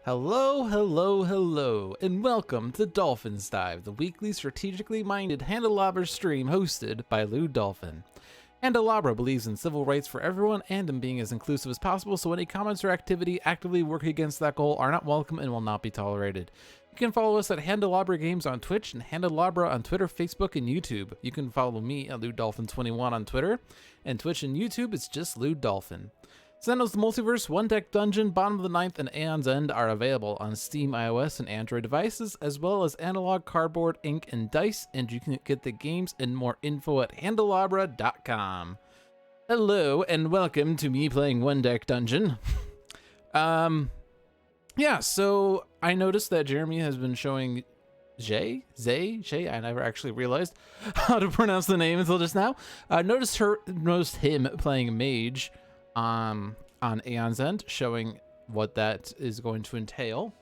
Hello, hello, hello, and welcome to Dolphin's Dive, the weekly strategically minded Handelabra stream hosted by Dolphin. Handelabra believes in civil rights for everyone and in being as inclusive as possible, so any comments or activity actively working against that goal are not welcome and will not be tolerated. You can follow us at Handelabra Games on Twitch and Handelabra on Twitter, Facebook, and YouTube. You can follow me at LewDolphin21 on Twitter, and Twitch and YouTube it's just LewDolphin. Sentinels, the Multiverse, One Deck Dungeon, Bottom of the Ninth, and Aeon's End are available on Steam, iOS, and Android devices, as well as analog, cardboard, ink, and dice, and you can get the games and more info at Handelabra.com. Hello, and welcome to me playing One Deck Dungeon. Yeah, so I noticed that Jeremy has been showing Shay, I never actually realized how to pronounce the name until just now. Noticed him playing Mage on Aeon's End, showing what that is going to entail.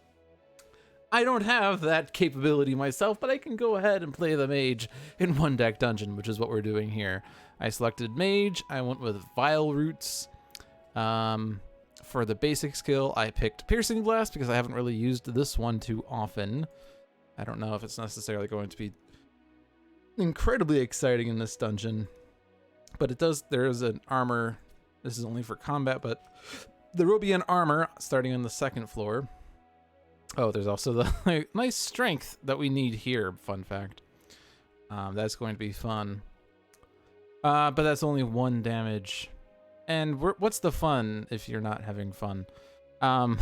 I don't have that capability myself, but I can go ahead and play the Mage in One Deck Dungeon, which is what we're doing here. I selected Mage, I went with Vile Roots. For the basic skill, I picked Piercing Blast because I haven't really used this one too often. I don't know if it's necessarily going to be incredibly exciting in this dungeon, but there is an armor. This is only for combat, but there will be an armor starting on the second floor. Oh, there's also the nice strength that we need here, fun fact. That's going to be fun. But that's only 1 damage. And what's the fun if you're not having fun? I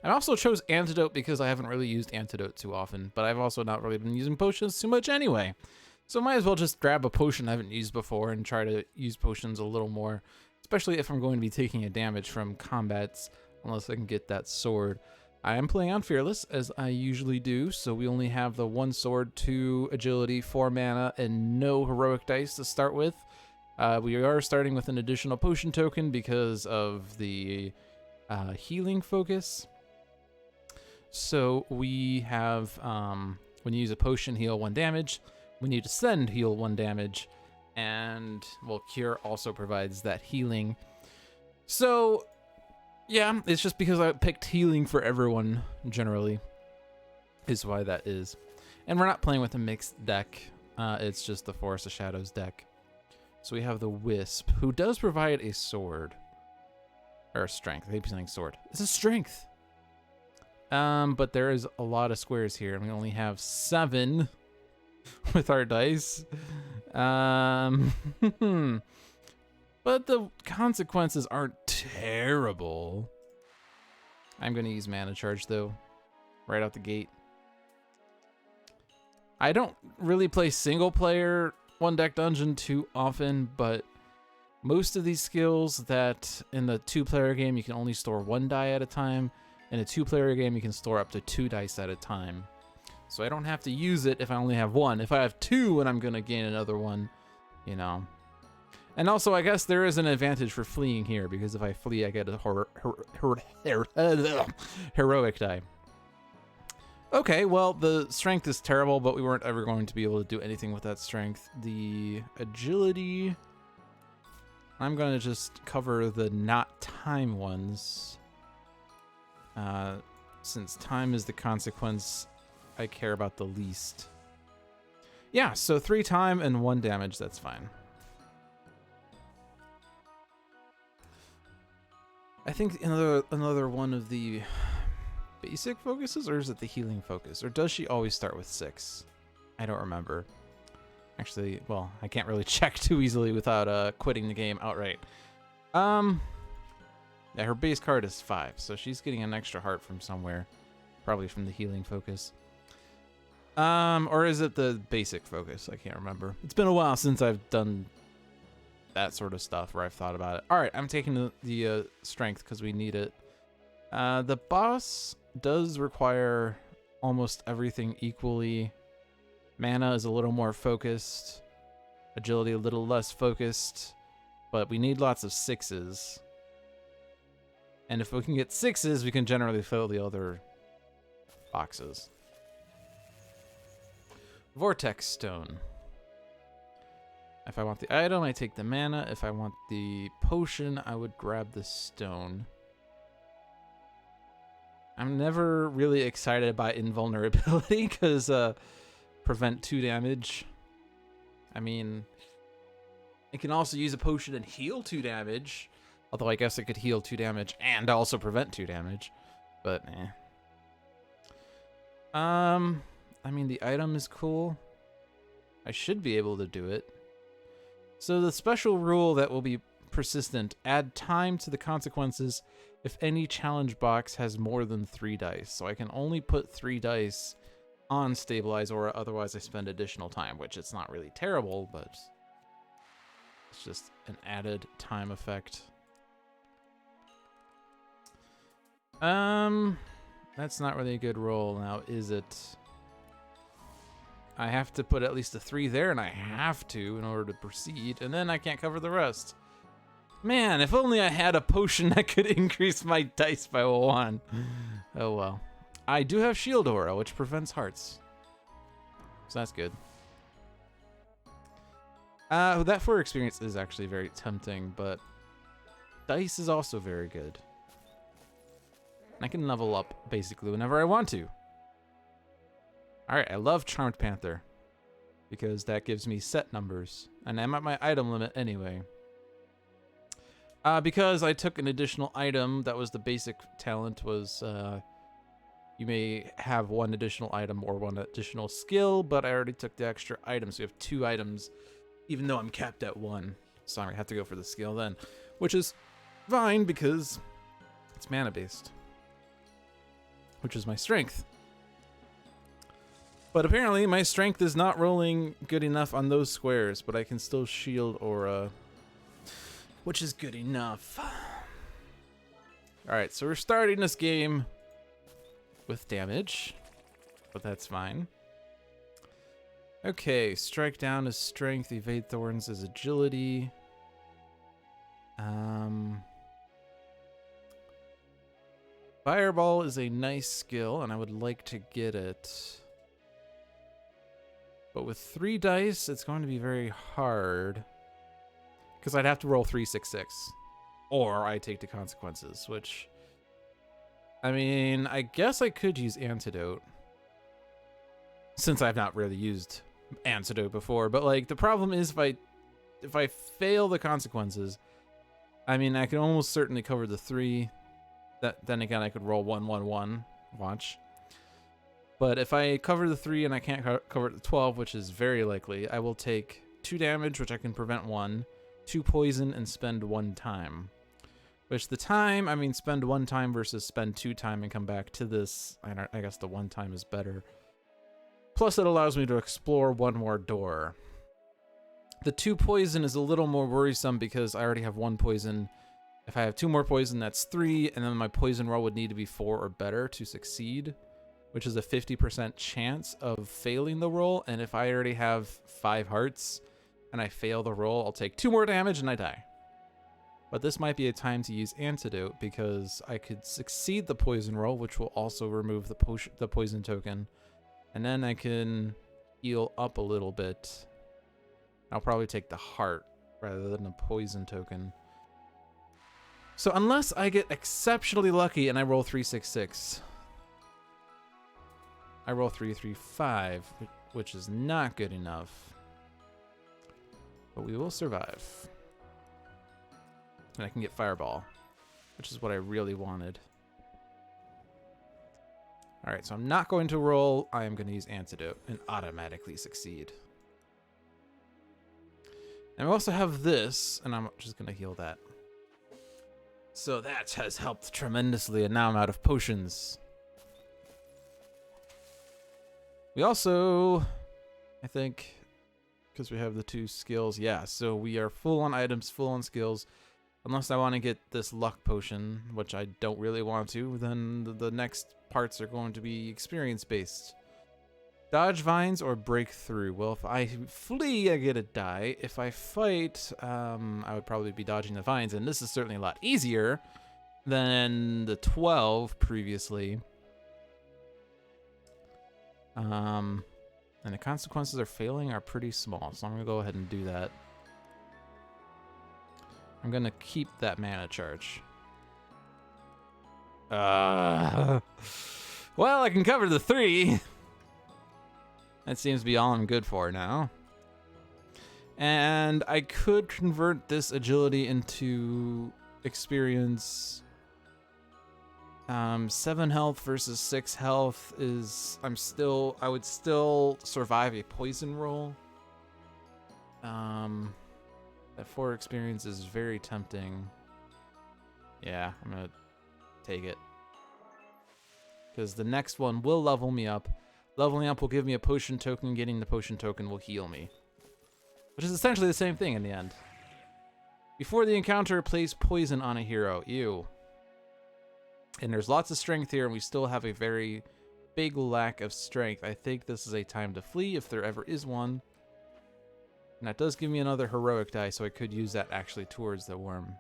also chose Antidote because I haven't really used Antidote too often, but I've also not really been using potions too much anyway. So might as well just grab a potion I haven't used before and try to use potions a little more. Especially if I'm going to be taking a damage from combats, unless I can get that sword. I am playing on Fearless, as I usually do, so we only have the 1 sword, 2 agility, 4 mana, and no heroic dice to start with. We are starting with an additional potion token because of the healing focus. So we have, when you use a potion, heal 1 damage. When you descend, heal 1 damage. And, well, Cure also provides that healing. So, yeah, it's just because I picked healing for everyone, generally, is why that is. And we're not playing with a mixed deck. It's just the Forest of Shadows deck. So we have the Wisp, who does provide a sword. Or strength. I keep saying sword. It's a strength. But there is a lot of squares here, and we only have 7 with our dice. But the consequences aren't terrible. I'm gonna use Mana Charge though, right out the gate. I don't really play single player One Deck Dungeon too often, but most of these skills that in the 2-player game you can only store 1 die at a time, in a 2-player game you can store up to 2 dice at a time. So I don't have to use it if I only have 1. If I have 2 and I'm going to gain another one, you know. And also, I guess there is an advantage for fleeing here, because if I flee, I get a heroic die. Okay, well, the strength is terrible, but we weren't ever going to be able to do anything with that strength. The agility, I'm going to just cover the not time ones. Since time is the consequence I care about the least. Yeah, so 3 time and 1 damage, that's fine. I think another one of the basic focuses, or is it the healing focus? Or does she always start with 6? I don't remember. Actually, well, I can't really check too easily without quitting the game outright. Yeah, her base card is 5, so she's getting an extra heart from somewhere. Probably from the healing focus. Or is it the basic focus? I can't remember. It's been a while since I've done that sort of stuff where I've thought about it. All right, I'm taking the strength because we need it. The boss does require almost everything equally. Mana is a little more focused. Agility a little less focused. But we need lots of 6s. And if we can get 6s, we can generally fill the other boxes. Vortex Stone. If I want the item, I take the mana. If I want the potion, I would grab the stone. I'm never really excited by invulnerability because prevent 2 damage. I mean, it can also use a potion and heal 2 damage. Although I guess it could heal 2 damage and also prevent 2 damage. But, I mean, the item is cool. I should be able to do it. So the special rule that will be persistent, add time to the consequences if any challenge box has more than 3 dice. So I can only put 3 dice on Stabilize Aura, otherwise I spend additional time, which it's not really terrible, but it's just an added time effect. That's not really a good roll now, is it? I have to put at least a 3 there, and I have to in order to proceed, and then I can't cover the rest. Man, if only I had a potion that could increase my dice by 1. Oh well. I do have Shield Aura, which prevents hearts. So that's good. That for experience is actually very tempting, but dice is also very good. I can level up basically whenever I want to. Alright, I love Charmed Panther because that gives me set numbers, and I'm at my item limit anyway. Because I took an additional item, that was the basic talent, was you may have 1 additional item or 1 additional skill, but I already took the extra item, so you have 2 items, even though I'm capped at 1. So I have to go for the skill then, which is fine because it's mana-based, which is my strength. But apparently my strength is not rolling good enough on those squares, but I can still shield Aura, which is good enough. Alright, so we're starting this game with damage, but that's fine. Okay, strike down is strength, evade thorns is agility. Fireball is a nice skill, and I would like to get it. But with 3 dice, it's going to be very hard. Because I'd have to roll 3-6-6. Or I take the consequences, which... I mean, I guess I could use Antidote. Since I've not really used Antidote before. But, like, the problem is if I fail the consequences, I mean, I can almost certainly cover the 3. Then again, I could roll 1-1-1. Watch. But if I cover the 3 and I can't cover the 12, which is very likely, I will take 2 damage, which I can prevent 1, 2 poison, and spend 1 time. Which the time, I mean, spend 1 time versus spend 2 time and come back to this. I guess the 1 time is better. Plus, it allows me to explore 1 more door. The 2 poison is a little more worrisome because I already have 1 poison. If I have 2 more poison, that's 3, and then my poison roll would need to be 4 or better to succeed, which is a 50% chance of failing the roll. And if I already have 5 hearts and I fail the roll, I'll take 2 more damage and I die. But this might be a time to use Antidote because I could succeed the poison roll, which will also remove the poison token. And then I can heal up a little bit. I'll probably take the heart rather than the poison token. So unless I get exceptionally lucky and I roll 3-6-6, I roll 3-3-5, which is not good enough. But we will survive. And I can get Fireball, which is what I really wanted. Alright, so I'm not going to roll. I am going to use Antidote and automatically succeed. And we also have this, and I'm just going to heal that. So that has helped tremendously, and now I'm out of potions. We also, I think, because we have the 2 skills, yeah, so we are full on items, full on skills. Unless I want to get this luck potion, which I don't really want to, then the next parts are going to be experience-based. Dodge vines or break through. Well, if I flee, I get a die. If I fight, I would probably be dodging the vines, and this is certainly a lot easier than the 12 previously. And the consequences of failing are pretty small, so I'm going to go ahead and do that. I'm going to keep that mana charge. Well, I can cover the 3. That seems to be all I'm good for now. And I could convert this agility into experience. 7 health versus 6 health is, I would still survive a poison roll. That 4 experience is very tempting. Yeah, I'm gonna take it. Because the next one will level me up. Leveling up will give me a potion token, getting the potion token will heal me. Which is essentially the same thing in the end. Before the encounter, place poison on a hero. Ew. And there's lots of strength here, and we still have a very big lack of strength. I think this is a time to flee, if there ever is one. And that does give me another heroic die, so I could use that actually towards the worm.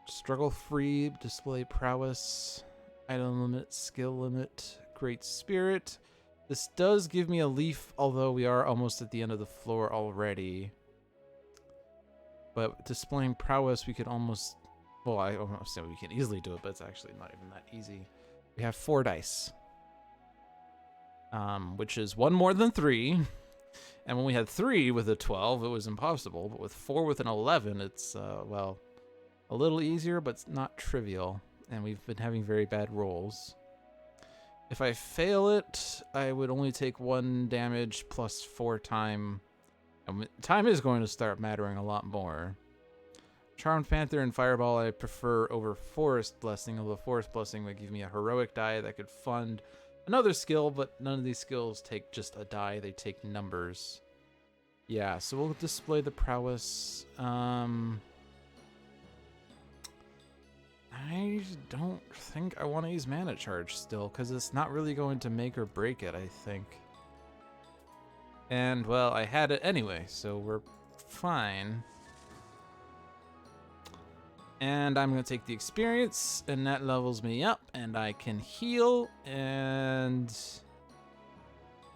Struggle free, display prowess, item limit, skill limit, great spirit. This does give me a leaf, although we are almost at the end of the floor already. But displaying prowess, we could almost... Well, I almost say we can easily do it, but it's actually not even that easy. We have 4 dice. Which is 1 more than 3. And when we had 3 with a 12, it was impossible. But with 4 with an 11, it's, well, a little easier, but it's not trivial. And we've been having very bad rolls. If I fail it, I would only take 1 damage plus 4 time. And time is going to start mattering a lot more. Charmed Panther and Fireball I prefer over Forest Blessing, although Forest Blessing would give me a heroic die that could fund another skill, but none of these skills take just a die, they take numbers. Yeah, so we'll display the prowess. I don't think I want to use Mana Charge still, because it's not really going to make or break it, I think. And, well, I had it anyway, so we're fine. And I'm going to take the experience, and that levels me up, and I can heal, and...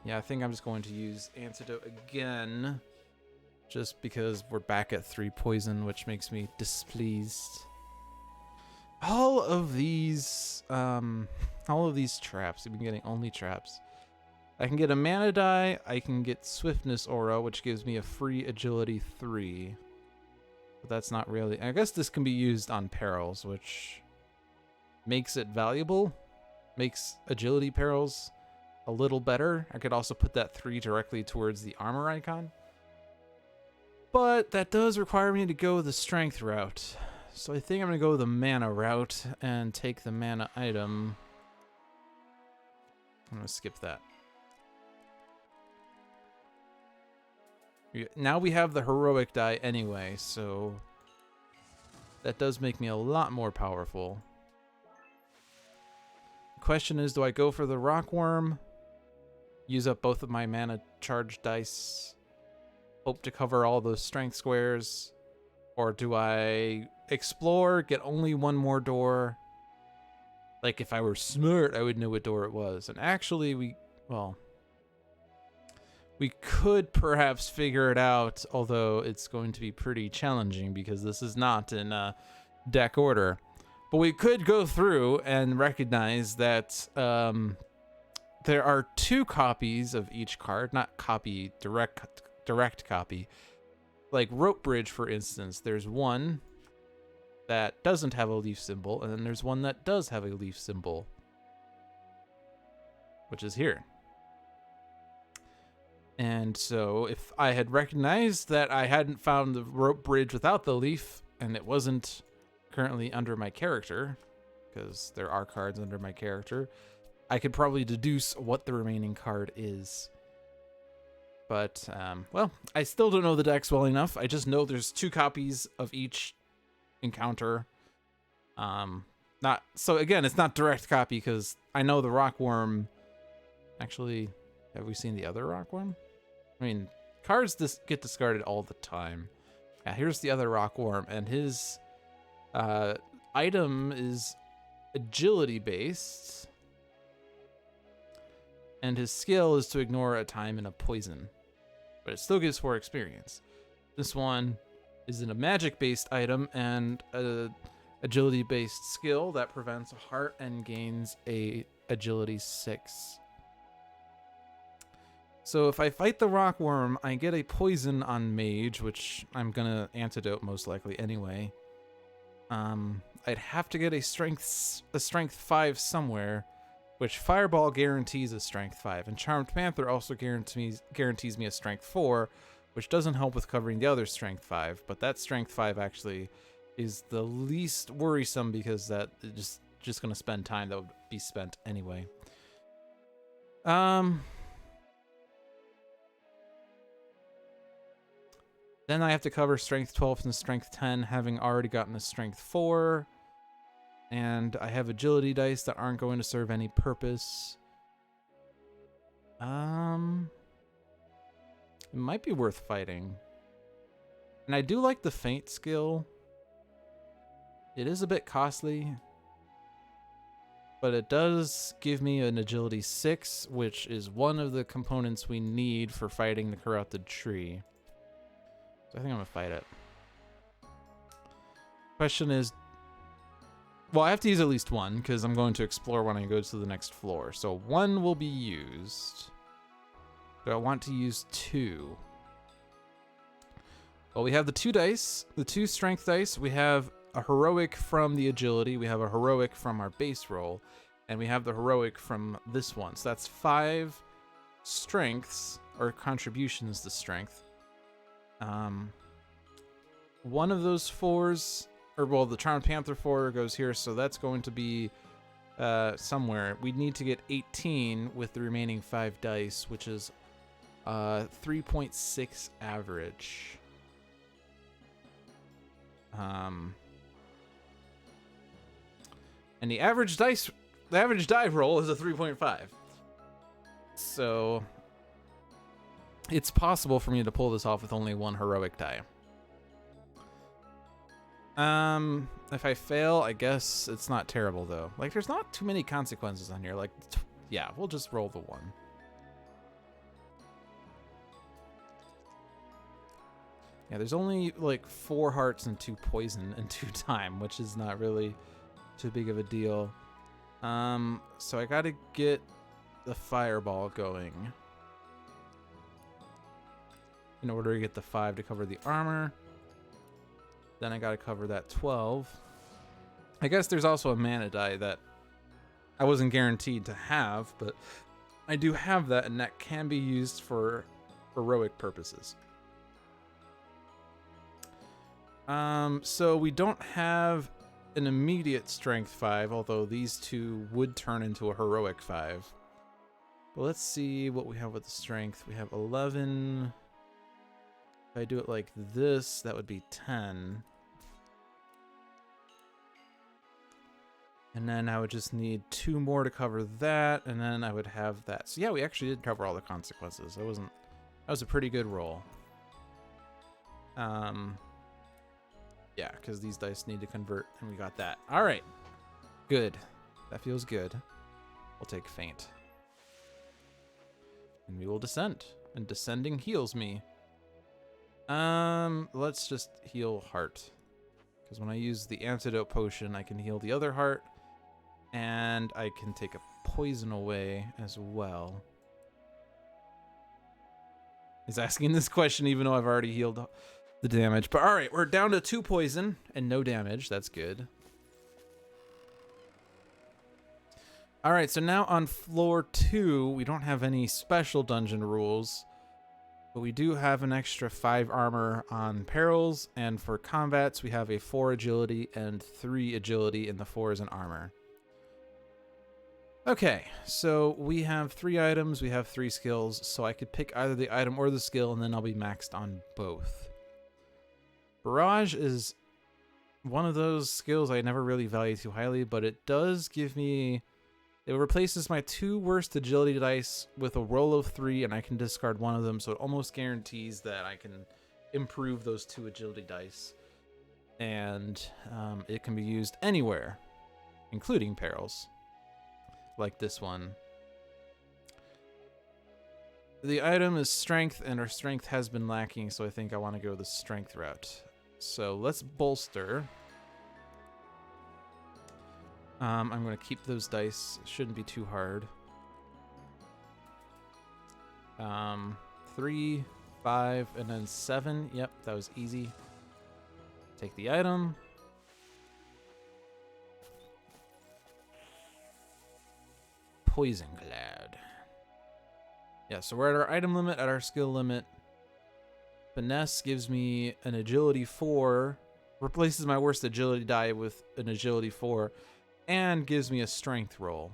Yeah, I think I'm just going to use Antidote again, just because we're back at 3 poison, which makes me displeased. All of these traps, we've been getting only traps. I can get a mana die, I can get Swiftness Aura, which gives me a free Agility 3. But that's not really... I guess this can be used on perils, which makes it valuable. Makes agility perils a little better. I could also put that 3 directly towards the armor icon. But that does require me to go the strength route. So I think I'm going to go the mana route and take the mana item. I'm going to skip that. Now we have the heroic die anyway, so that does make me a lot more powerful. The question is, do I go for the rock worm, use up both of my mana charge dice, hope to cover all those strength squares, or do I explore, get only 1 more door? Like, if I were smart, I would know what door it was. And actually, we could perhaps figure it out, although it's going to be pretty challenging because this is not in deck order. But we could go through and recognize that there are 2 copies of each card, not copy, direct copy. Like Rope Bridge, for instance, there's one that doesn't have a leaf symbol, and then there's one that does have a leaf symbol, which is here. And so if I had recognized that I hadn't found the rope bridge without the leaf, and it wasn't currently under my character, because there are cards under my character, I could probably deduce what the remaining card is. But, well, I still don't know the decks well enough. I just know there's 2 copies of each encounter. So again, it's not direct copy, because I know the rockworm... Actually, have we seen the other rockworm? I mean, cards get discarded all the time. Yeah, here's the other rockworm, and his item is agility based, and his skill is to ignore a time and a poison, but it still gives 4 experience. This one is in a magic based item, and agility-based skill that prevents a heart and gains a agility 6. So if I fight the rock worm, I get a poison on Mage, which I'm gonna antidote most likely anyway. I'd have to get a strength 5 somewhere, which Fireball guarantees a strength 5, and Charmed Panther also guarantees me a strength 4, which doesn't help with covering the other strength 5, but that strength 5 actually is the least worrisome because that is just going to spend time that would be spent anyway. Then I have to cover strength 12 and strength 10, having already gotten a strength 4. And I have agility dice that aren't going to serve any purpose. It might be worth fighting. And I do like the feint skill. It is a bit costly, but it does give me an agility 6, which is one of the components we need for fighting the corrupted tree. So I think I'm gonna fight it. Question is, well, I have to use at least one because I'm going to explore when I go to the next floor. So one will be used. Do I want to use 2? Well, we have the 2 dice, the 2 strength dice. We have a heroic from the agility. We have a heroic from our base roll. And we have the heroic from this one. So that's 5 strengths or contributions to strength. One of those 4s, or well, the Charmed Panther 4 goes here, so that's going to be somewhere. We need to get 18 with the remaining 5 dice, which is 3.6 average. And the average die roll is a 3.5. So it's possible for me to pull this off with only 1 heroic die. If I fail, I guess it's not terrible though. Like, there's not too many consequences on here. Like, yeah, we'll just roll the 1. Yeah, there's only like 4 hearts and 2 poison and 2 time, which is not really too big of a deal. So I gotta get the fireball going in order to get the 5 to cover the armor. Then I gotta cover that 12. I guess there's also a mana die that I wasn't guaranteed to have, but I do have that, and that can be used for heroic purposes. So we don't have an immediate strength 5, although these 2 would turn into a heroic 5. But let's see what we have with the strength. We have 11. If I do it like this, that would be 10. And then I would just need 2 more to cover that, and then I would have that. So yeah, we actually did cover all the consequences. That was a pretty good roll. Yeah, because these dice need to convert, and we got that. All right, good. That feels good. We'll take feint. And we will descend, and descending heals me. Let's just heal heart, because when I use the antidote potion, I can heal the other heart, and I can take a poison away as well. He's asking this question even though I've already healed the damage. But all right, we're down to 2 poison and no damage. That's good. All right, so now on floor 2, we don't have any special dungeon rules, but we do have an extra 5 armor on perils, and for combats, we have a 4 agility and 3 agility in the 4s and armor. Okay, so we have 3 items, we have 3 skills, so I could pick either the item or the skill, and then I'll be maxed on both. Barrage is one of those skills I never really value too highly, but it does give me... It replaces my 2 worst agility dice with a roll of 3, and I can discard one of them, so it almost guarantees that I can improve those 2 agility dice. And it can be used anywhere, including perils, like this one. The item is strength, and our strength has been lacking, so I think I want to go the strength route. So let's bolster. I'm going to keep those dice. Shouldn't be too hard. 3, 5, and then 7. Yep, that was easy. Take the item. Poison Cloud. Yeah, so we're at our item limit, at our skill limit. Finesse gives me an agility 4, replaces my worst agility die with an agility 4, and gives me a strength roll.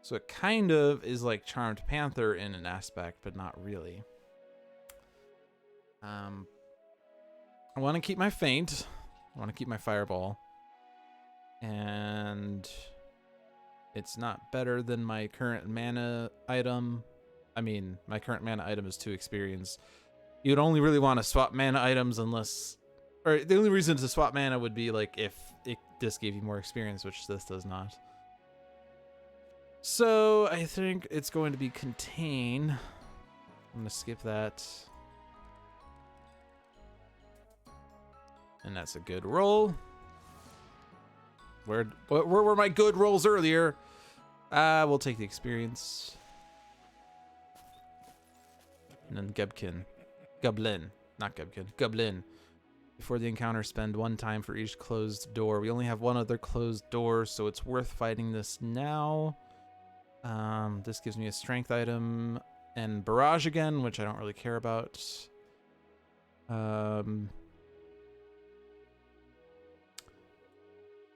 So it kind of is like Charmed Panther in an aspect, but not really. I want to keep my Feint. I want to keep my Fireball. And it's not better than my current mana item. I mean, my current mana item is 2 experience. You'd only really want to swap mana items unless... Or the only reason to swap mana would be like if it just gave you more experience, which this does not. So I think it's going to be Contain. I'm going to skip that. And that's a good roll. Where were my good rolls earlier? We'll take the experience. And then Goblin. Not Gebkin. Goblin. Before the encounter, spend 1 time for each closed door. We only have 1 other closed door, so it's worth fighting this now. This gives me a strength item and barrage again, which I don't really care about. I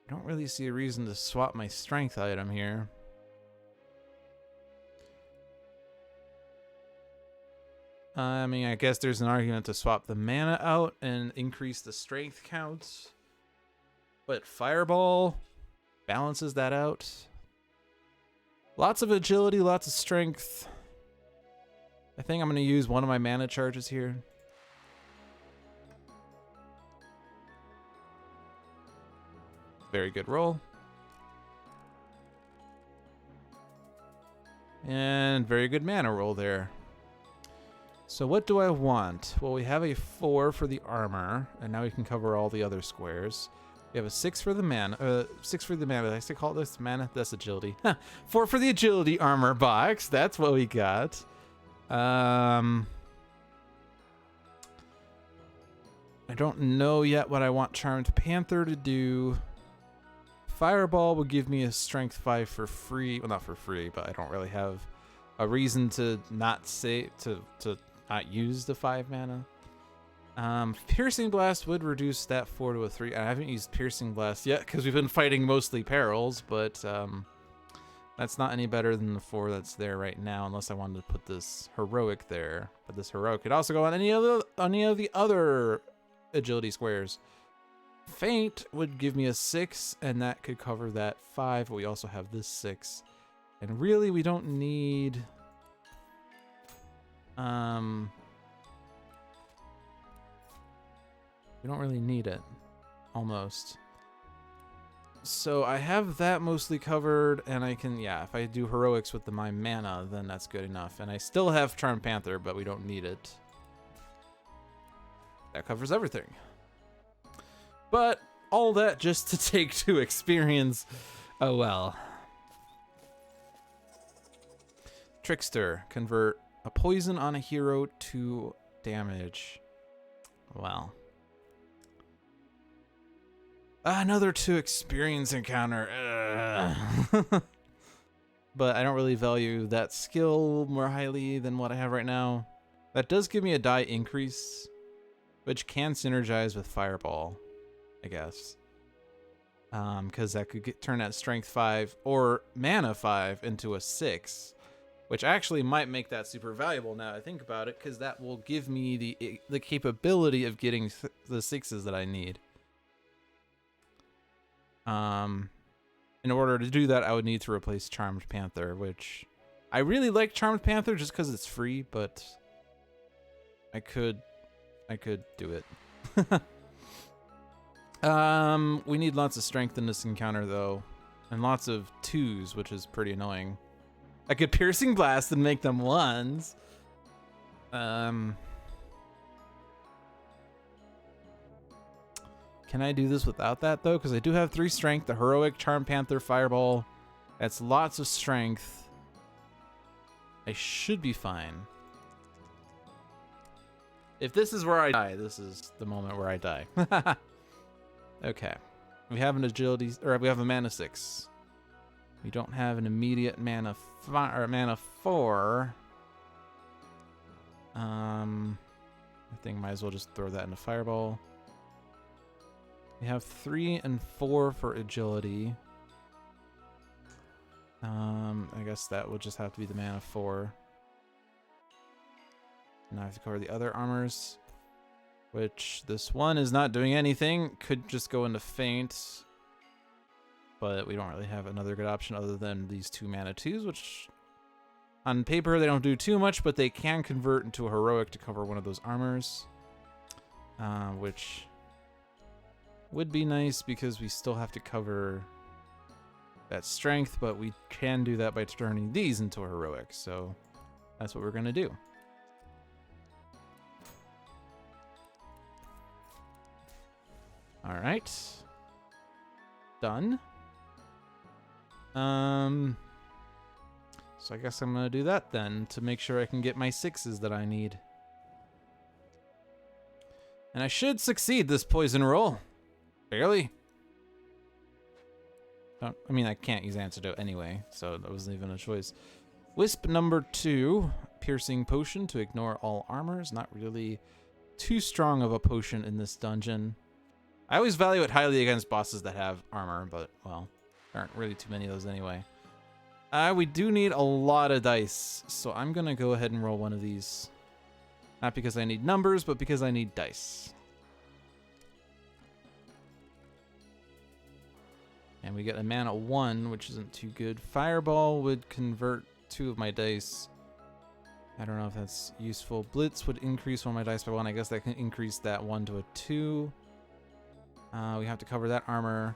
don't really see a reason to swap my strength item here. I mean, I guess there's an argument to swap the mana out and increase the strength count. But Fireball balances that out. Lots of agility, lots of strength. I think I'm going to use one of my mana charges here. Very good roll. And very good mana roll there. So what do I want? Well, we have a 4 for the armor, and now we can cover all the other squares. We have a 6 for the mana. 6 for the mana. Did I say call this mana? That's agility. 4 for the agility armor box. That's what we got. I don't know yet what I want Charmed Panther to do. Fireball will give me a strength 5 for free. Well, not for free, but I don't really have a reason to not say to not use the 5 mana. Piercing Blast would reduce that 4 to a 3. I haven't used Piercing Blast yet because we've been fighting mostly perils, but that's not any better than the 4 that's there right now, unless I wanted to put this heroic there. But this heroic could also go on any of the other agility squares. Feint would give me a 6, and that could cover that 5, but we also have this 6. And really, we don't need... we don't really need it. Almost. So I have that mostly covered, and I can, yeah, if I do heroics with my mana, then that's good enough. And I still have Charmed Panther, but we don't need it. That covers everything. But all that just to take 2 experience. Oh well. Trickster. Convert a poison on a hero to damage. Well. Another 2 experience encounter. But I don't really value that skill more highly than what I have right now. That does give me a die increase, which can synergize with Fireball, I guess. Because that could turn that Strength 5 or Mana 5 into a 6, which actually might make that super valuable now I think about it, because that will give me the capability of getting the 6s that I need. In order to do that, I would need to replace Charmed Panther, which I really like Charmed Panther just because it's free, but I could do it. We need lots of strength in this encounter though, and lots of 2s, which is pretty annoying. I could Piercing Blast and make them 1s. Can I do this without that, though? Because I do have 3 strength, the Heroic, Charm Panther, Fireball. That's lots of strength. I should be fine. If this is where I die, this is the moment where I die. Okay. We have an agility, or we have a mana 6. We don't have an immediate mana 4. I think might as well just throw that in a Fireball. We have 3 and 4 for agility. I guess that would just have to be the mana 4. Now I have to cover the other armors, which this one is not doing anything. Could just go into Feint, but we don't really have another good option other than these 2 mana 2s, which on paper they don't do too much, but they can convert into a Heroic to cover one of those armors, which would be nice because we still have to cover that strength, but we can do that by turning these into a Heroic, so that's what we're going to do. All right. Done. So I guess I'm going to do that then to make sure I can get my 6s that I need. And I should succeed this poison roll. Barely. I mean, I can't use Antidote anyway, so that wasn't even a choice. Wisp number 2, Piercing Potion to ignore all armors. Not really too strong of a potion in this dungeon. I always value it highly against bosses that have armor, but, well, there aren't really too many of those anyway. We do need a lot of dice, so I'm going to go ahead and roll one of these. Not because I need numbers, but because I need dice. And we get a mana 1, which isn't too good. Fireball would convert 2 of my dice. I don't know if that's useful. Blitz would increase 1 of my dice by 1. I guess that can increase that 1 to a 2. We have to cover that armor.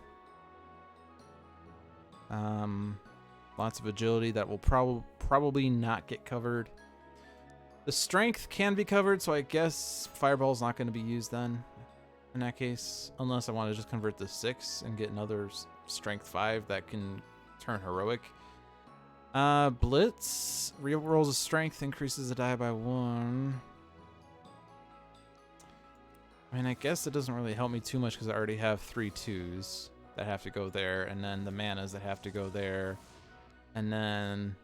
Lots of agility that will probably not get covered. The strength can be covered, so I guess Fireball's not going to be used then. In that case, unless I want to just convert the 6 and get another strength 5 that can turn Heroic. Blitz re-rolls a strength, increases the die by 1. I mean, I guess it doesn't really help me too much because I already have 3 2s that have to go there, and then the manas that have to go there, and then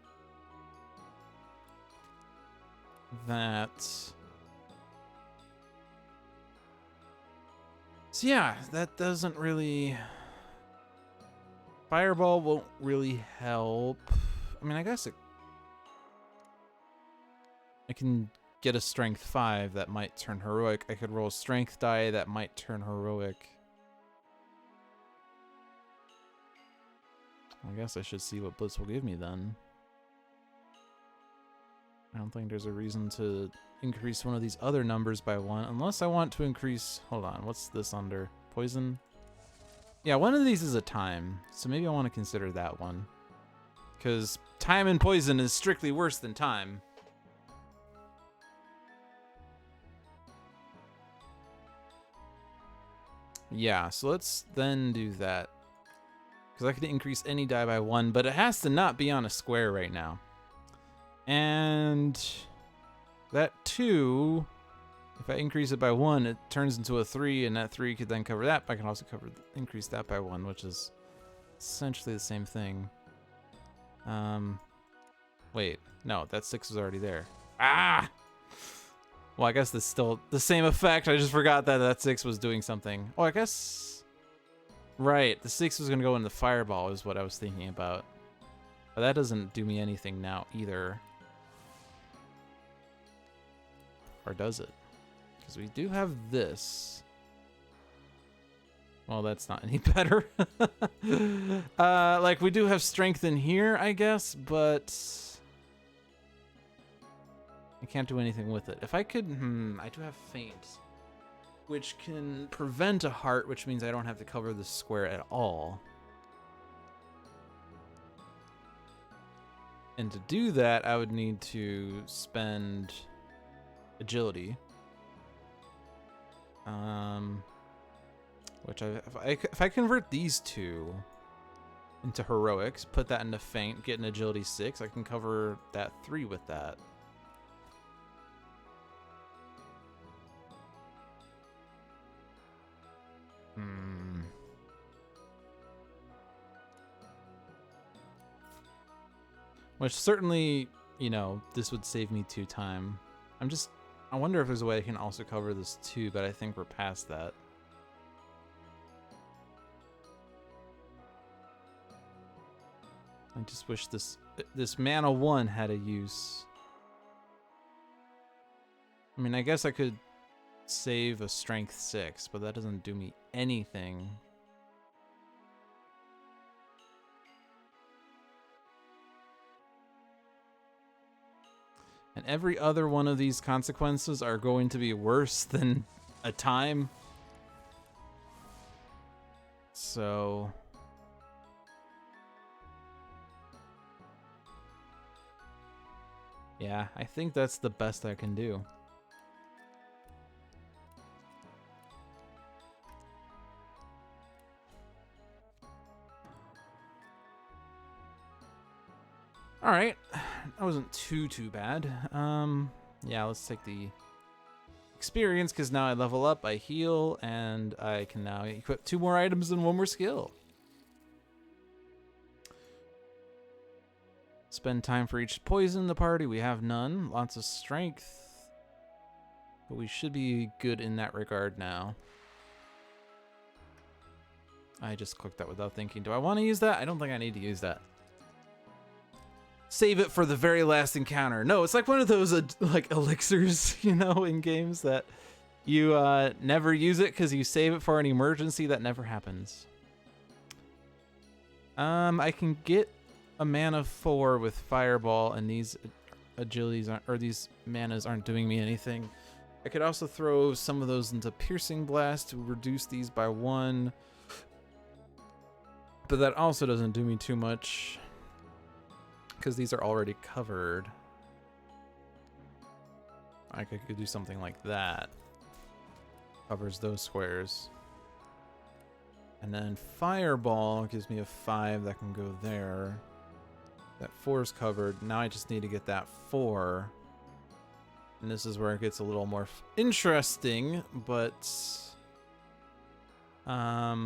that. So yeah, that doesn't really. Fireball won't really help. I mean, I guess I can get a strength 5 that might turn Heroic. I could roll a strength die that might turn Heroic. I guess I should see what Blitz will give me then. I don't think there's a reason to increase one of these other numbers by 1, unless I want to increase. Hold on, what's this under? Poison? Yeah, one of these is a time, so maybe I want to consider that one. Because time and poison is strictly worse than time. Yeah, so let's then do that. Because I could increase any die by 1, but it has to not be on a square right now. And that 2, if I increase it by 1, it turns into a 3, and that 3 could then cover that. But I can also increase that by 1, which is essentially the same thing. Wait, no, that 6 was already there. Ah! Well, I guess that's still the same effect. I just forgot that that 6 was doing something. Oh, I guess. Right, the 6 was going to go in the Fireball is what I was thinking about. But that doesn't do me anything now either. Or does it? Because we do have this. Well, that's not any better. Like, we do have strength in here, I guess, but I can't do anything with it. If I could, I do have Feint, which can prevent a heart, which means I don't have to cover the square at all. And to do that, I would need to spend agility. Which if I convert these two into heroics, put that into feint, get an agility 6, I can cover that 3 with that. Which certainly, you know, this would save me 2 time. I wonder if there's a way I can also cover this too, but I think we're past that. I just wish this mana 1 had a use. I mean, I guess I could save a strength 6, but that doesn't do me anything. And every other one of these consequences are going to be worse than a time. So yeah, I think that's the best I can do. All right, that wasn't too bad. Yeah, let's take the experience because now I level up, I heal, and I can now equip 2 more items and 1 more skill. Spend time for each poison in the party. We have none. Lots of strength, but we should be good in that regard now. I just clicked that without thinking. Do I want to use that? I don't think I need to use that. Save it for the very last encounter. No, it's like one of those like elixirs, you know, in games that you never use it because you save it for an emergency that never happens. I can get a mana 4 with Fireball, and these agilities aren't, or these manas aren't doing me anything. I could also throw some of those into Piercing Blast to reduce these by 1, but that also doesn't do me too much, because these are already covered. I could do something like that. Covers those squares. And then Fireball gives me a 5 that can go there. That 4 is covered. Now I just need to get that 4. And this is where it gets a little more interesting, but I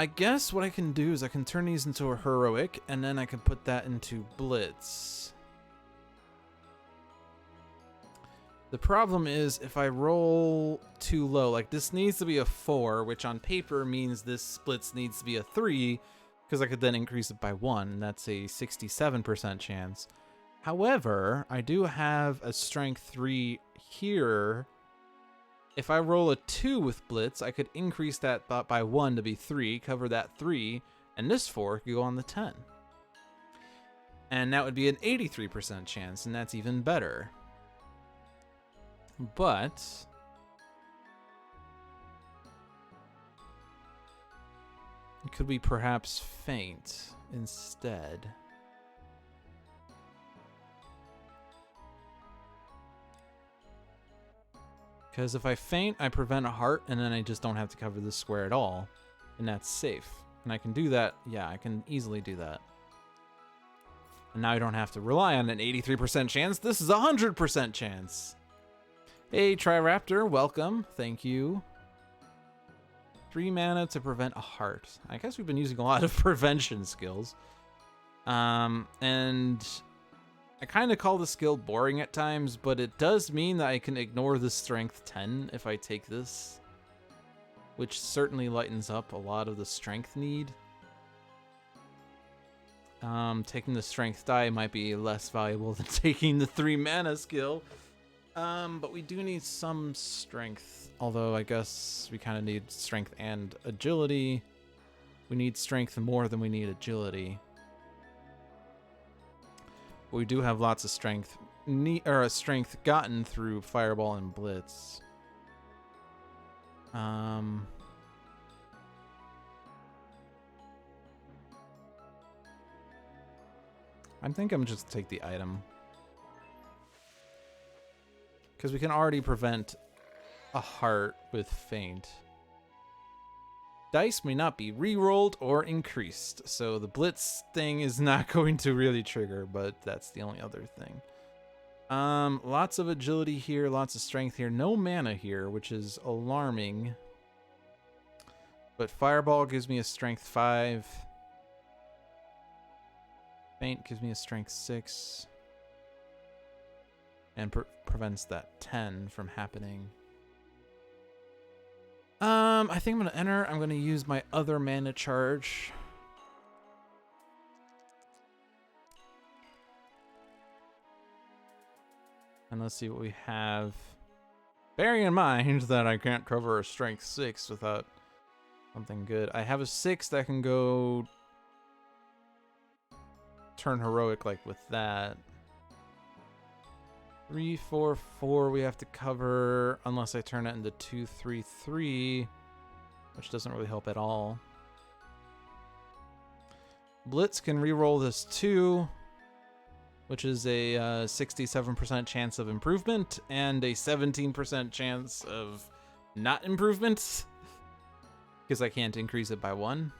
guess what I can do is I can turn these into a heroic, and then I can put that into Blitz. The problem is if I roll too low, like this needs to be a 4, which on paper means this Blitz needs to be a 3, because I could then increase it by 1, and that's a 67% chance. However, I do have a strength 3 here. If I roll a 2 with Blitz, I could increase that by 1 to be 3, cover that 3, and this 4 could go on the 10. And that would be an 83% chance, and that's even better. But could we perhaps feint instead? Because if I feint, I prevent a heart, and then I just don't have to cover this square at all, and that's safe. And I can do that. Yeah, I can easily do that. And now I don't have to rely on an 83% chance. This is a 100% chance. Hey, Triraptor, welcome. Thank you. 3 mana to prevent a heart. I guess we've been using a lot of prevention skills. And I kind of call the skill boring at times, but it does mean that I can ignore the strength 10 if I take this, which certainly lightens up a lot of the strength need. Taking the strength die might be less valuable than taking the 3 mana skill. But we do need some strength, although I guess we kind of need strength and agility. We need strength more than we need agility. But we do have lots of strength, strength gotten through Fireball and Blitz. I think I'm just take the item. Because we can already prevent a heart with Feint. Dice may not be re-rolled or increased, so the Blitz thing is not going to really trigger, but that's the only other thing. Lots of agility here, lots of strength here. No mana here, which is alarming. But Fireball gives me a strength 5. Feint gives me a strength 6. And prevents that 10 from happening. I think I'm going to enter. I'm going to use my other mana charge. And let's see what we have. Bearing in mind that I can't cover a strength 6 without something good. I have a 6 that can go turn heroic like with that. 3, 4, 4 we have to cover unless I turn it into 2, 3, 3, which doesn't really help at all. Blitz can reroll this 2, which is a 67% chance of improvement and a 17% chance of not improvements because I can't increase it by 1.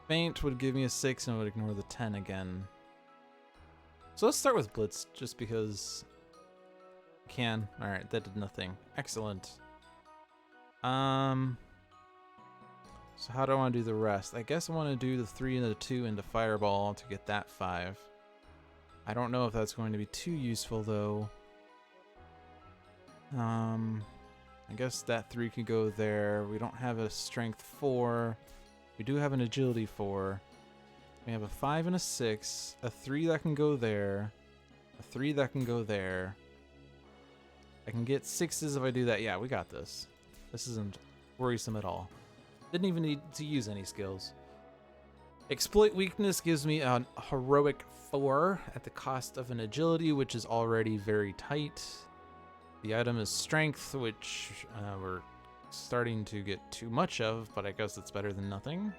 Feint would give me a 6 and I would ignore the 10 again. So let's start with Blitz just because I can. Alright, that did nothing. Excellent. So how do I want to do the rest? I guess I want to do the 3 and the 2 into Fireball to get that 5. I don't know if that's going to be too useful though. I guess that 3 could go there. We don't have a strength 4. We do have an agility 4. We have a 5 and a 6. A 3 that can go there. A 3 that can go there. I can get 6s if I do that. Yeah, we got this. This isn't worrisome at all. Didn't even need to use any skills. Exploit weakness gives me a heroic 4 at the cost of an agility, which is already very tight. The item is strength, which we're starting to get too much of, but I guess it's better than nothing.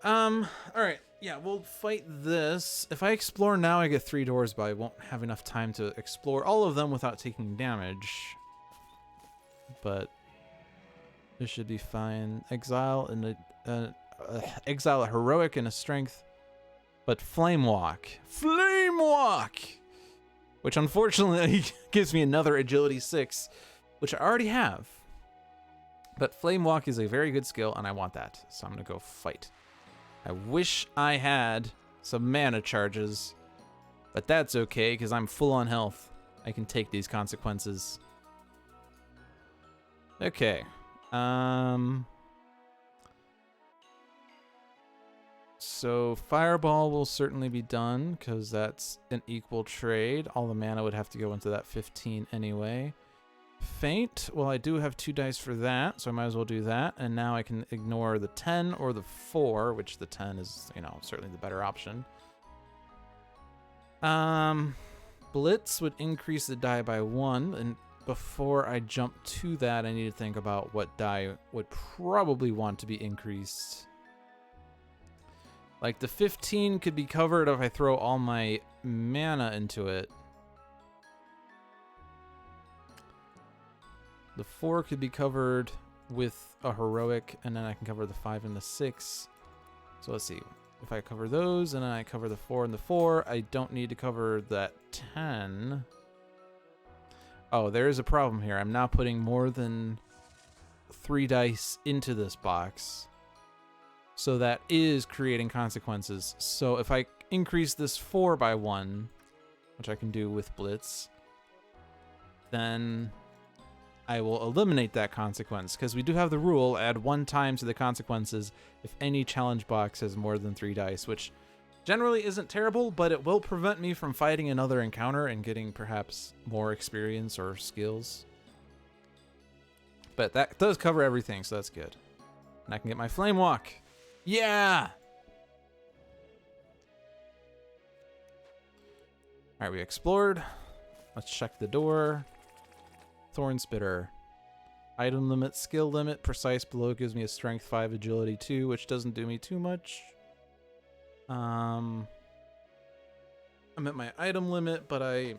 Alright, yeah, we'll fight this. If I explore now, I get 3 doors, but I won't have enough time to explore all of them without taking damage. But this should be fine. Exile a heroic and a strength, but Flame Walk. Flame Walk! Which unfortunately gives me another agility 6, which I already have. But Flame Walk is a very good skill, and I want that. So I'm going to go fight. I wish I had some mana charges, but that's okay, because I'm full on health. I can take these consequences. Okay. So Fireball will certainly be done, because that's an equal trade. All the mana would have to go into that 15 anyway. Feint, well, I do have 2 dice for that, so I might as well do that. And now I can ignore the 10 or the 4, which the 10 is, you know, certainly the better option. Blitz would increase the die by 1, and before I jump to that, I need to think about what die would probably want to be increased. Like the 15 could be covered if I throw all my mana into it. The 4 could be covered with a heroic, and then I can cover the 5 and the 6. So let's see. If I cover those, and then I cover the 4 and the 4, I don't need to cover that 10. Oh, there is a problem here. I'm now putting more than 3 dice into this box. So that is creating consequences. So if I increase this 4 by 1, which I can do with Blitz, then I will eliminate that consequence, because we do have the rule, add 1 time to the consequences if any challenge box has more than 3 dice, which generally isn't terrible, but it will prevent me from fighting another encounter and getting perhaps more experience or skills. But that does cover everything, so that's good. And I can get my Flame Walk. Yeah! Alright, we explored. Let's check the door. Thorn Spitter. Item limit, skill limit, precise below gives me a strength 5, agility 2, which doesn't do me too much. I'm at my item limit, but I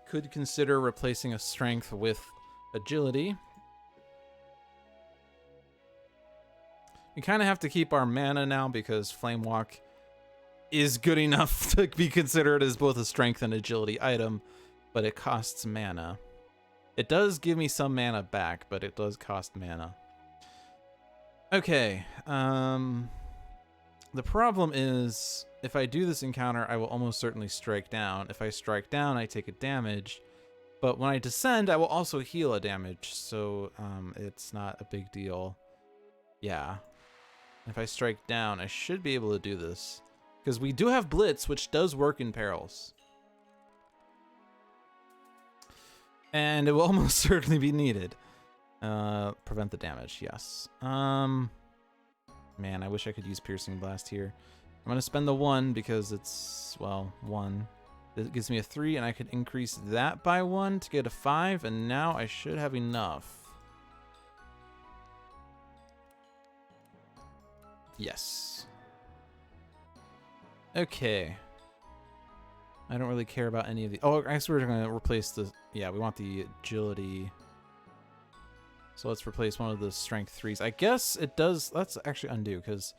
could consider replacing a strength with agility. We kind of have to keep our mana now because Flame Walk is good enough to be considered as both a strength and agility item, but it costs mana. It does give me some mana back, but it does cost mana. Okay, the problem is, if I do this encounter, I will almost certainly strike down. If I strike down, I take a damage, but when I descend, I will also heal a damage, so it's not a big deal. Yeah. If I strike down, I should be able to do this, because we do have Blitz, which does work in perils. And it will almost certainly be needed. Prevent the damage, yes. Man, I wish I could use Piercing Blast here. I'm going to spend the 1 because it's, well, 1. It gives me a 3, and I could increase that by 1 to get a 5, and now I should have enough. Yes. Okay. I don't really care about any of the... Oh, I guess we're going to replace the... Yeah, we want the agility... So let's replace one of the strength 3s. I guess it does... Let's actually undo, because,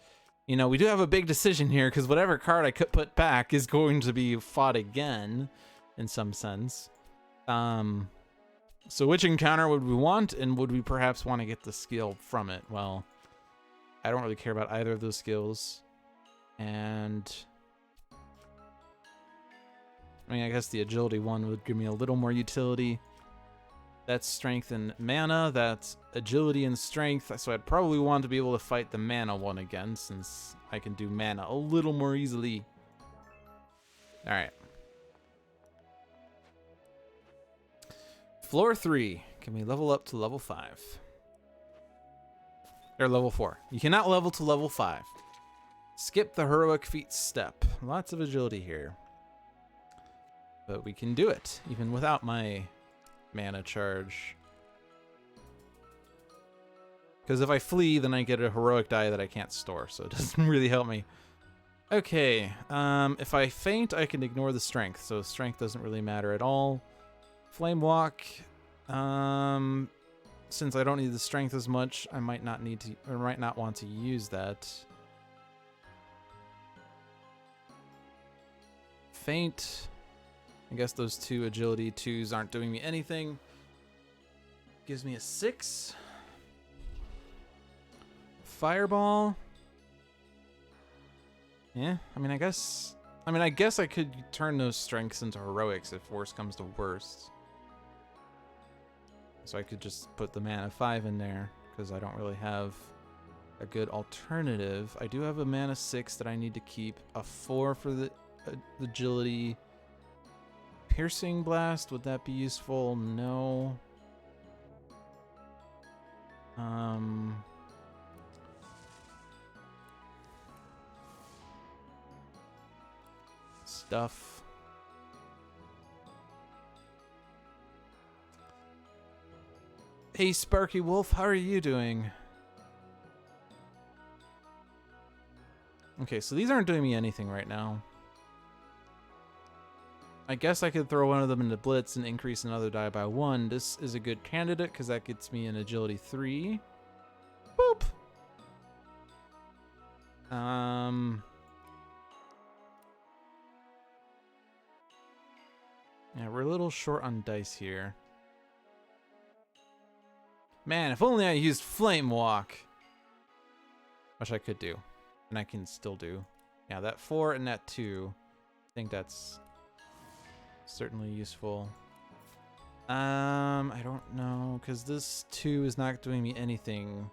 you know, we do have a big decision here, because whatever card I could put back is going to be fought again, in some sense. So which encounter would we want, and would we perhaps want to get the skill from it? Well, I don't really care about either of those skills. And... I mean, I guess the agility one would give me a little more utility. That's strength and mana. That's agility and strength. So I'd probably want to be able to fight the mana one again, since I can do mana a little more easily. All right. Floor 3. Can we level up to level 5? Or level 4. You cannot level to level 5. Skip the heroic feat step. Lots of agility here. But we can do it, even without my mana charge. Because if I flee, then I get a heroic die that I can't store, so it doesn't really help me. Okay, if I faint, I can ignore the strength, so strength doesn't really matter at all. Flame Walk, since I don't need the strength as much, I might not need to, or might not want to use that. Faint. I guess those 2 agility 2s aren't doing me anything. Gives me a 6. Fireball. Yeah, I mean, I guess I could turn those strengths into heroics if worse comes to worst. So I could just put the mana 5 in there, because I don't really have a good alternative. I do have a mana 6 that I need to keep. A 4 for the agility. Piercing Blast, would that be useful? No. Stuff. Hey, Sparky Wolf, how are you doing? Okay, so these aren't doing me anything right now. I guess I could throw one of them into Blitz and increase another die by 1. This is a good candidate because that gets me an agility 3. Boop! Yeah, we're a little short on dice here. Man, if only I used Flame Walk. Which I could do. And I can still do. Yeah, that 4 and that 2. I think that's certainly useful. I don't know, because this 2 is not doing me anything.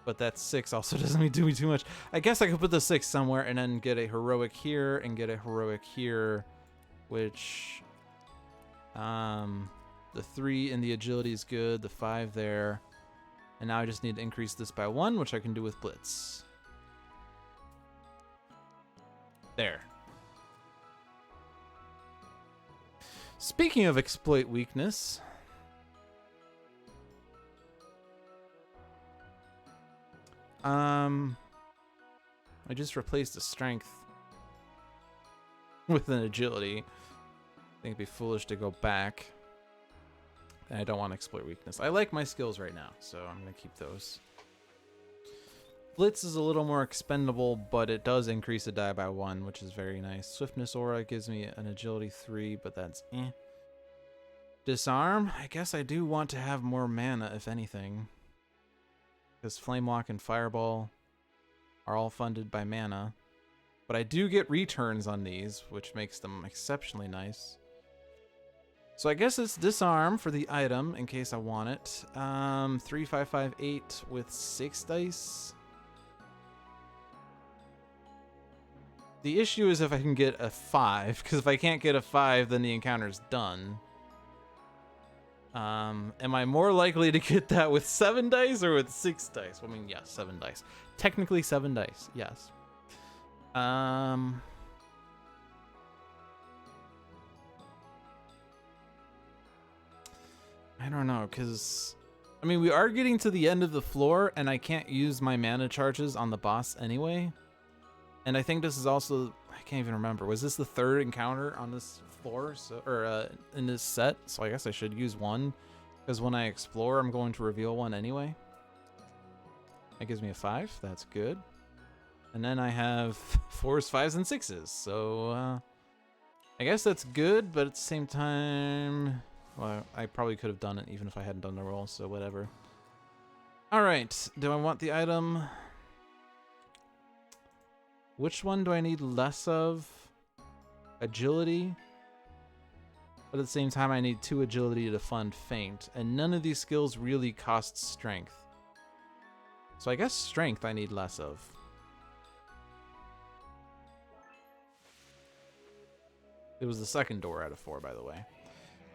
But that 6 also doesn't do me too much. I guess I could put the 6 somewhere and then get a heroic here and get a heroic here, which the 3 in the agility is good, the 5 there. And now I just need to increase this by 1, which I can do with Blitz. There. Speaking of exploit weakness, I just replaced the strength with an agility. I think it'd be foolish to go back. And I don't want to exploit weakness. I like my skills right now, so I'm going to keep those. Blitz is a little more expendable, but it does increase the die by 1, which is very nice. Swiftness Aura gives me an agility 3, but that's eh. Disarm, I guess I do want to have more mana, if anything. Because Flame Walk and Fireball are all funded by mana. But I do get returns on these, which makes them exceptionally nice. So I guess it's Disarm for the item, in case I want it. 3, 5, 5, 8 with 6 dice. The issue is if I can get a 5, because if I can't get a 5, then the encounter's done. Am I more likely to get that with 7 dice or with 6 dice? Well, I mean, yes, 7 dice. Technically 7 dice, yes. I don't know, because, I mean, we are getting to the end of the floor, and I can't use my mana charges on the boss anyway. And I think this is also, I can't even remember, was this the 3rd encounter on this floor, so, or in this set? So I guess I should use one, because when I explore, I'm going to reveal one anyway. That gives me a 5, that's good. And then I have 4s, 5s, and 6s, so I guess that's good, but at the same time, well, I probably could have done it even if I hadn't done the roll, so whatever. Alright, do I want the item? Which one do I need less of? Agility? But at the same time, I need 2 agility to fund Feint, and none of these skills really cost strength. So I guess strength I need less of. It was the second door out of 4, by the way.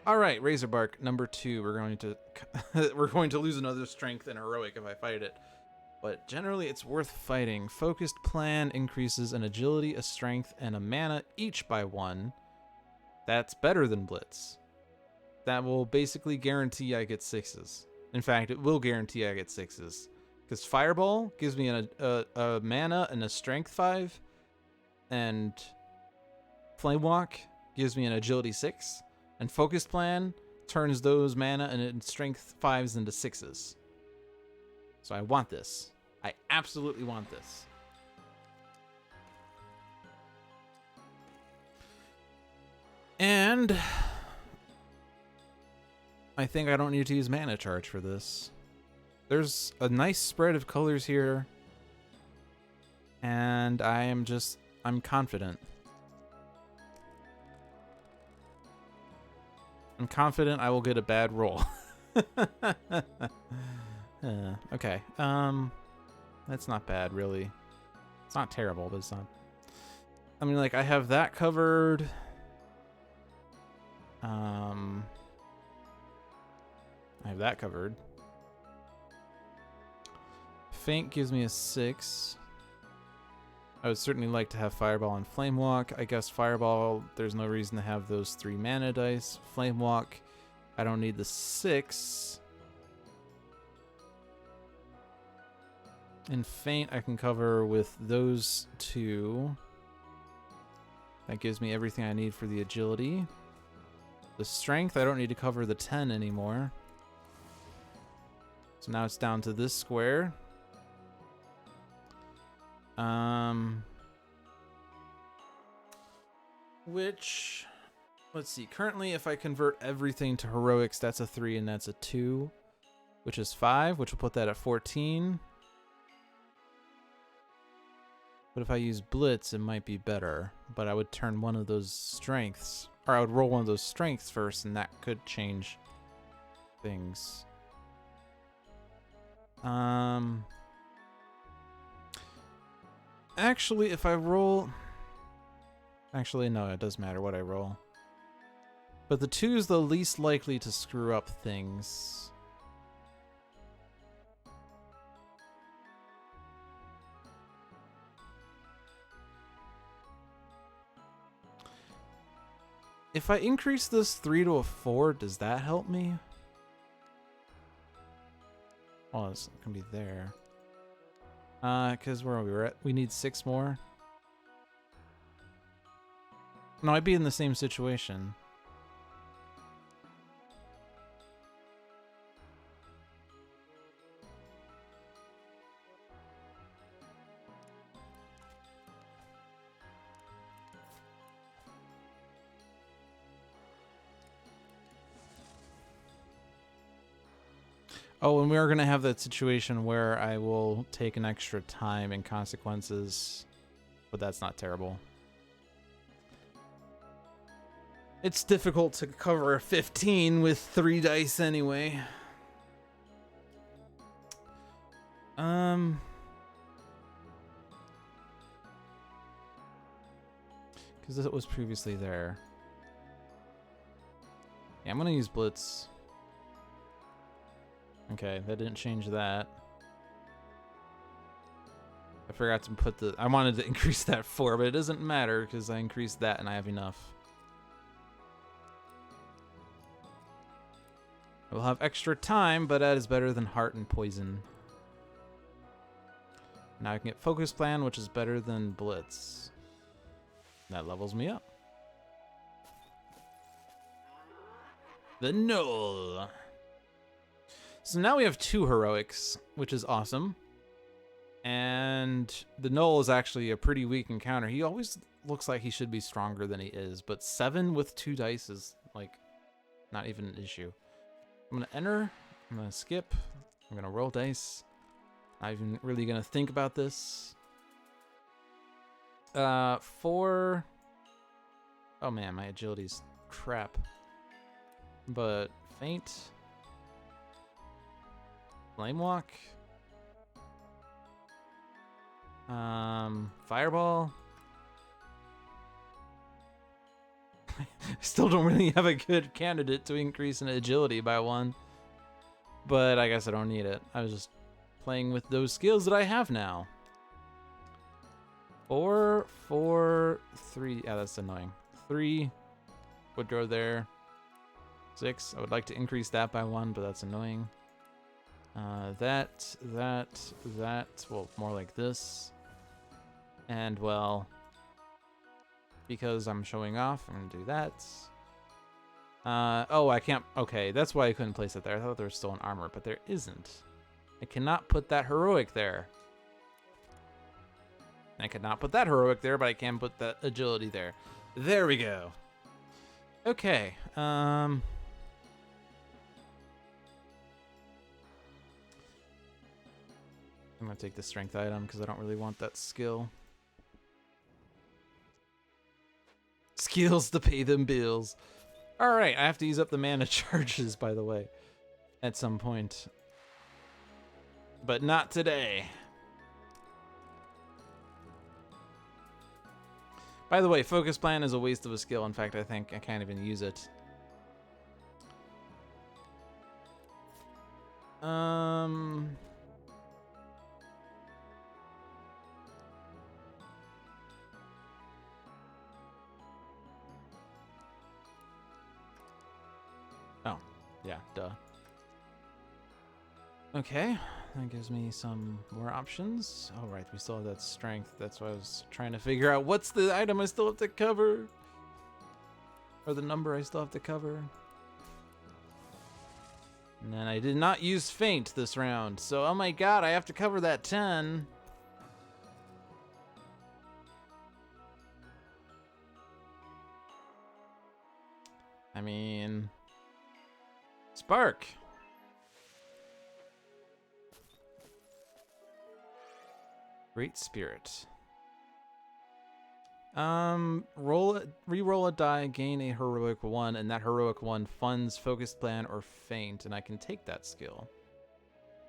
All right, Razorbark number 2. We're going to lose another strength and heroic if I fight it, but generally it's worth fighting. Focused Plan increases an agility, a strength, and a mana each by 1. That's better than Blitz. That will basically guarantee I get 6s. In fact, it will guarantee I get 6s. Because Fireball gives me a mana and a strength 5, and Flame Walk gives me an agility 6, and Focused Plan turns those mana and strength 5s into 6s. So I want this. I absolutely want this. And I think I don't need to use mana charge for this. There's a nice spread of colors here, and I'm confident. I'm confident I will get a bad roll. Okay. That's not bad, really. It's not terrible, but it's not. I mean, like, I have that covered. I have that covered. Feint gives me a 6. I would certainly like to have Fireball and Flame Walk. I guess Fireball, there's no reason to have those 3 mana dice. Flame Walk, I don't need the 6. And Feint I can cover with those 2. That gives me everything I need for the agility. The strength, I don't need to cover the 10 anymore. So now it's down to this square. Which, let's see, currently if I convert everything to heroics, that's a 3 and that's a 2, which is 5, which will put that at 14. But if I use Blitz, it might be better, but I would turn one of those strengths, or I would roll one of those strengths first, and that could change things. Actually, if I roll... Actually, no, it does matter what I roll. But the 2 is the least likely to screw up things. If I increase this 3 to a 4, does that help me? Oh, it's gonna be there. Because where are we? We need 6 more. No, I'd be in the same situation. Oh, and we are going to have that situation where I will take an extra time and consequences, but that's not terrible. It's difficult to cover a 15 with 3 dice anyway. Because it was previously there. Yeah, I'm going to use Blitz. Okay, that didn't change that. I forgot to put the... I wanted to increase that 4, but it doesn't matter because I increased that and I have enough. I will have extra time, but that is better than Heart and Poison. Now I can get Focus Plan, which is better than Blitz. That levels me up. The Null. So now we have 2 heroics, which is awesome. And the Null is actually a pretty weak encounter. He always looks like he should be stronger than he is, but 7 with 2 dice is like not even an issue. I'm gonna enter, I'm gonna skip, I'm gonna roll dice. Not even really gonna think about this. 4. Oh man, my agility's crap. But Feint. Flame Walk. Fireball. Still don't really have a good candidate to increase in agility by 1. But I guess I don't need it. I was just playing with those skills that I have now. 4, 4, 3. Yeah, that's annoying. 3 would go there. 6. I would like to increase that by 1, but that's annoying. That. Well, more like this. And, well, because I'm showing off, I'm going to do that. Oh, I can't. Okay, that's why I couldn't place it there. I thought there was still an armor, but there isn't. I cannot put that heroic there. I cannot put that heroic there, but I can put that agility there. There we go. Okay. I'm going to take the strength item because I don't really want that skill. Skills to pay them bills. All right, I have to use up the mana charges, by the way, at some point. But not today. By the way, Focus Plan is a waste of a skill. In fact, I think I can't even use it. Oh, yeah, duh. Okay, that gives me some more options. All right, we still have that strength. That's why I was trying to figure out what's the item I still have to cover. Or the number I still have to cover. And then I did not use Feint this round. So, oh my god, I have to cover that 10. I mean... Spark! Great Spirit. Re-roll a die, gain a heroic 1, and that heroic 1 funds Focus Plan or Feint, and I can take that skill.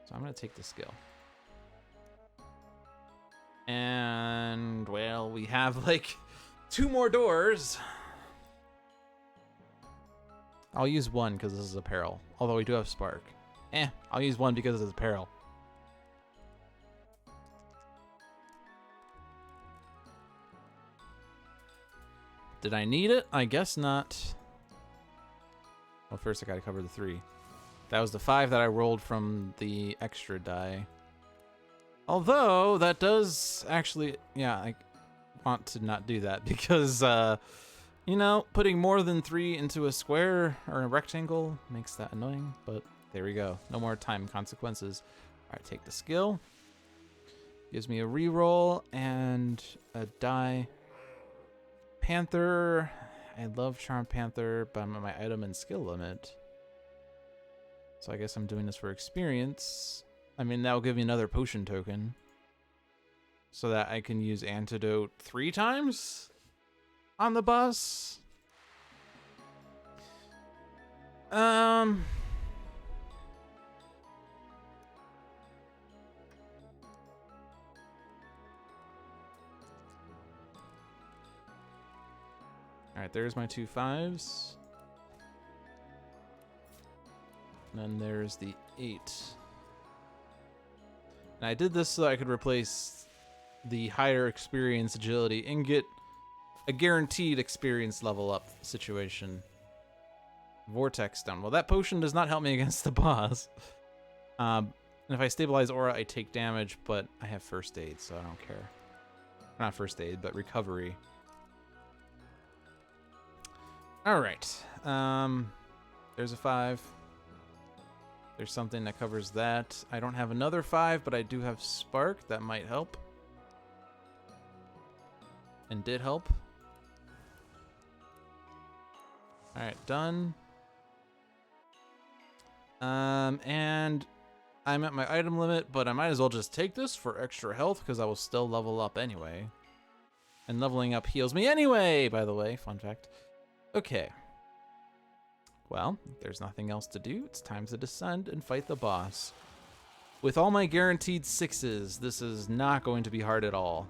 So I'm gonna take the skill. And, well, we have like 2 more doors. I'll use 1 because this is a peril. Although we do have Spark. I'll use 1 because it's a peril. Did I need it? I guess not. Well, first I gotta cover the 3. That was the 5 that I rolled from the extra die. Although, that does actually... Yeah, I want to not do that because, You know, putting more than 3 into a square or a rectangle makes that annoying, but there we go. No more time consequences. All right, take the skill. Gives me a reroll and a die. Panther. I love Charm Panther, but I'm at my item and skill limit. So I guess I'm doing this for experience. I mean, that'll give me another potion token. So that I can use Antidote 3 times on the boss. Alright, there's my 2 5s. And then there's the 8. And I did this so I could replace the higher experience agility and get a guaranteed experience level up situation. Vortex Stone. Well, that potion does not help me against the boss. And if I stabilize aura, I take damage, but I have first aid, so I don't care. Not first aid, but recovery. Alright. There's a 5. There's something that covers that. I don't have another 5, but I do have Spark. That might help. And did help. Alright, done. And I'm at my item limit, but I might as well just take this for extra health because I will still level up anyway. And leveling up heals me anyway, by the way. Fun fact. Okay. Well, if there's nothing else to do, it's time to descend and fight the boss. With all my guaranteed 6s, this is not going to be hard at all.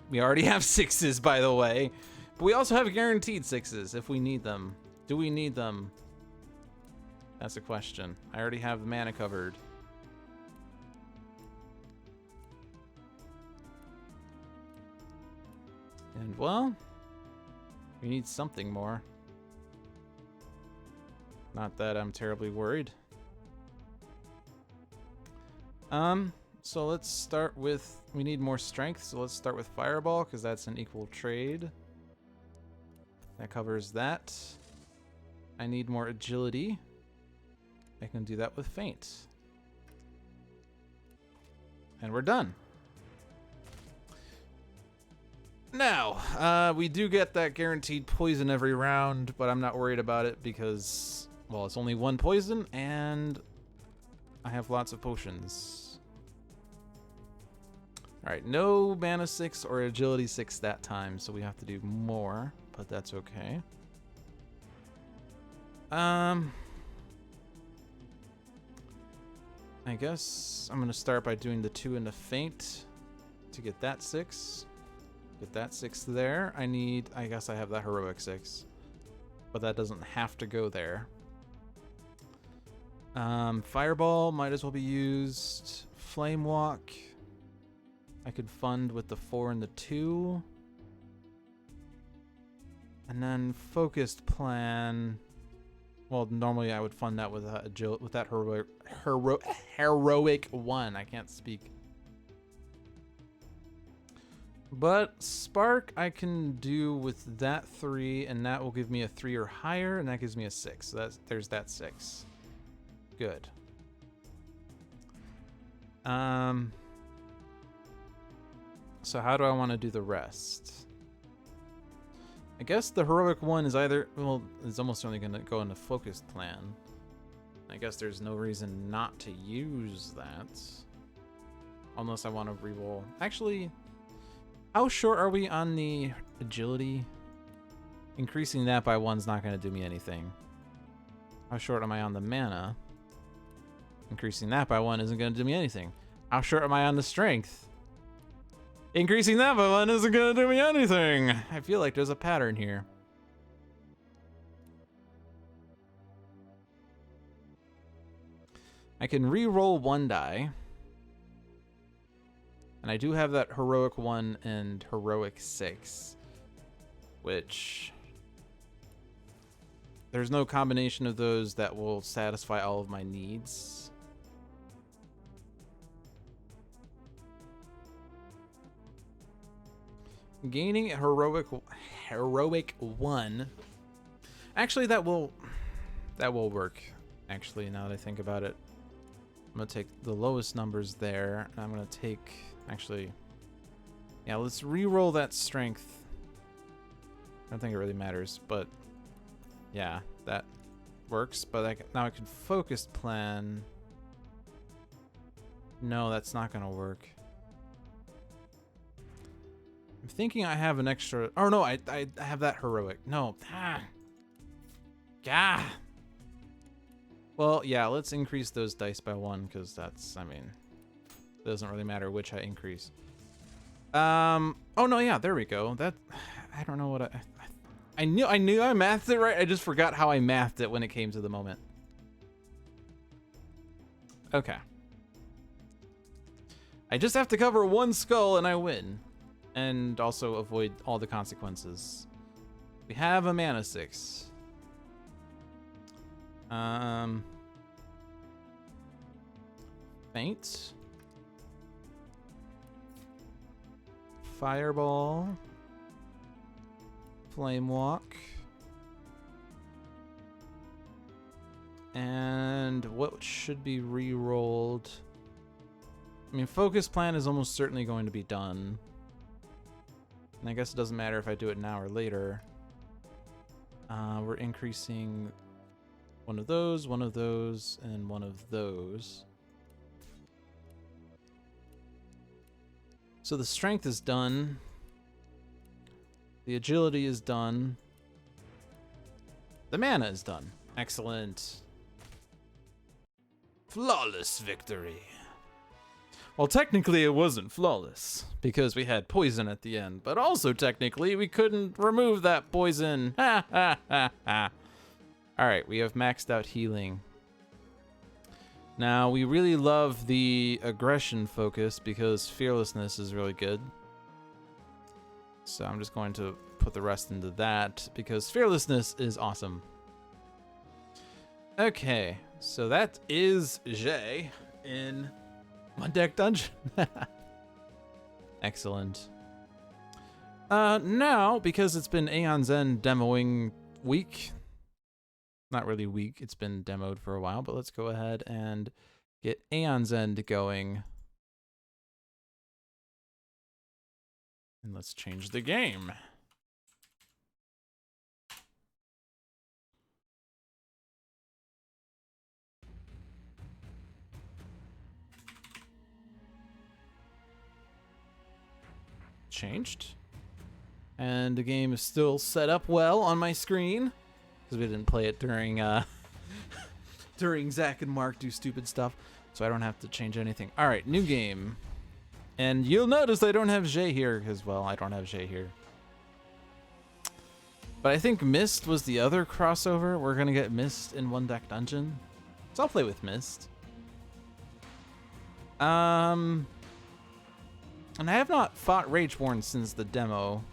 We already have 6s, by the way. But we also have guaranteed 6s if we need them. Do we need them? That's a question. I already have the mana covered. And, well, we need something more. Not that I'm terribly worried. So let's start with, we need more strength, so let's start with Fireball, because that's an equal trade. That covers that. I need more agility. I can do that with Feint. And we're done. Now, we do get that guaranteed poison every round, but I'm not worried about it because, well, it's only 1 poison, and I have lots of potions. Alright, no mana 6 or agility 6 that time, so we have to do more, but that's okay. I guess I'm gonna start by doing the 2 into Feint to get that 6. Get that 6 there. I guess I have that heroic 6, but that doesn't have to go there. Fireball might as well be used. Flame Walk. I could fund with the 4 and the 2. And then Focused Plan. Well, normally I would fund that with that heroic 1. I can't speak. But Spark I can do with that 3, and that will give me a 3 or higher, and that gives me a 6. So there's that 6. Good. So how do I want to do the rest? I guess the heroic 1 is either, well, it's almost only going to go into Focused Plan. I guess there's no reason not to use that. Unless I want to reroll. Actually, how short are we on the agility? Increasing that by 1's not going to do me anything. How short am I on the mana? Increasing that by 1 isn't going to do me anything. How short am I on the strength? Increasing that by 1 isn't going to do me anything. I feel like there's a pattern here. I can re-roll 1 die. And I do have that heroic 1 and heroic 6. Which, there's no combination of those that will satisfy all of my needs. Gaining heroic 1. Actually, that will work. Actually, now that I think about it, I'm gonna take the lowest numbers there, and I'm gonna take, actually, yeah, let's re-roll that strength. I don't think it really matters, but yeah, that works. But now I can focus plan. No, that's not gonna work. I'm thinking I have an extra. Oh no, I have that heroic. No. Gah. Well, yeah, let's increase those dice by 1 because that's, I mean, it doesn't really matter which I increase. Oh no, yeah, there we go. That, I don't know what I knew I mathed it right. I just forgot how I mathed it when it came to the moment. Okay. I just have to cover 1 skull and I win. And also avoid all the consequences. We have a mana 6. Faint. Fireball. Flame Walk. And what should be re-rolled? I mean, Focus Plan is almost certainly going to be done. And I guess it doesn't matter if I do it now or later. We're increasing one of those, and one of those. So the strength is done. The agility is done. The mana is done. Excellent. Flawless victory. Well, technically it wasn't flawless because we had poison at the end, but also technically we couldn't remove that poison. Ha ha ha ha. All right, we have maxed out healing. Now, we really love the aggression focus because fearlessness is really good. So I'm just going to put the rest into that because fearlessness is awesome. Okay, so that is Jay in my deck dungeon. Excellent. Now, because it's been Aeon's End demoing week, not really week, it's been demoed for a while, but let's go ahead and get Aeon's End going. And let's change the game. Changed. And the game is still set up well on my screen because we didn't play it during during Zach and Mark do stupid stuff, so I don't have to change anything. All right, new game. And you'll notice I don't have Jay here because, well, I don't have Jay here. But I think Mist was the other crossover. We're going to get Mist in one deck dungeon. So I'll play with Mist. And I have not fought Rageborne since the demo.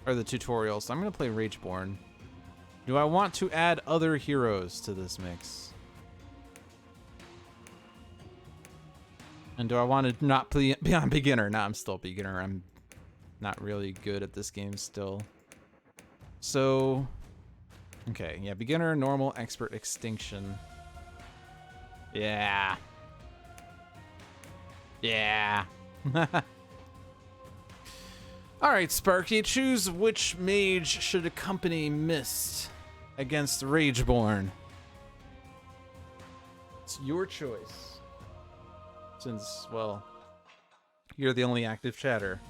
Or the tutorial, so I'm going to play Rageborne. Do I want to add other heroes to this mix? And do I want to not be on beginner? No, I'm still beginner. I'm not really good at this game still. So, okay, yeah, beginner, normal, expert, extinction. Yeah. Yeah. All right, Sparky, choose which mage should accompany Mist against Rageborne. It's your choice. Since, well, you're the only active chatter.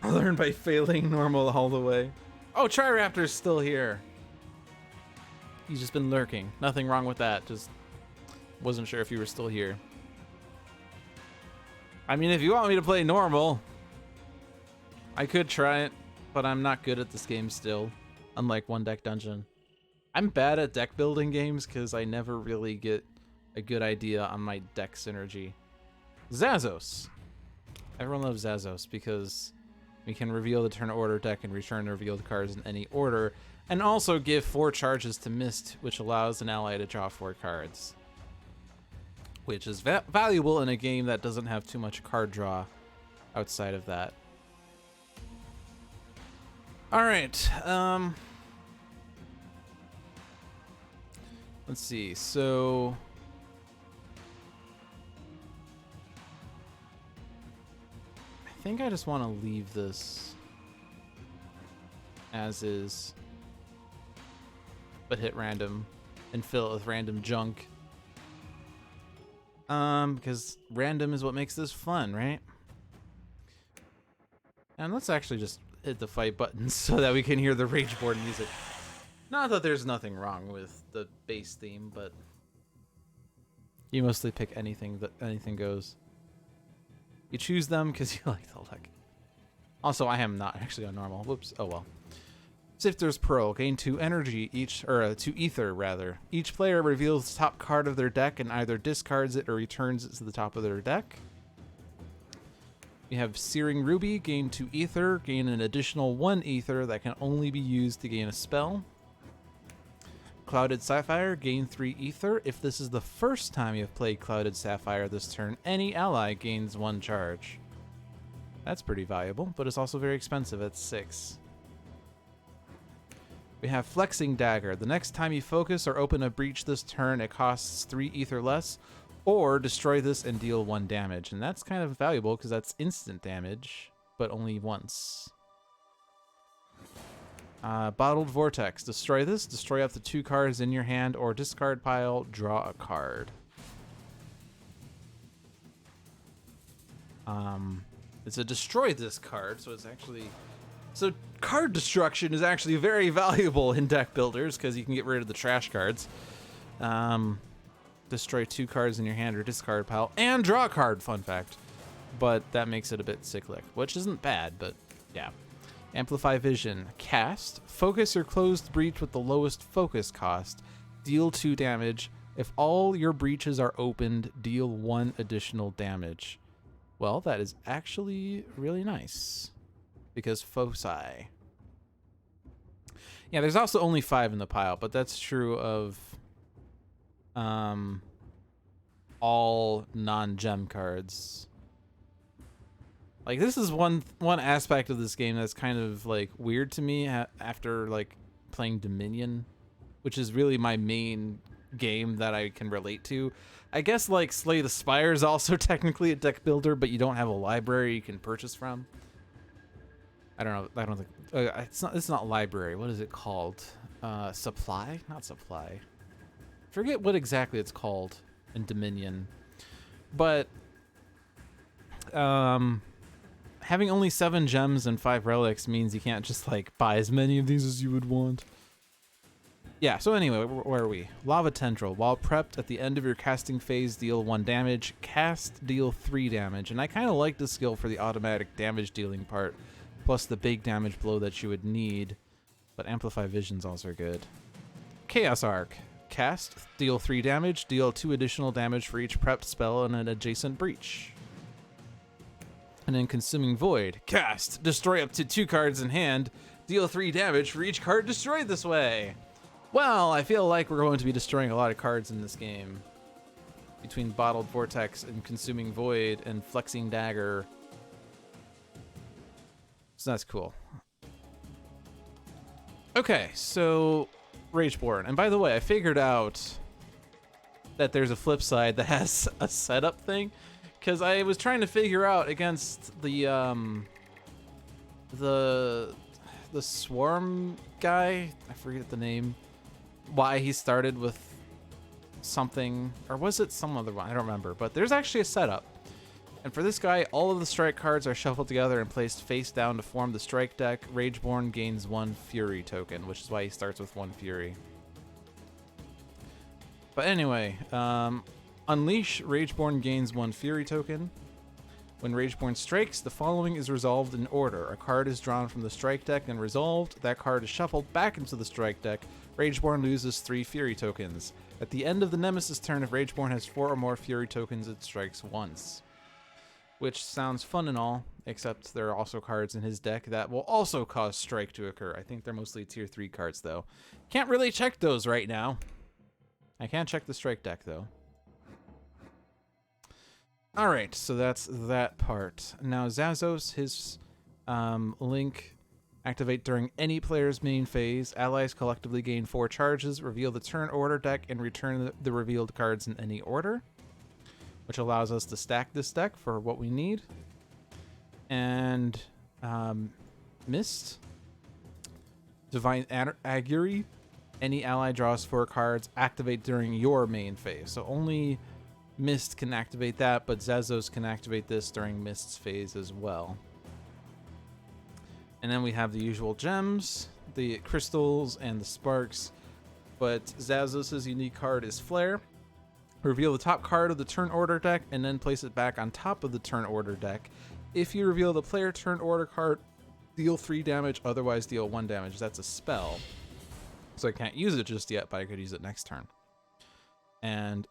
I learned by failing normal all the way. Oh, Triraptor's still here. He's just been lurking. Nothing wrong with that. Just wasn't sure if you were still here. I mean, if you want me to play normal, I could try it, but I'm not good at this game still, unlike One Deck Dungeon. I'm bad at deck building games because I never really get a good idea on my deck synergy. Xaxos. Everyone loves Xaxos because we can reveal the turn order deck and return the revealed cards in any order, and also give 4 charges to Mist, which allows an ally to draw 4 cards. which is valuable in a game that doesn't have too much card draw outside of that. All right. Let's see. So I think I just want to leave this as is, but hit random and fill it with random junk. Because random is what makes this fun, right? And let's actually just hit the fight button so that we can hear the Rageborne music. Not that there's nothing wrong with the bass theme, but you mostly pick anything goes. You choose them because you like the look. Also, I am not actually on normal. Whoops. Oh well. Sifter's Pearl. Gain 2 energy each, or 2 ether rather. Each player reveals the top card of their deck and either discards it or returns it to the top of their deck. We have Searing Ruby. Gain 2 ether. Gain an additional 1 ether that can only be used to gain a spell. Clouded Sapphire. Gain 3 ether. If this is the first time you have played Clouded Sapphire this turn, any ally gains 1 charge. That's pretty valuable, but it's also very expensive at 6. We have Flexing Dagger. The next time you focus or open a breach this turn, it costs 3 ether less, or destroy this and deal 1 damage. And that's kind of valuable because that's instant damage, but only once. Bottled Vortex. Destroy this, destroy up to 2 cards in your hand or discard pile, draw a card. It's a destroy this card, so it's actually... So card destruction is actually very valuable in deck builders because you can get rid of the trash cards. Destroy 2 cards in your hand or discard pile and draw a card, fun fact. But that makes it a bit cyclic, which isn't bad, but yeah. Amplify Vision. Cast. Focus your closed breach with the lowest focus cost. Deal 2 damage. If all your breaches are opened, deal 1 additional damage. Well, that is actually really nice. Because foci. Yeah, there's also only 5 in the pile, but that's true of all non-gem cards. Like, this is one aspect of this game that's kind of like weird to me after like playing Dominion, which is really my main game that I can relate to. I guess like Slay the Spire is also technically a deck builder, but you don't have a library you can purchase from. I don't know. I don't think it's not library. What is it called? Supply? Not supply. Forget what exactly it's called in Dominion. But having only 7 gems and 5 relics means you can't just like buy as many of these as you would want. Yeah, so anyway, where are we? Lava Tendril. While prepped at the end of your casting phase, deal 1 damage. Cast, deal 3 damage. And I kind of like the skill for the automatic damage dealing part, plus the big damage blow that you would need. But Amplify Vision's also good. Chaos Arc. Cast, deal 3 damage. Deal 2 additional damage for each prepped spell in an adjacent breach. And then Consuming Void. Cast, destroy up to 2 cards in hand. Deal 3 damage for each card destroyed this way. Well, I feel like we're going to be destroying a lot of cards in this game. Between Bottled Vortex and Consuming Void and Flexing Dagger. So that's cool. Okay, so Rageborne. And by the way, I figured out that there's a flip side that has a setup thing. Because I was trying to figure out against the Swarm guy. I forget the name. Why he started with something, or was it some other one? I don't remember, but there's actually a setup. And for this guy, all of the strike cards are shuffled together and placed face down to form the strike deck. Rageborne gains 1 Fury token, which is why he starts with 1 Fury. But anyway, Unleash, Rageborne gains 1 Fury token. When Rageborne strikes, the following is resolved in order. A card is drawn from the strike deck and resolved. That card is shuffled back into the strike deck. Rageborne loses 3 Fury tokens. At the end of the Nemesis turn, if Rageborne has 4 or more Fury tokens, it strikes once. Which sounds fun and all, except there are also cards in his deck that will also cause strike to occur. I think they're mostly tier 3 cards, though. Can't really check those right now. I can check the strike deck, though. All right, so that's that part. Now Xaxos, his link, activate during any player's main phase. Allies collectively gain 4 charges, reveal the turn order deck, and return the revealed cards in any order, which allows us to stack this deck for what we need. And Mist, Divine Augury, any ally draws 4 cards, activate during your main phase. So only Mist can activate that, but Xaxos can activate this during Mist's phase as well. And then we have the usual gems, the crystals, and the sparks. But Xaxos' unique card is Flare. Reveal the top card of the turn order deck, and then place it back on top of the turn order deck. If you reveal the player turn order card, deal 3 damage, otherwise deal 1 damage. That's a spell. So I can't use it just yet, but I could use it next turn. And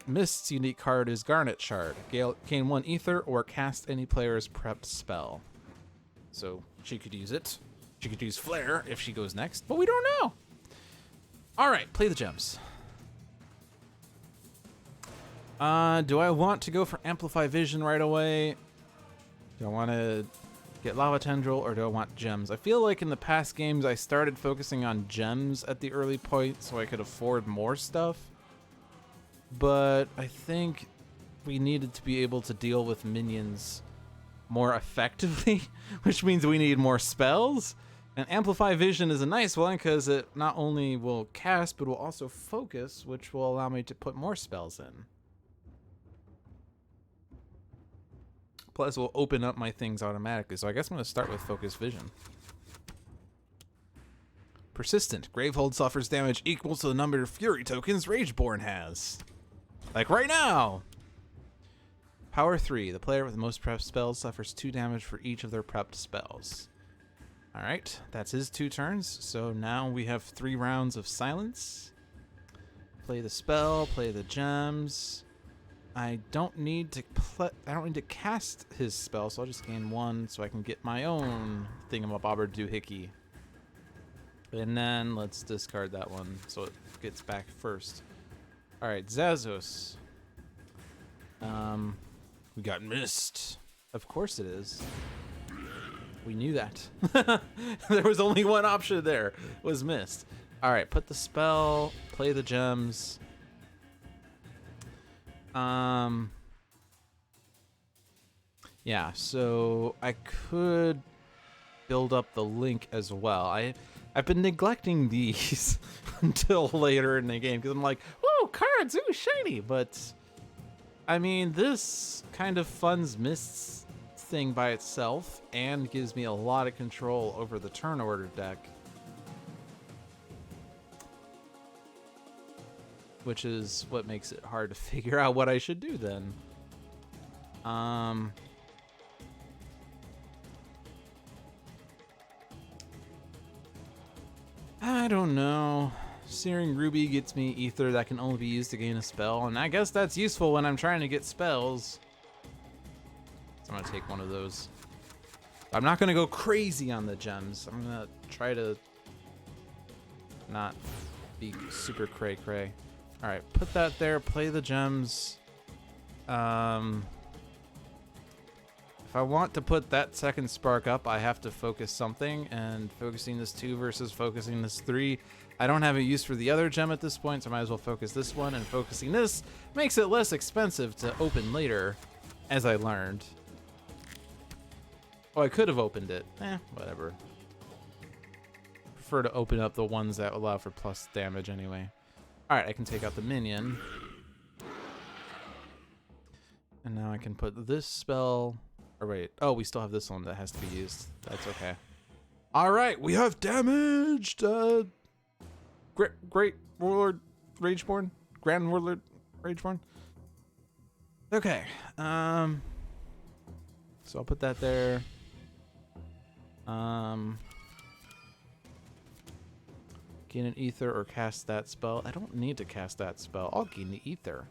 Mist's unique card is Garnet Shard. Gain 1 ether or cast any player's prepped spell. So she could use it. She could use Flare if she goes next, but we don't know. All right, play the gems. Do I want to go for Amplify Vision right away? Do I want to get Lava Tendril, or do I want gems? I feel like in the past games I started focusing on gems at the early point so I could afford more stuff. But I think we needed to be able to deal with minions more effectively, which means we need more spells. And Amplify Vision is a nice one because it not only will cast, but will also focus, which will allow me to put more spells in. Plus, we'll open up my things automatically. So I guess I'm going to start with Focus Vision. Persistent. Gravehold suffers damage equal to the number of Fury tokens Rageborne has. Like right now! Power 3. The player with the most prepped spells suffers 2 damage for each of their prepped spells. Alright, that's his 2 turns. So now we have 3 rounds of silence. Play the spell, play the gems. I don't need to cast his spell, so I'll just gain 1 so I can get my own thingamabobber doohickey. And then let's discard that one so it gets back first. Alright, Xaxos. We got Mist. Of course it is. We knew that. There was only one option there, was Mist. Alright, put the spell, play the gems. Yeah, so I could build up the link as well. I've been neglecting these until later in the game because I'm like, whoa, cards, ooh, shiny. But I mean, this kind of funds Mist's thing by itself and gives me a lot of control over the turn order deck, which is what makes it hard to figure out what I should do then. I don't know. Searing Ruby gets me ether that can only be used to gain a spell, and I guess that's useful when I'm trying to get spells. So I'm gonna take one of those. I'm not gonna go crazy on the gems. I'm gonna try to not be super cray-cray. All right, put that there, play the gems. If I want to put that second spark up, I have to focus something, and focusing this 2 versus focusing this 3. I don't have a use for the other gem at this point, so I might as well focus this one, and focusing this makes it less expensive to open later, as I learned. Oh, I could have opened it. Whatever. Prefer to open up the ones that allow for plus damage anyway. Alright, I can take out the minion. And now I can put this spell... Or wait, oh, we still have this one that has to be used. That's okay. Alright, we have damaged Great Warlord Rageborne? Grand Warlord Rageborne? Okay, so I'll put that there. Gain an ether or cast that spell. I don't need to cast that spell. I'll gain the ether.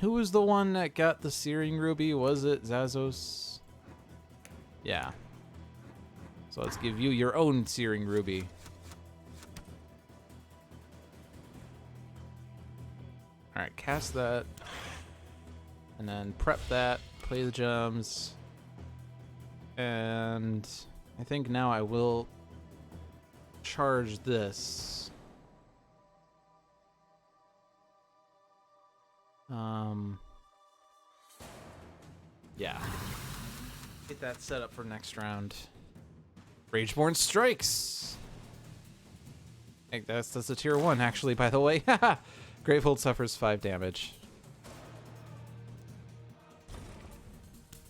Who was the one that got the Searing Ruby? Was it Xaxos? Yeah. So let's give you your own Searing Ruby. Alright, cast that. And then prep that, play the gems. And I think now I will charge this. Yeah. Get that set up for next round. Rageborne strikes. I think that's a tier 1 actually, by the way. Gravehold suffers 5 damage.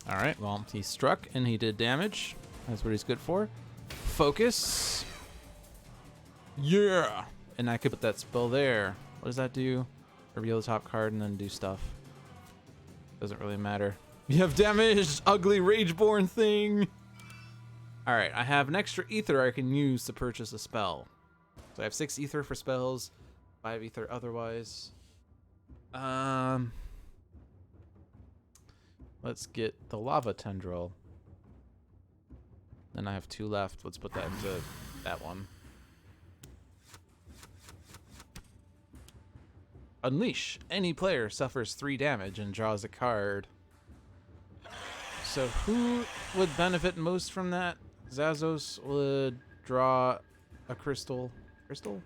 Alright, well, he struck and he did damage. That's what he's good for. Focus. Yeah! And I could put that spell there. What does that do? Reveal the top card and then do stuff. Doesn't really matter. You have damaged, ugly Rageborne thing! Alright, I have an extra ether I can use to purchase a spell. So I have 6 ether for spells, 5 ether otherwise. Let's get the lava tendril. Then I have 2 left. Let's put that into that one. Unleash. Any player suffers 3 damage and draws a card. So who would benefit most from that? Xaxos would draw a crystal. Crystal.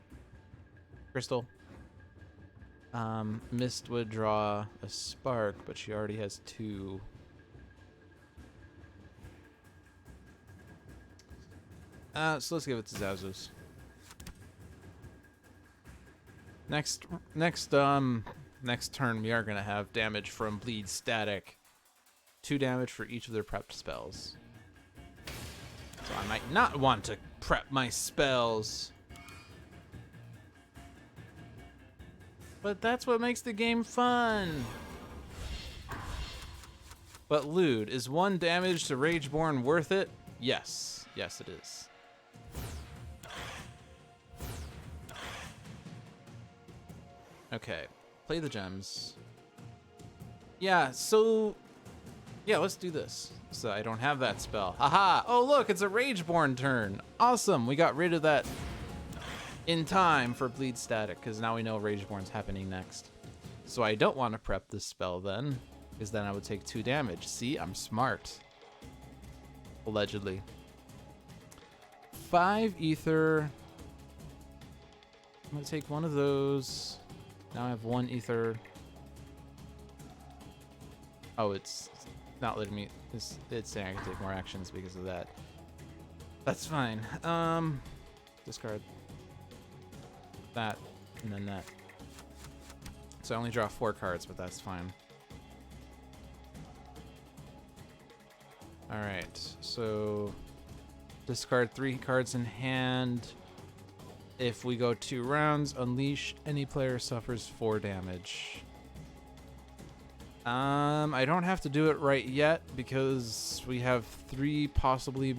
Mist would draw a spark, but she already has 2. So let's give it to Xaxos. Next turn we are gonna have damage from bleed static. 2 damage for each of their prepped spells. So I might not want to prep my spells. But that's what makes the game fun. But Lude, is 1 damage to Rageborne worth it? Yes. Yes, it is. Okay. Play the gems. Yeah, so... Yeah, let's do this. So I don't have that spell. Haha! Oh, look, it's a Rageborne turn. Awesome, we got rid of that in time for bleed static, because now we know Rageborne's happening next. So I don't want to prep this spell then, because then I would take 2 damage. See, I'm smart. Allegedly. 5 ether. I'm going to take one of those. Now I have 1 ether. Oh, it's not letting me. It's saying I can take more actions because of that. That's fine. Discard that, and then that. So I only draw 4 cards, but that's fine. Alright, so discard 3 cards in hand. If we go 2 rounds, unleash. Any player suffers 4 damage. I don't have to do it right yet because we have 3 possibly...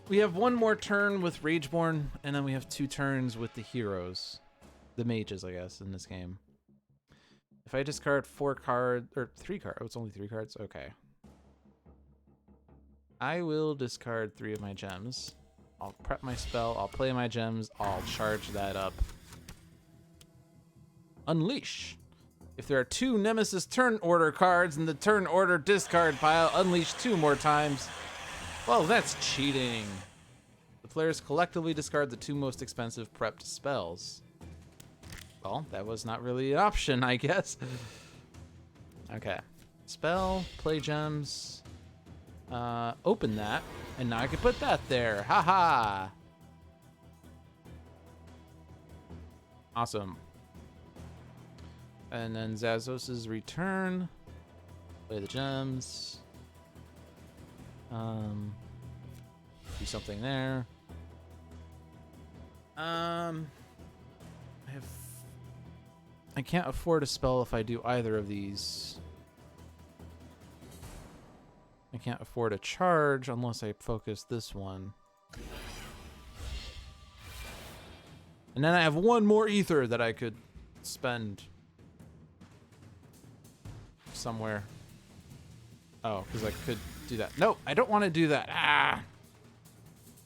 we have 1 more turn with Rageborne, and then we have 2 turns with the heroes. The mages, I guess, in this game. If I discard 4 cards, or 3 cards, oh, it's only 3 cards? Okay. I will discard 3 of my gems. I'll prep my spell, I'll play my gems, I'll charge that up. Unleash. If there are 2 Nemesis turn order cards in the turn order discard pile, unleash 2 more times. Well, that's cheating. The players collectively discard the 2 most expensive prepped spells. Well, that was not really an option, I guess. Okay. Spell, play gems, open that, and now I can put that there. Haha! Awesome. And then Xaxos' return. Play the gems. Do something there. I can't afford a spell if I do either of these. I can't afford a charge unless I focus this one. And then I have 1 more ether that I could spend somewhere. Oh, because I could do that. No, I don't want to do that. Ah!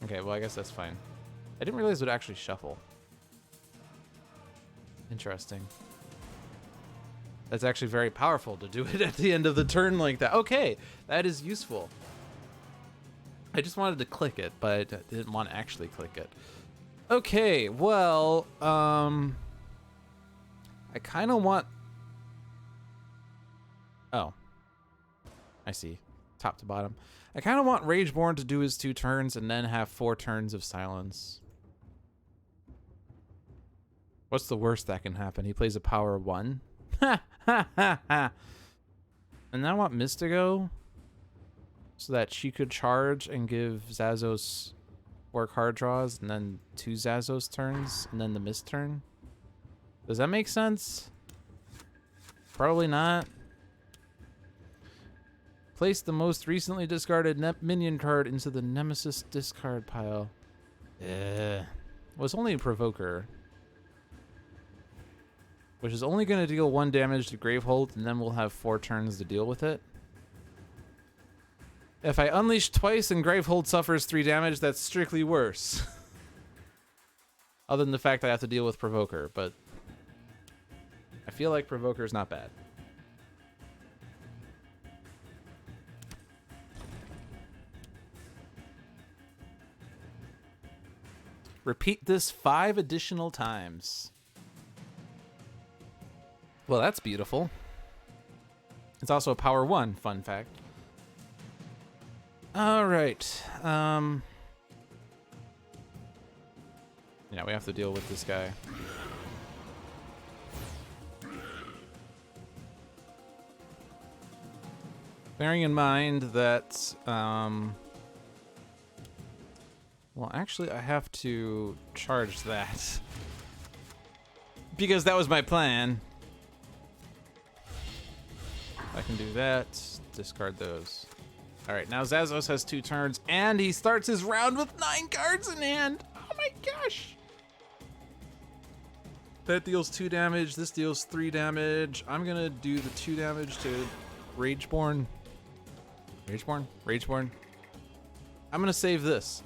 Okay, well, I guess that's fine. I didn't realize it would actually shuffle. Interesting. That's actually very powerful to do it at the end of the turn like that. Okay, that is useful. I just wanted to click it, but I didn't want to actually click it. Okay, well, I kind of want... Oh. I see. Top to bottom. I kind of want Rageborne to do his 2 turns and then have 4 turns of silence. What's the worst that can happen? He plays a power 1? Ha ha ha ha! And then I want Mist to go so that she could charge and give Xaxos 4 card draws and then 2 Xaxos turns and then the Mist turn. Does that make sense? Probably not. Place the most recently discarded minion card into the Nemesis discard pile. Well, it's only a Provoker, which is only going to deal 1 damage to Gravehold, and then we'll have 4 turns to deal with it. If I unleash twice and Gravehold suffers 3 damage, that's strictly worse. Other than the fact I have to deal with Provoker, but I feel like Provoker is not bad. Repeat this 5 additional times. Well, that's beautiful. It's also a power 1, fun fact. All right. Yeah, we have to deal with this guy. Bearing in mind that, well, actually, I have to charge that. Because that was my plan. I can do that. Discard those. All right, now Xaxos has 2 turns, and he starts his round with 9 cards in hand. Oh my gosh. That deals 2 damage. This deals 3 damage. I'm going to do the 2 damage to Rageborne. Rageborne. I'm going to save this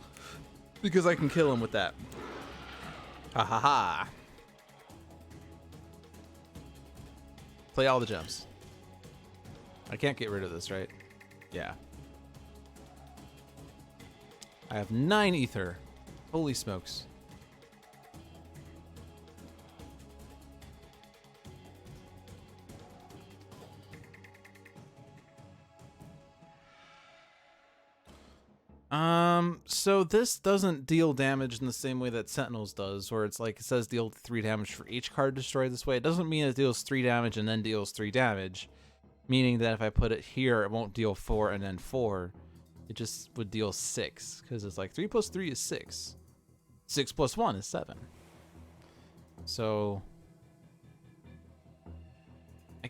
because I can kill him with that. Ha ha ha. Play all the gems. I can't get rid of this, right? Yeah. I have 9 ether. Holy smokes. So this doesn't deal damage in the same way that Sentinels does, where it's like it says deal 3 damage for each card destroyed this way. It doesn't mean it deals 3 damage and then deals 3 damage. Meaning that if I put it here, it won't deal 4 and then 4. It just would deal 6, because it's like 3 plus 3 is 6. 6 plus 1 is 7. So I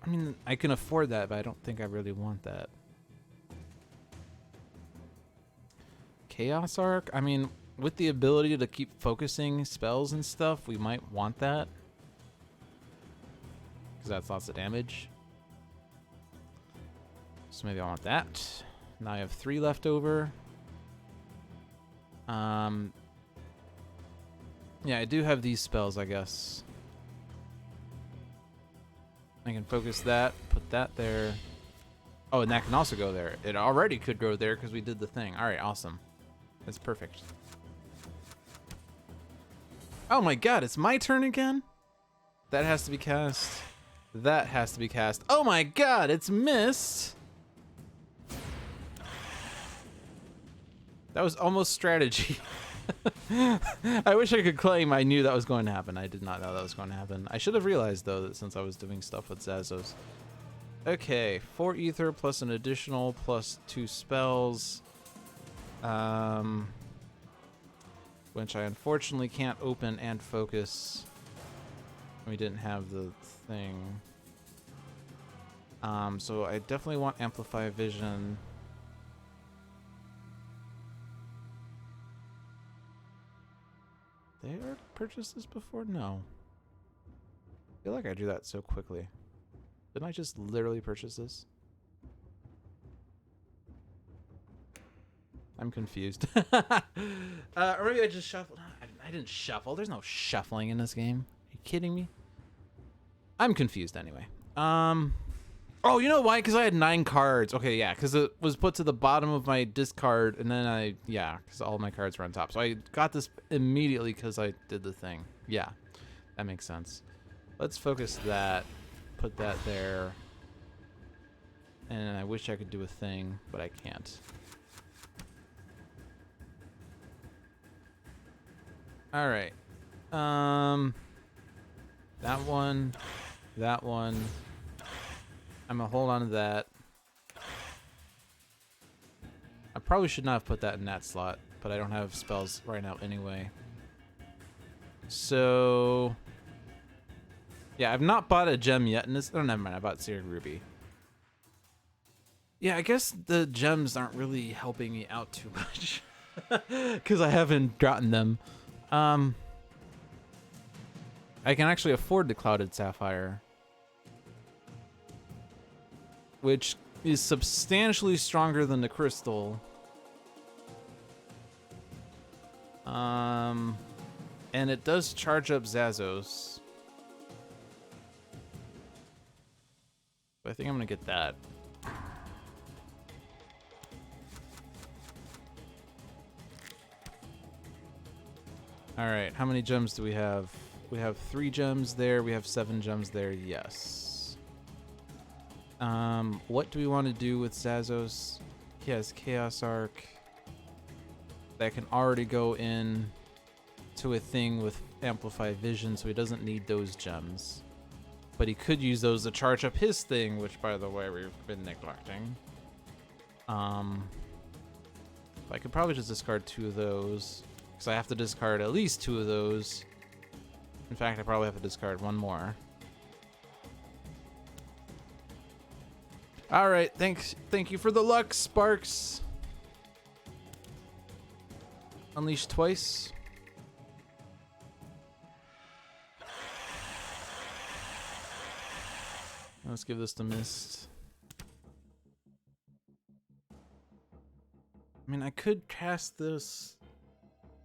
mean, I can afford that, but I don't think I really want that. Chaos Arc? I mean, with the ability to keep focusing spells and stuff, we might want that. Because that's lots of damage. So maybe I want that. Now I have 3 left over. Yeah, I do have these spells, I guess. I can focus that, put that there. Oh, and that can also go there. It already could go there because we did the thing. All right, awesome. That's perfect. Oh my god, it's my turn again? That has to be cast. That has to be cast. Oh my god, it's Mist. That was almost strategy. I wish I could claim I knew that was going to happen. I did not know that was going to happen. I should have realized, though, that since I was doing stuff with Xaxos. Okay, 4 ether plus an additional plus 2 spells. Which I unfortunately can't open and focus. We didn't have the thing. So I definitely want Amplify Vision. Did I already purchase this before? No. I feel like I do that so quickly. Didn't I just literally purchase this? I'm confused. Or maybe I just shuffled. I didn't shuffle. There's no shuffling in this game. Are you kidding me? I'm confused anyway. Oh, you know why? Because I had 9 cards. Okay, yeah, because it was put to the bottom of my discard, and then because all my cards were on top. So I got this immediately because I did the thing. Yeah, that makes sense. Let's focus that. Put that there. And I wish I could do a thing, but I can't. All right. That one. That one. I'm gonna hold on to that. I probably should not have put that in that slot, but I don't have spells right now anyway. So, yeah, I've not bought a gem yet in this. Oh, never mind. I bought Seared Ruby. Yeah, I guess the gems aren't really helping me out too much because I haven't gotten them. I can actually afford the Clouded Sapphire, which is substantially stronger than the crystal. And it does charge up Xaxos. But I think I'm gonna get that. All right, how many gems do we have? We have 3 gems there. We have 7 gems there. Yes. What do we want to do with Xaxos? He has Chaos Arc. That can already go in to a thing with Amplify Vision, so he doesn't need those gems. But he could use those to charge up his thing, which, by the way, we've been neglecting. I could probably just discard 2 of those, because I have to discard at least 2 of those. In fact, I probably have to discard 1 more. All right, thank you for the luck, Sparks. Unleash twice. Let's give this to Mist. I mean, I could cast this.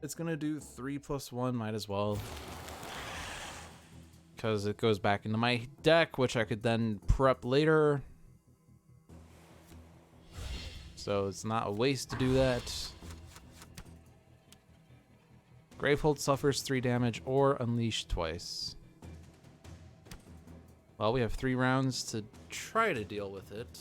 It's gonna do 3+1, might as well. Because it goes back into my deck, which I could then prep later. So it's not a waste to do that. Gravehold suffers 3 damage or unleash twice. Well, we have 3 rounds to try to deal with it.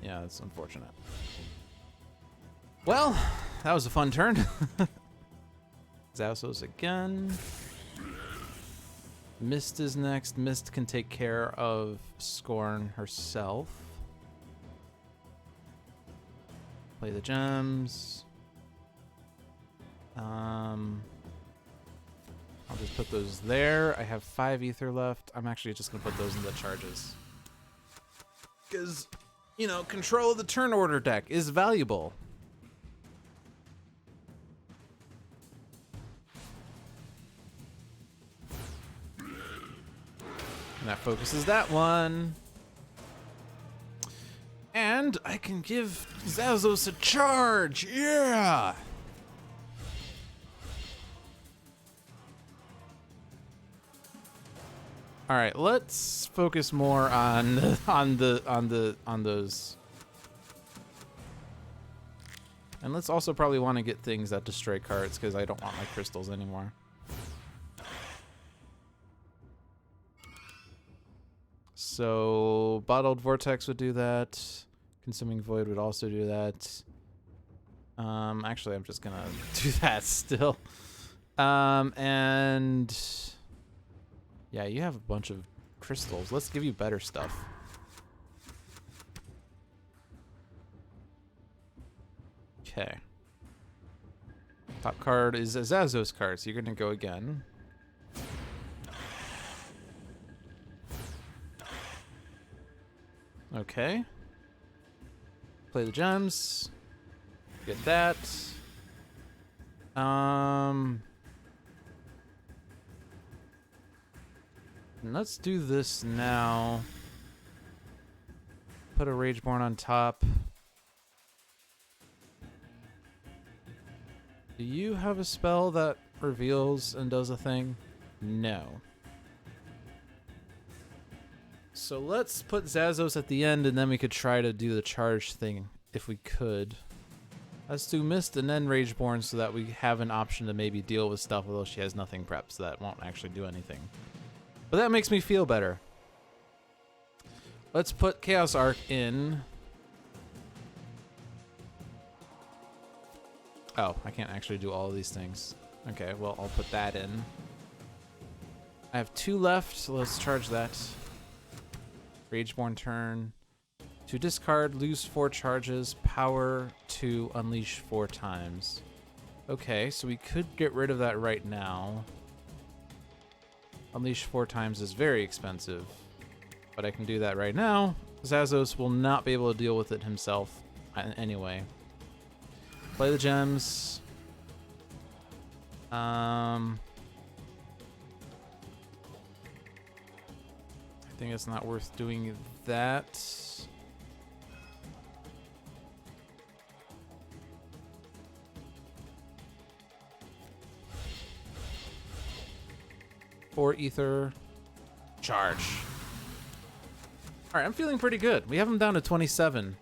Yeah, it's unfortunate. Well, that was a fun turn. Xaxos again. Mist is next. Mist can take care of Scorn herself. Play the gems. I'll just put those there. I have 5 ether left. I'm actually just gonna put those in the charges. Because, you know, control of the turn order deck is valuable. And that focuses that one. And I can give Xaxos a charge. Yeah. All right, let's focus more on those. And let's also probably want to get things that destroy cards because I don't want my crystals anymore. So Bottled Vortex would do that. Consuming Void would also do that. Actually, I'm just gonna do that still. And yeah, you have a bunch of crystals. Let's give you better stuff. Okay. Top card is a Xaxos card, so you're gonna go again. Okay. Play the gems. Get that. And let's do this now. Put a Rageborne on top. Do you have a spell that reveals and does a thing? No. So let's put Xaxos at the end, and then we could try to do the charge thing if we could. Let's do Mist and then Rageborne so that we have an option to maybe deal with stuff, although she has nothing prepped, so that won't actually do anything. But that makes me feel better. Let's put Chaos Arc in. Oh, I can't actually do all of these things. Okay, well, I'll put that in. I have 2 left, so let's charge that. Rageborne turn. To discard, lose 4 charges, power to unleash 4 times. Okay, so we could get rid of that right now. Unleash 4 times is very expensive, but I can do that right now. Xaxos will not be able to deal with it himself anyway. Play the gems. I think it's not worth doing that. For ether, charge. All right, I'm feeling pretty good. We have him down to 27.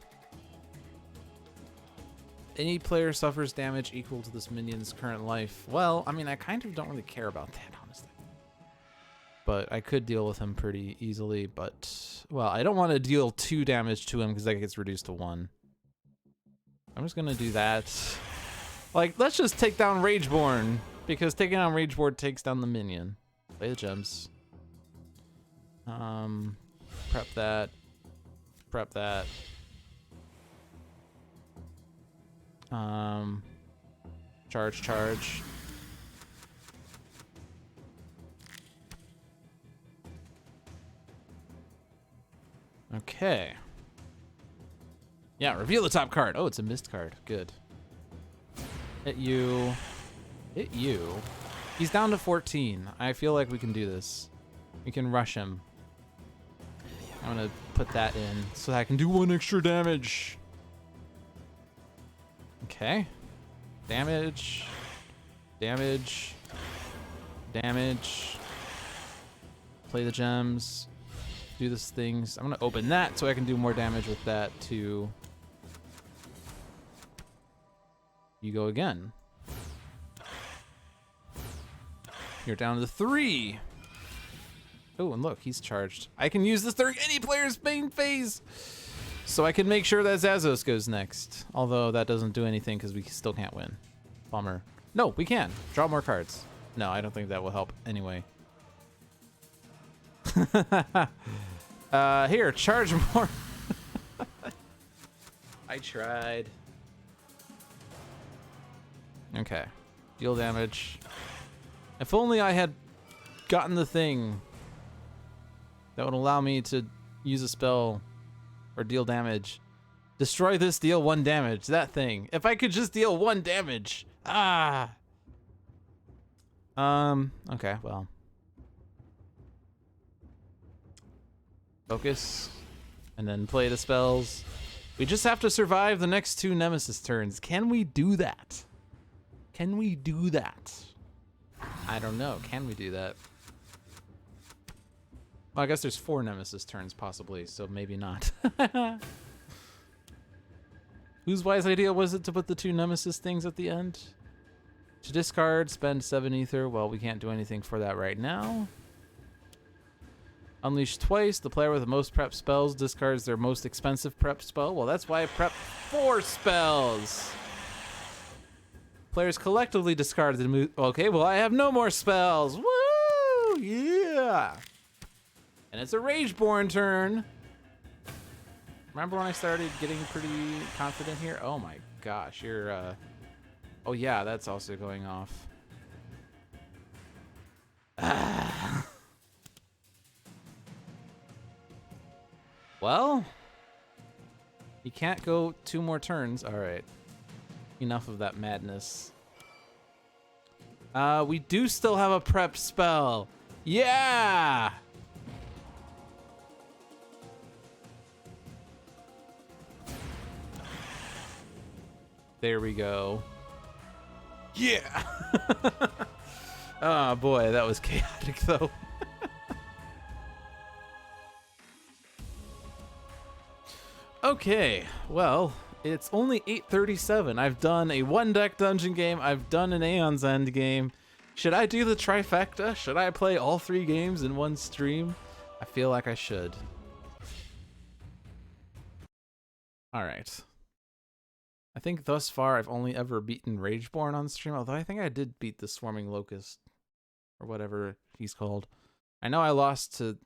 Any player suffers damage equal to this minion's current life. Well, I mean, I kind of don't really care about that, honestly. But I could deal with him pretty easily, but... Well, I don't want to deal 2 damage to him because that gets reduced to 1. I'm just going to do that. Like, let's just take down Rageborne, because taking down Rageborne takes down the minion. Play the gems. Prep that. Prep that. Charge. Okay. Yeah, reveal the top card. Oh, it's a Mist card. Good. Hit you. Hit you. He's down to 14. I feel like we can do this. We can rush him. I'm gonna put that in so that I can do 1 extra damage. Okay. Damage. Damage. Damage. Play the gems. Do these things. I'm gonna open that so I can do more damage with that too. You go again. You're down to 3. Oh, and look, he's charged. I can use this during any player's main phase. So I can make sure that Xaxos goes next. Although that doesn't do anything because we still can't win. Bummer. No, we can. Draw more cards. No, I don't think that will help anyway. Here, charge more. I tried. Okay. Deal damage. If only I had gotten the thing that would allow me to use a spell or deal damage. Destroy this, deal 1 damage. That thing. If I could just deal 1 damage. Ah. Okay, well. Focus. And then play the spells. We just have to survive the next 2 Nemesis turns. Can we do that? Can we do that? I don't know. Can we do that? Well, I guess there's 4 Nemesis turns possibly, so maybe not. Whose wise idea was it to put the 2 Nemesis things at the end? To discard, spend 7 ether. Well, we can't do anything for that right now. Unleash twice. The player with the most prep spells discards their most expensive prep spell. Well, that's why I prepped 4 spells. Players collectively discard the move. Okay, well, I have no more spells. Woo! Yeah! And it's a Rageborne turn. Remember when I started getting pretty confident here? Oh my gosh, you're, Oh yeah, that's also going off. Well, you can't go 2 more turns. All right. Enough of that madness. We do still have a prep spell. Yeah! There we go. Yeah! Oh boy, that was chaotic though. Okay, well, it's only 8:37. I've done a one-deck dungeon game. I've done an Aeon's End game. Should I do the trifecta? Should I play all 3 games in one stream? I feel like I should. All right. I think thus far I've only ever beaten Rageborne on stream, although I think I did beat the Swarming Locust, or whatever he's called. I know I lost to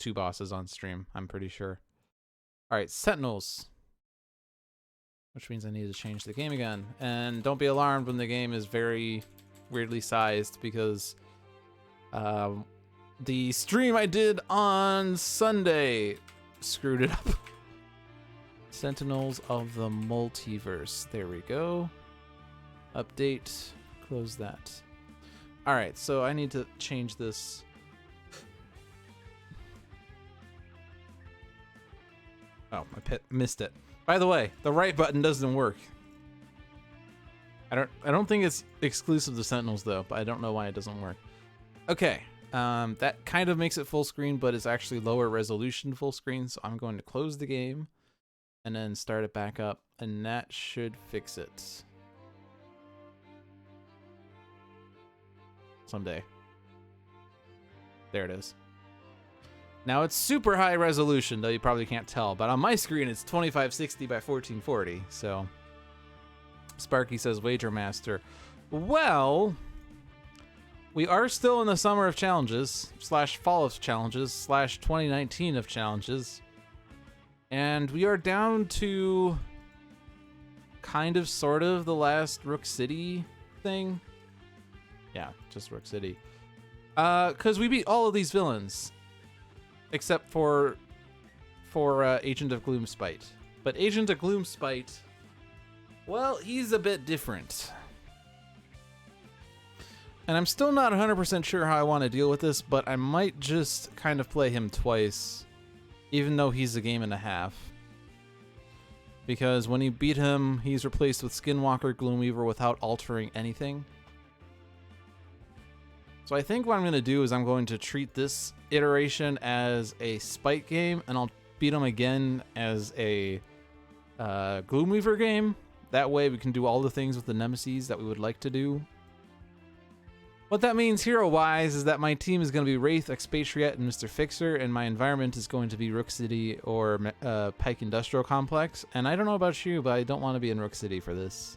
2 bosses on stream, I'm pretty sure. All right, Sentinels. Which means I need to change the game again. And don't be alarmed when the game is very weirdly sized, because the stream I did on Sunday screwed it up. Sentinels of the Multiverse. There we go. Update. Close that. All right, so I need to change this. Oh, I missed it. By the way, the right button doesn't work. I don't think it's exclusive to Sentinels though, but I don't know why it doesn't work. Okay, that kind of makes it full screen, but it's actually lower resolution full screen. So I'm going to close the game and then start it back up, and that should fix it. Someday. There it is. Now it's super high resolution, though you probably can't tell, but on my screen it's 2560 by 1440, so. Sparky says, Wager Master. Well, we are still in the summer of challenges, / fall of challenges, / 2019 of challenges. And we are down to kind of, sort of, the last Rook City thing. Yeah, just Rook City. Because we beat all of these villains. Except for Agent of Gloom.Spite. But Agent of Gloom.Spite, well, he's a bit different. And I'm still not 100% sure how I want to deal with this, but I might just kind of play him twice, even though he's a game and a half. Because when you beat him, he's replaced with Skinwalker Gloomweaver without altering anything. So I think what I'm going to do is I'm going to treat this iteration as a Spite game, and I'll beat him again as a Gloomweaver game. That way we can do all the things with the Nemesis that we would like to do. What that means hero-wise is that my team is going to be Wraith, Expatriette, and Mr. Fixer, and my environment is going to be Rook City or Pike Industrial Complex. And I don't know about you, but I don't want to be in Rook City for this.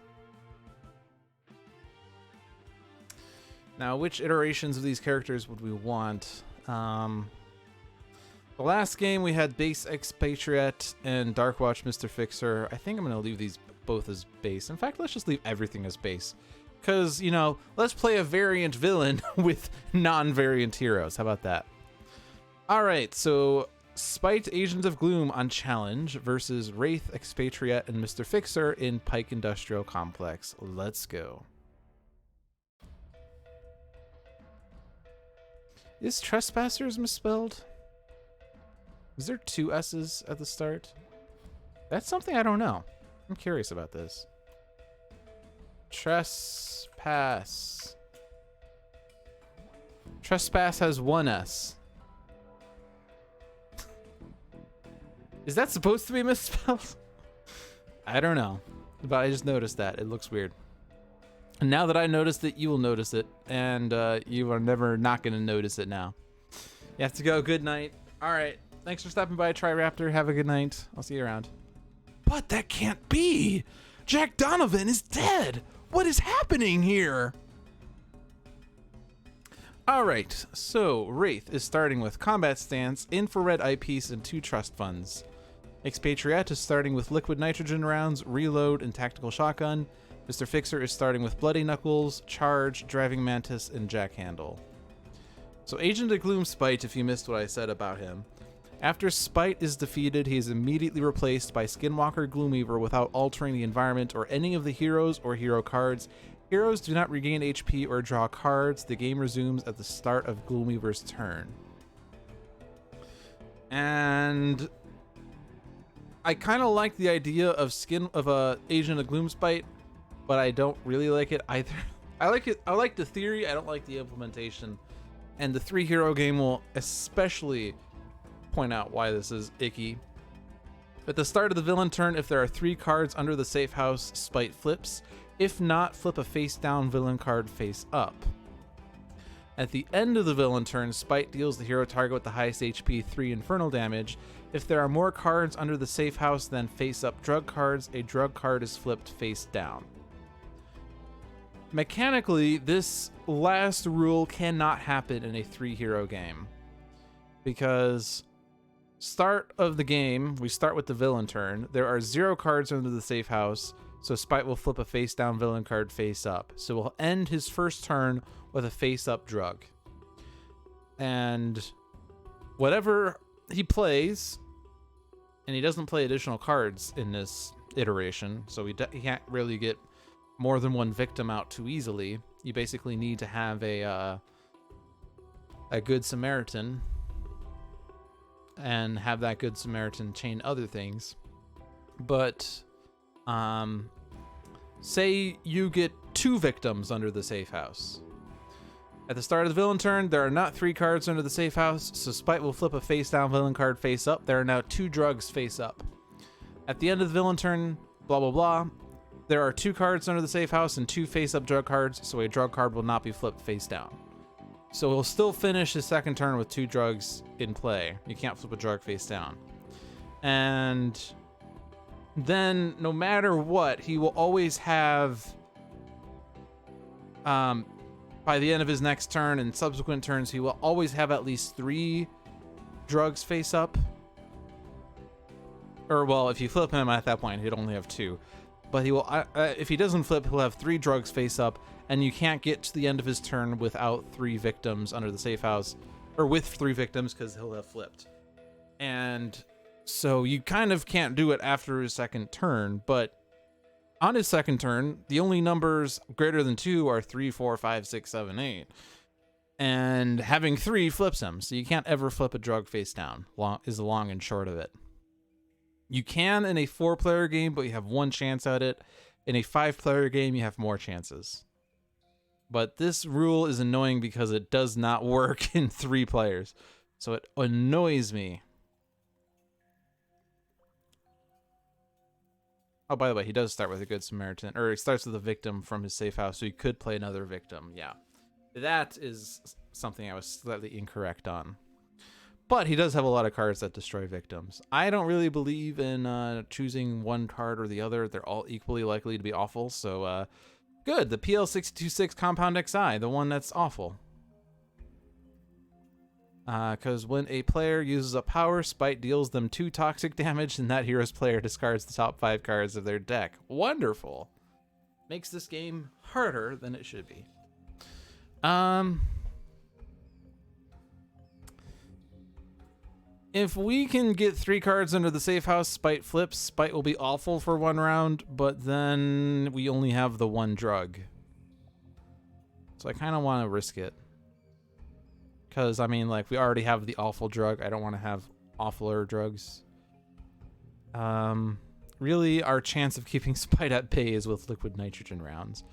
Now, which iterations of these characters would we want? The last game we had base Expatriette and Darkwatch Mr. Fixer. I think I'm going to leave these both as base. In fact, let's just leave everything as base. Because, you know, let's play a variant villain with non-variant heroes. How about that? Alright, so Spite Agent of Gloom on challenge versus Wraith, Expatriette, and Mr. Fixer in Pike Industrial Complex. Let's go. Is Trespassers misspelled? Is there 2 S's at the start? That's something I don't know. I'm curious about this. Trespass. Trespass has 1 S. Is that supposed to be misspelled? I don't know. But I just noticed that. It looks weird. And now that I noticed it, you will notice it. And you are never not going to notice it now. You have to go. Good night. All right. Thanks for stopping by, Triraptor. Have a good night. I'll see you around. But that can't be. Jack Donovan is dead. What is happening here? All right. So Wraith is starting with Combat Stance, Infrared Eyepiece, and 2 Trust Funds. Expatriette is starting with Liquid Nitrogen Rounds, Reload, and Tactical Shotgun. Mr. Fixer is starting with Bloody Knuckles, Charge, Driving Mantis, and Jack Handle. So Agent of Gloom.Spite, if you missed what I said about him. After Spite is defeated, he is immediately replaced by Skinwalker Gloomweaver without altering the environment or any of the heroes or hero cards. Heroes do not regain HP or draw cards. The game resumes at the start of Gloomweaver's turn. And I kind of like the idea of skin of a Agent of Gloom.Spite, but I don't really like it either. I like it. I like the theory. I don't like the implementation. And the 3-hero game will especially point out why this is icky. At the start of the villain turn, if there are 3 cards under the safe house, Spite flips. If not, flip a face down villain card face up. At the end of the villain turn, Spite deals the hero target with the highest HP 3 infernal damage. If there are more cards under the safe house than face up drug cards, a drug card is flipped face down. Mechanically, this last rule cannot happen in a 3-hero game. Because start of the game, we start with the villain turn. There are 0 cards under the safe house, so Spite will flip a face down villain card face up. So we'll end his first turn with a face up drug. And whatever he plays, and he doesn't play additional cards in this iteration, so he can't really get more than one victim out too easily. You basically need to have a Good Samaritan, and have that Good Samaritan chain other things. But say you get 2 victims under the safe house. At the start of the villain turn, there are not 3 cards under the safe house, so Spite will flip a face down villain card face up. There are now 2 drugs face up. At the end of the villain turn, blah blah blah, there are 2 cards under the safe house and 2 face up drug cards, so a drug card will not be flipped face down. So he'll still finish his second turn with 2 drugs in play. You can't flip a drug face down. And then no matter what, he will always have, by the end of his next turn and subsequent turns, he will always have at least 3 drugs face up. Or, well, if you flip him at that point, he'd only have 2. But he will, if he doesn't flip, he'll have 3 drugs face up, and you can't get to the end of his turn without 3 victims under the safe house, or with 3 victims, because he'll have flipped. And so you kind of can't do it after his second turn, but on his second turn, the only numbers greater than 2 are 3, 4, 5, 6, 7, 8. And having 3 flips him, so you can't ever flip a drug face down, is the long and short of it. You can in a 4-player game, but you have 1 chance at it. In a 5-player game, you have more chances. But this rule is annoying because it does not work in 3 players. So it annoys me. Oh, by the way, he does start with a Good Samaritan, or he starts with a victim from his safe house, so he could play another victim. Yeah. That is something I was slightly incorrect on. But he does have a lot of cards that destroy victims. I don't really believe in choosing one card or the other. They're all equally likely to be awful. So, good. The PL626 Compound XI, the one that's awful. Because when a player uses a power, Spite deals them 2 toxic damage, and that hero's player discards the top 5 cards of their deck. Wonderful. Makes this game harder than it should be. If we can get 3 cards under the safe house, Spite flips. Spite will be awful for 1 round, but then we only have the 1 drug. So I kind of want to risk it. Because, I mean, like, we already have the awful drug. I don't want to have awfuler drugs. Really, our chance of keeping Spite at bay is with liquid nitrogen rounds.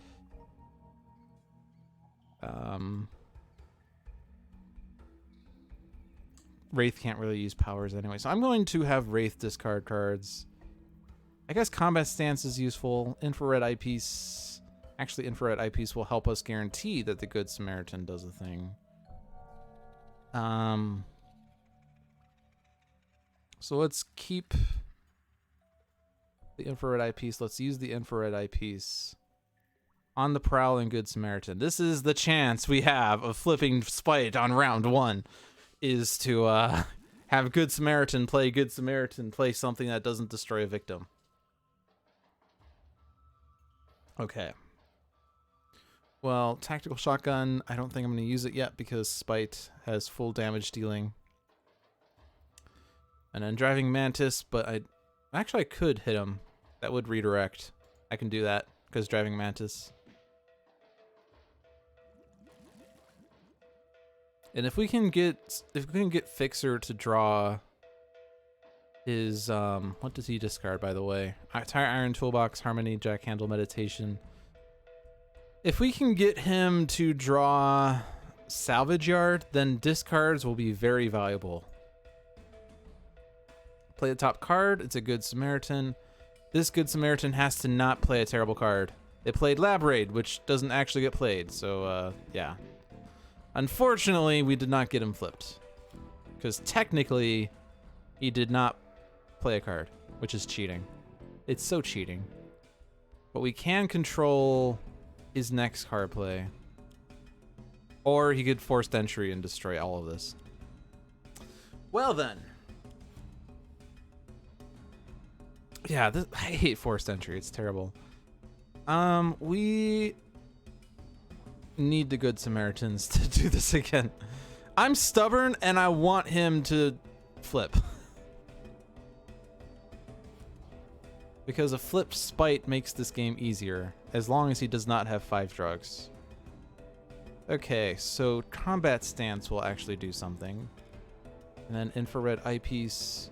Wraith can't really use powers anyway, so I'm going to have Wraith discard cards. I guess Combat Stance is useful. Infrared Eyepiece. Actually, Infrared Eyepiece will help us guarantee that the Good Samaritan does a thing. So let's keep the Infrared Eyepiece. Let's use the Infrared Eyepiece on the Prowl and Good Samaritan. This is the chance we have of flipping Spite on round 1. Is to have Good Samaritan, play something that doesn't destroy a victim. Okay. Well, Tactical Shotgun, I don't think I'm going to use it yet because Spite has full damage dealing. And then Driving Mantis, but I could hit him. That would redirect. I can do that because Driving Mantis. And if we can get Fixer to draw is, what does he discard, by the way? Tire Iron Toolbox, Harmony, Jackhandle, Meditation. If we can get him to draw Salvage Yard, then discards will be very valuable. Play the top card. It's a Good Samaritan. This Good Samaritan has to not play a terrible card. It played Lab Raid, which doesn't actually get played, so, yeah. Unfortunately, we did not get him flipped. Because technically, he did not play a card, which is cheating. It's so cheating. But we can control his next card play. Or he could forced entry and destroy all of this. Well then. Yeah, I hate forced entry. It's terrible. We need the Good Samaritans to do this again. I'm stubborn and I want him to flip. Because a flipped Spite makes this game easier, as long as he does not have 5 drugs. Okay, so combat stance will actually do something. And then infrared eyepiece.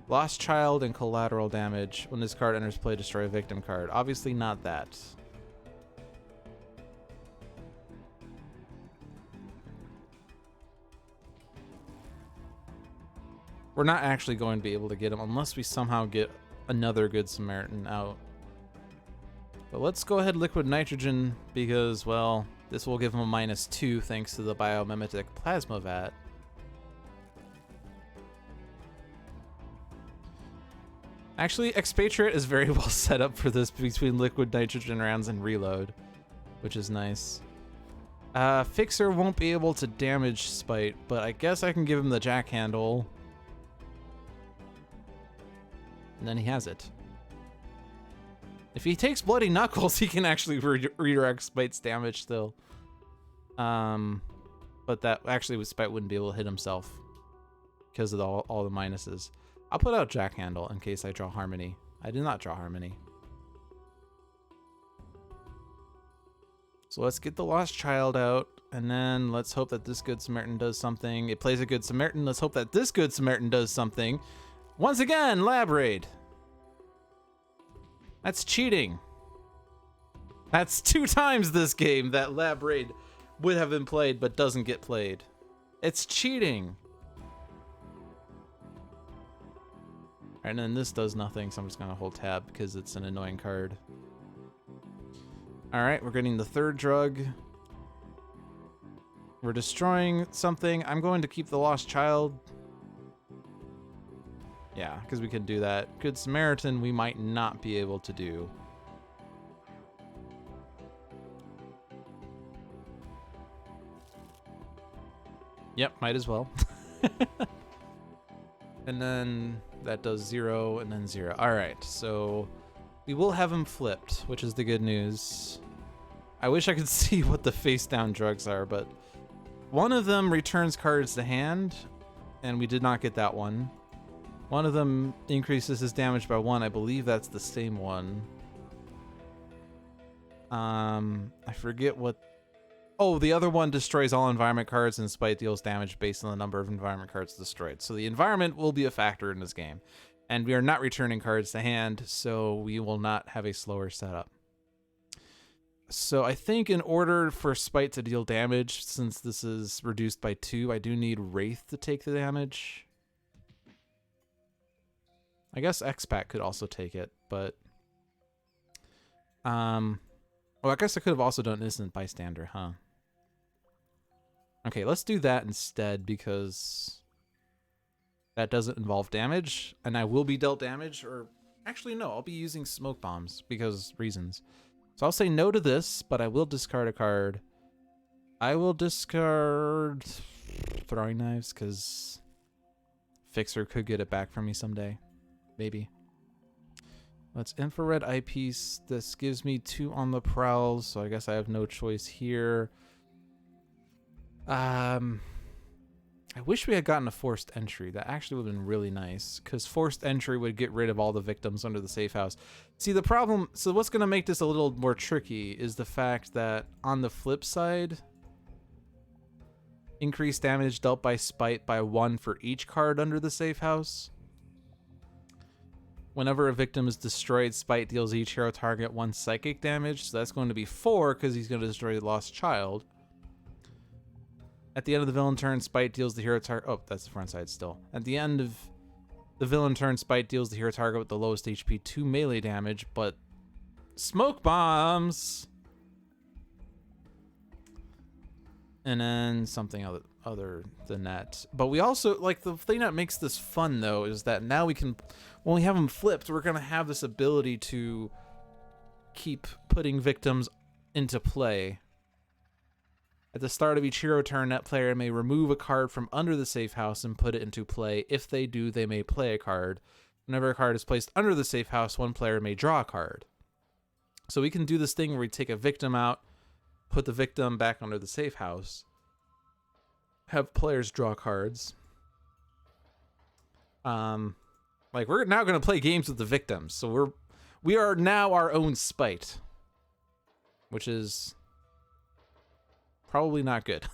Lost Child and collateral damage. When this card enters play, destroy a victim card. Obviously not that. We're not actually going to be able to get him unless we somehow get another Good Samaritan out. But let's go ahead liquid nitrogen because, well, this will give him a -2 thanks to the biomimetic plasma vat. Actually, Expatriette is very well set up for this between liquid nitrogen rounds and reload, which is nice. Fixer won't be able to damage Spite, but I guess I can give him the Jackhandle. And then he has it. If he takes Bloody Knuckles, he can actually redirect Spite's damage still. But that actually Spite wouldn't be able to hit himself because of all the minuses. I'll put out Jackhandle in case I draw Harmony. I did not draw Harmony. So let's get the Lost Child out, and then let's hope that this Good Samaritan does something. It plays a Good Samaritan. Let's hope that this Good Samaritan does something. Once again, Lab Raid. That's cheating. That's 2 times this game that Lab Raid would have been played but doesn't get played. It's cheating. And then this does nothing, so I'm just gonna hold tab because it's an annoying card. Alright, we're getting the 3rd drug. We're destroying something. I'm going to keep the Lost Child. Yeah, because we can do that. Good Samaritan we might not be able to do. Yep, might as well. And then that does 0 and then 0. Alright, so we will have him flipped, which is the good news. I wish I could see what the face down drugs are, but one of them returns cards to hand, and we did not get that one. One of them increases his damage by 1. I believe that's the same one. I forget what... Oh, the other one destroys all environment cards and Spite deals damage based on the number of environment cards destroyed. So the environment will be a factor in this game. And we are not returning cards to hand, so we will not have a slower setup. So I think in order for Spite to deal damage, since this is reduced by 2, I do need Wraith to take the damage. I guess Expat could also take it, but... well, I guess I could have also done Innocent Bystander, huh? Okay, let's do that instead because that doesn't involve damage, and I will be dealt damage, or actually no, I'll be using smoke bombs because reasons. So I'll say no to this, but I will discard a card. I will discard throwing knives because Fixer could get it back from me someday, maybe. Let's infrared eyepiece. This gives me 2 on the prowl, so I guess I have no choice here. I wish we had gotten a forced entry. That actually would have been really nice, because forced entry would get rid of all the victims under the safe house. See, the problem... So what's going to make this a little more tricky is the fact that on the flip side, increased damage dealt by Spite by 1 for each card under the safe house. Whenever a victim is destroyed, Spite deals each hero target 1 psychic damage. So that's going to be 4 because he's going to destroy the lost child. At the end of the villain turn, Spite deals the hero target. Oh, that's the front side still. At the end of the villain turn, Spite deals the hero target with the lowest HP 2 melee damage, but smoke bombs. And then something other than that. But we also, like, the thing that makes this fun, though, is that now we can, when we have them flipped, we're going to have this ability to keep putting victims into play. At the start of each hero turn, that player may remove a card from under the safe house and put it into play. If they do, they may play a card. Whenever a card is placed under the safe house, one player may draw a card. So we can do this thing where we take a victim out, put the victim back under the safe house, have players draw cards. Like, we're now going to play games with the victims. So we are now our own Spite, which is probably not good.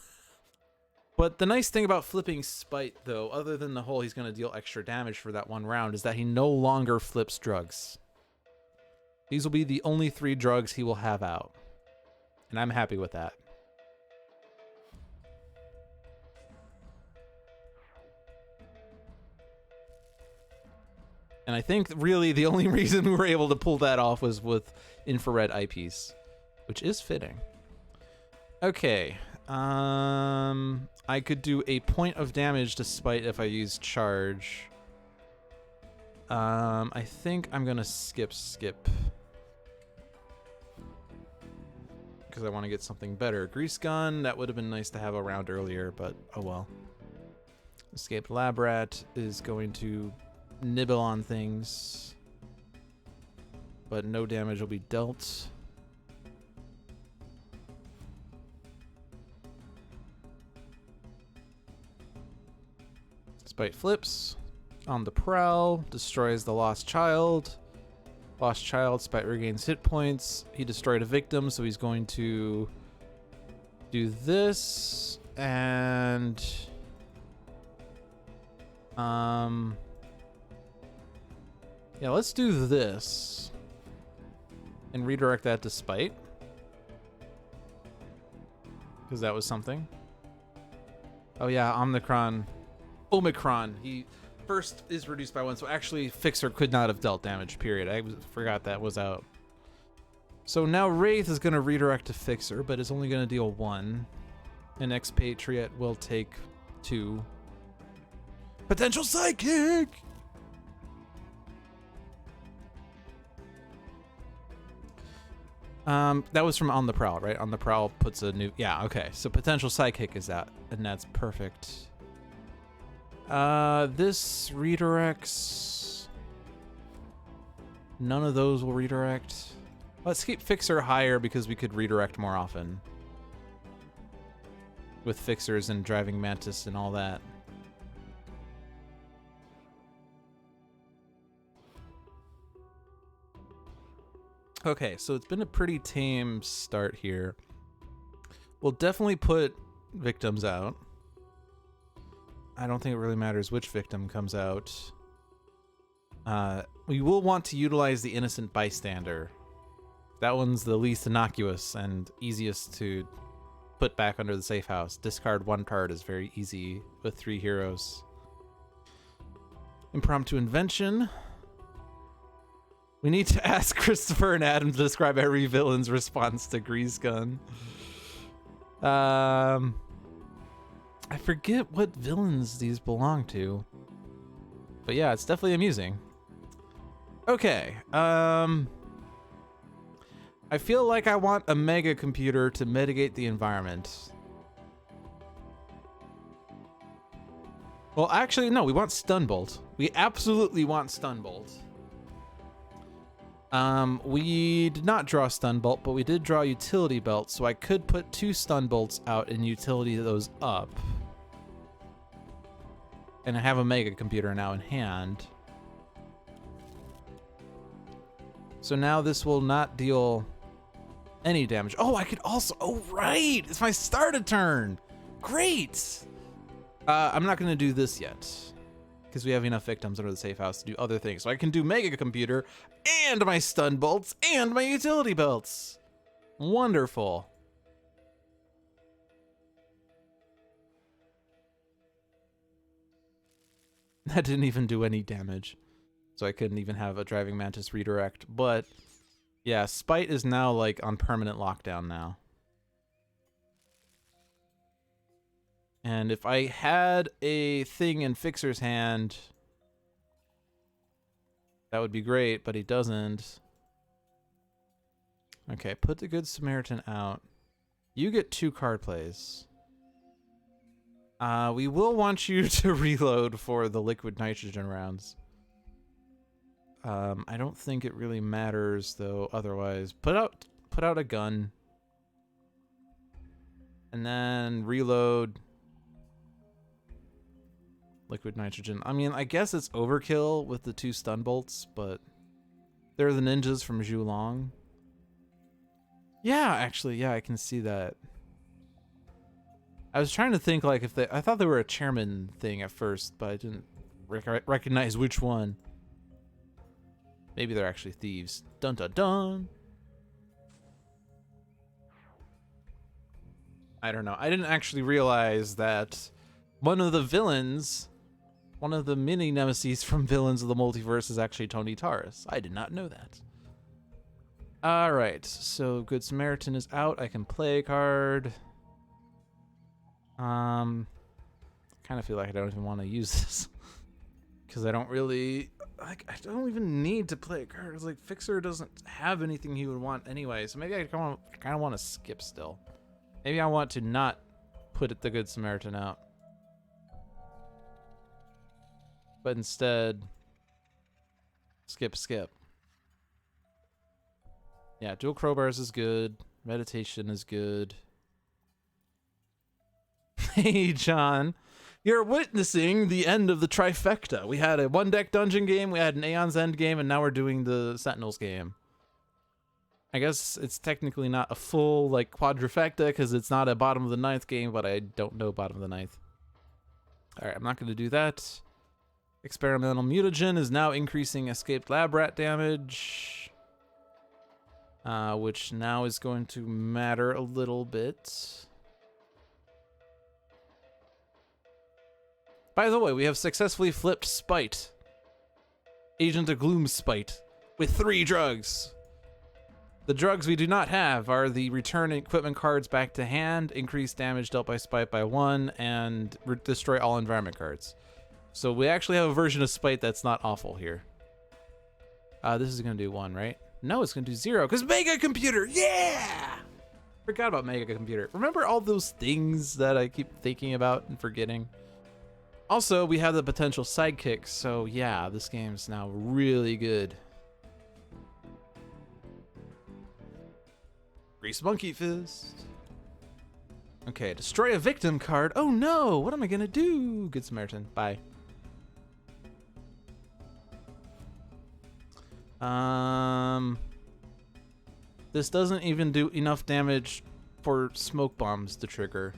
But the nice thing about flipping Spite, though, other than the whole he's going to deal extra damage for that one round, is that he no longer flips drugs. These will be the only 3 drugs he will have out. And I'm happy with that. And I think really the only reason we were able to pull that off was with infrared eyepiece, which is fitting. Okay. I could do a point of damage to Spite if I use charge. I think I'm gonna skip. Because I want to get something better. Grease gun, that would have been nice to have a round earlier, but oh well. Escaped lab rat is going to nibble on things, but no damage will be dealt. Spite flips on the prowl, destroys the lost child. Lost child, Spite regains hit points. He destroyed a victim, so he's going to do this and yeah, let's do this and redirect that to Spite, because that was something. Oh yeah, Omicron. He first is reduced by 1, so actually Fixer could not have dealt damage, period. I forgot that was out. So now Wraith is going to redirect to Fixer, but is only going to deal 1. And Expatriette will take 2. Potential Sidekick! That was from On the Prowl, right? On the Prowl puts a new... Yeah, okay. So Potential Sidekick is out, and that's perfect. This redirects. None of those will redirect. Let's keep Fixer higher because we could redirect more often. With Fixers and Driving Mantis and all that. Okay, so it's been a pretty tame start here. We'll definitely put victims out. I don't think it really matters which victim comes out. We will want to utilize the innocent bystander. That one's the least innocuous and easiest to put back under the safe house. Discard 1 card is very easy with 3 heroes. Impromptu invention. We need to ask Christopher and Adam to describe every villain's response to Grease Gun. I forget what villains these belong to. But yeah, it's definitely amusing. Okay. I feel like I want a mega computer to mitigate the environment. Well, actually, no, we want Stunbolt. We absolutely want Stunbolt. We did not draw Stunbolt, but we did draw Utility Belt, so I could put 2 Stunbolts out and utility those up. And I have a mega computer now in hand. So now this will not deal any damage. Oh, I could also... Oh, right! It's my start a turn! Great! I'm not going to do this yet. because we have enough victims under the safe house to do other things. So I can do Mega Computer and my stun bolts and my utility belts. Wonderful. That didn't even do any damage. So I couldn't even have a Driving Mantis redirect. But yeah, Spite is now like on permanent lockdown now. And if I had a thing in Fixer's hand, that would be great, but he doesn't. Okay, put the Good Samaritan out. You get 2 card plays. We will want you to reload for the liquid nitrogen rounds. I don't think it really matters though otherwise. Put out a gun. And then reload liquid nitrogen. I mean, I guess it's overkill with the 2 stun bolts, but they're the ninjas from Zhulong. Yeah, actually, yeah, I can see that. I was trying to think like if they, I thought they were a chairman thing at first, but I didn't recognize which one. Maybe they're actually thieves. Dun dun dun. I don't know. I didn't actually realize that one of the villains, one of the mini nemesis from Villains of the Multiverse is actually Tony Taurus. I did not know that. Alright, so Good Samaritan is out. I can play a card. Kind of feel like I don't even want to use this. Because I don't really, like, I don't even need to play a card. It's like, Fixer doesn't have anything he would want anyway. So maybe I kind of want to skip still. Maybe I want to not put the Good Samaritan out. But instead, skip. Yeah, dual crowbars is good. Meditation is good. Hey, John. You're witnessing the end of the Trifecta. We had a 1-deck dungeon game, we had an Aeon's End game, and now we're doing the Sentinels game. I guess it's technically not a full, like, quadrifecta, because it's not a bottom of the 9th game, but I don't know bottom of the 9th. Alright, I'm not going to do that. Experimental Mutagen is now increasing escaped lab rat damage. Which now is going to matter a little bit. By the way, we have successfully flipped Spite. Agent of Gloom.Spite. With 3 drugs. The drugs we do not have are the return equipment cards back to hand, increase damage dealt by Spite by 1, and destroy all environment cards. So we actually have a version of Spite that's not awful here. This is going to do 1, right? No, it's going to do 0, because Mega Computer! Yeah! Forgot about Mega Computer. Remember all those things that I keep thinking about and forgetting? Also, we have the potential sidekicks, so yeah, this game's now really good. Grease Monkey Fist. Okay, destroy a victim card. Oh no, what am I gonna do? Good Samaritan, bye. This doesn't even do enough damage for smoke bombs to trigger.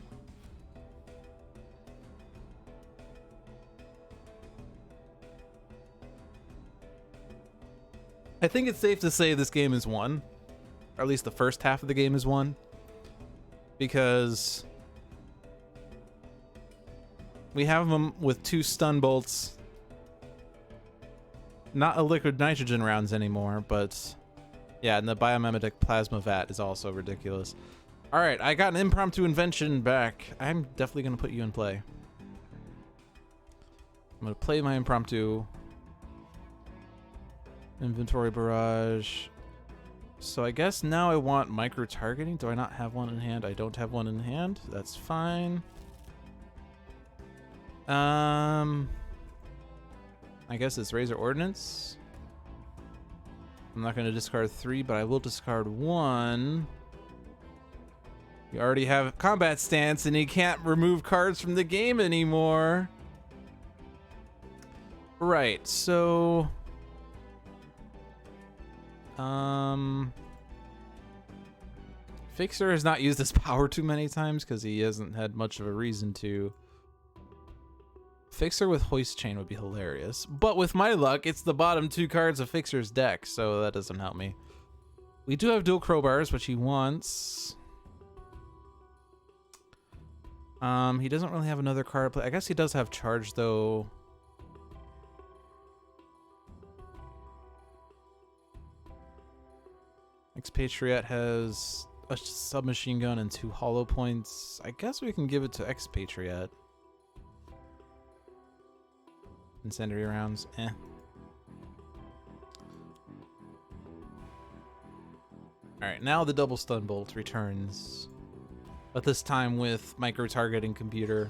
I think it's safe to say this game is won. Or at least the first half of the game is won. Because we have them with 2 stun bolts. Not a liquid nitrogen rounds anymore, but yeah, and the biomimetic plasma vat is also ridiculous. Alright, I got an impromptu invention back. I'm definitely going to put you in play. I'm going to play my impromptu. Inventory barrage. So I guess now I want micro-targeting. Do I not have one in hand? I don't have one in hand. That's fine. I guess it's Razor Ordnance. I'm not going to discard 3, but I will discard 1. You already have combat stance, and you can't remove cards from the game anymore. Right, so... Fixer has not used his power too many times because he hasn't had much of a reason to. Fixer with Hoist Chain would be hilarious. But with my luck, it's the bottom 2 cards of Fixer's deck, so that doesn't help me. We do have dual crowbars, which he wants. He doesn't really have another card to play. I guess he does have charge, though. Expatriette has a submachine gun and 2 hollow points. I guess we can give it to Expatriette. Incendiary rounds, eh. Alright, now the double stun bolt returns. But this time with micro-targeting computer.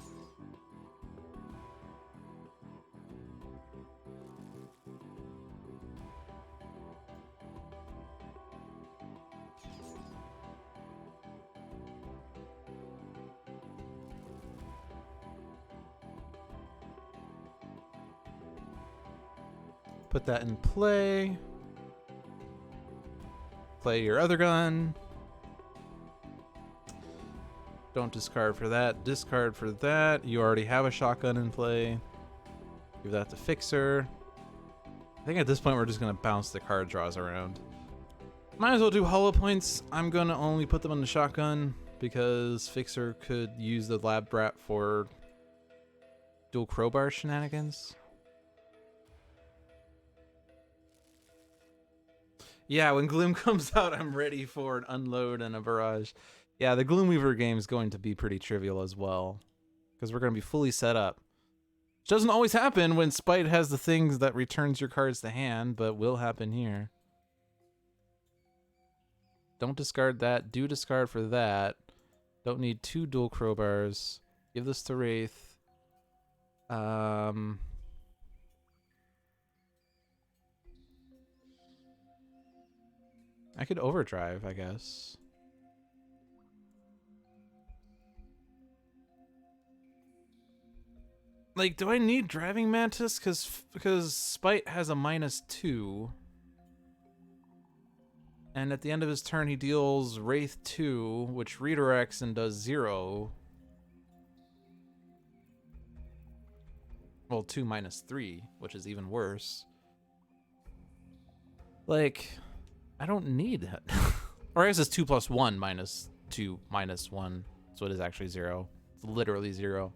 Put that in play. Play your other gun. Don't discard for that. Discard for that. You already have a shotgun in play. Give that to Fixer. I think at this point we're just going to bounce the card draws around. Might as well do hollow points. I'm going to only put them on the shotgun because Fixer could use the lab brat for dual crowbar shenanigans. Yeah, when Gloom comes out, I'm ready for an unload and a barrage. Yeah, the Gloomweaver game is going to be pretty trivial as well, because we're going to be fully set up. Which doesn't always happen when Spite has the things that returns your cards to hand, but will happen here. Don't discard that. Do discard for that. Don't need 2 dual crowbars. Give this to Wraith. I could overdrive, I guess. Like, do I need Driving Mantis? Because Spite has a -2. And at the end of his turn, he deals Wraith 2, which redirects and does 0. Well, 2 -3, which is even worse. Like, I don't need that. Or I guess it's 2 + 1 -2 -1. So it is actually 0. It's literally 0.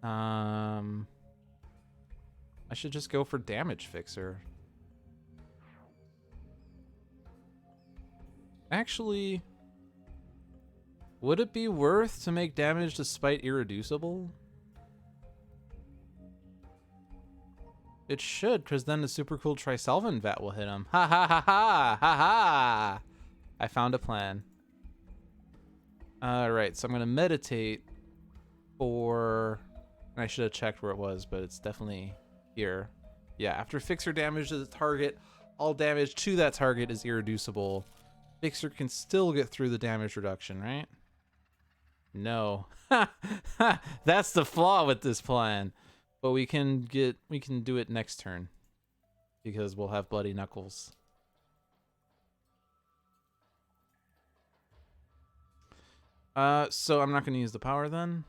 I should just go for damage Fixer. Actually, would it be worth to make damage to Spite irreducible? It should, because then the super cool Trisolvent Vat will hit him. Ha ha ha ha ha ha! I found a plan. Alright, so I'm gonna meditate for... I should have checked where it was, but it's definitely here. Yeah, after Fixer damages the target, all damage to that target is irreducible. Fixer can still get through the damage reduction, right? No. That's the flaw with this plan. But we can do it next turn. Because we'll have Bloody Knuckles. So I'm not gonna use the power then.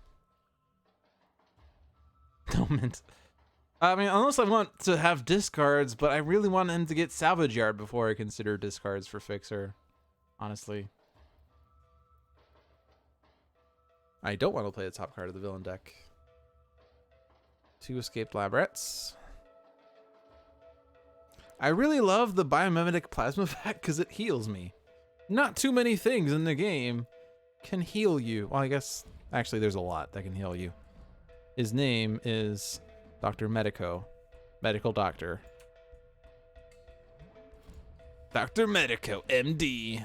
I mean, unless I want to have discards, but I really want him to get Salvage Yard before I consider discards for Fixer. Honestly. I don't want to play the top card of the villain deck. 2 escaped lab rats. I really love the Biomimetic Plasma Vat because it heals me. Not too many things in the game can heal you. Well, I guess, actually, there's a lot that can heal you. His name is Dr. Medico. Medical Doctor. Dr. Medico, MD.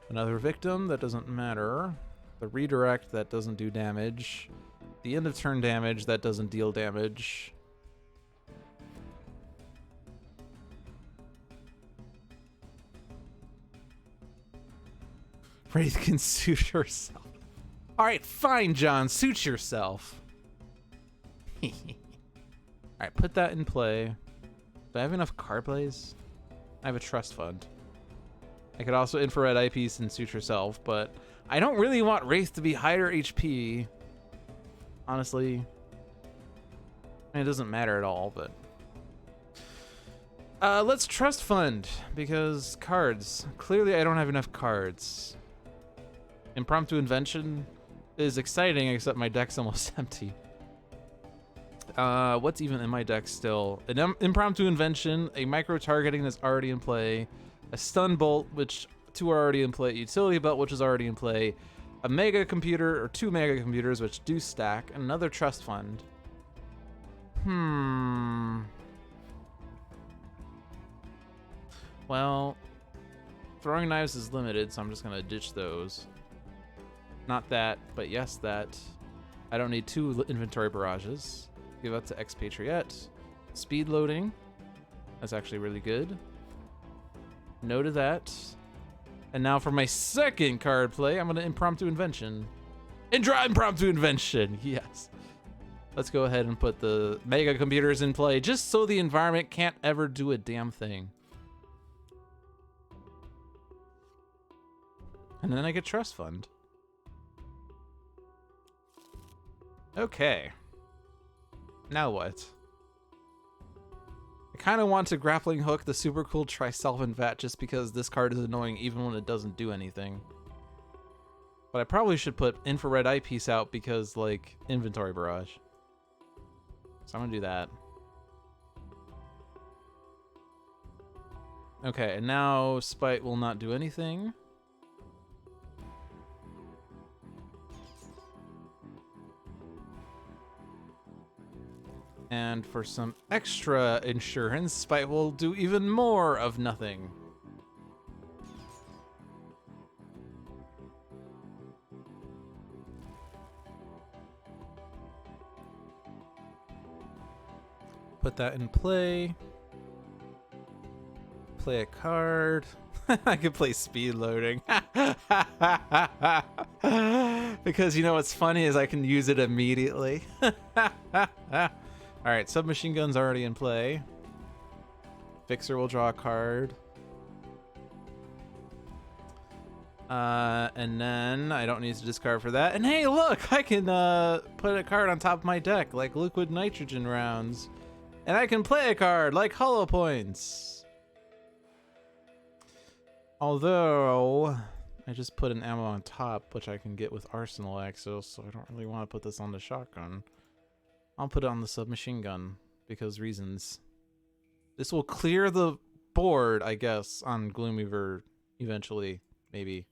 Another victim, that doesn't matter. The redirect, that doesn't do damage. The end of turn damage, that doesn't deal damage. Wraith can suit herself. Alright, fine, John. Suit yourself. Alright, put that in play. Do I have enough card plays? I have a trust fund. I could also infrared eyepiece and suit yourself, but I don't really want Wraith to be higher HP. Honestly. I mean, it doesn't matter at all, but... let's trust fund, because cards. Clearly I don't have enough cards. Impromptu Invention is exciting, except my deck's almost empty. What's even in my deck still? An Impromptu Invention, a micro-targeting that's already in play, a Stun Bolt, which 2 are already in play, Utility Belt, which is already in play, a Mega Computer, or 2 Mega Computers, which do stack, and another Trust Fund. Well, throwing knives is limited, so I'm just gonna ditch those. Not that, but yes, that. I don't need 2 inventory barrages. Give that to Expatriette. Speed loading. That's actually really good. No to that. And now for my second card play, I'm gonna Impromptu Invention. Impromptu Invention, yes. Let's go ahead and put the Mega Computers in play, just so the environment can't ever do a damn thing. And then I get Trust Fund. Okay. Now what? I kind of want to Grappling Hook the super cool Trisolvent Vat just because this card is annoying even when it doesn't do anything. But I probably should put Infrared Eyepiece out because, like, Inventory Barrage. So I'm gonna do that. Okay, and now Spite will not do anything. And for some extra insurance, Spite will do even more of nothing. Put that in play. Play a card. I could play speed loading. Because you know what's funny is I can use it immediately. Alright, submachine gun's already in play. Fixer will draw a card. And then I don't need to discard for that. And hey, look! I can put a card on top of my deck, like Liquid Nitrogen rounds. And I can play a card, like Hollow Points. Although, I just put an ammo on top, which I can get with Arsenal Xaxos, so I don't really want to put this on the shotgun. I'll put it on the submachine gun, because reasons. This will clear the board, I guess, on Gloomweaver eventually, maybe.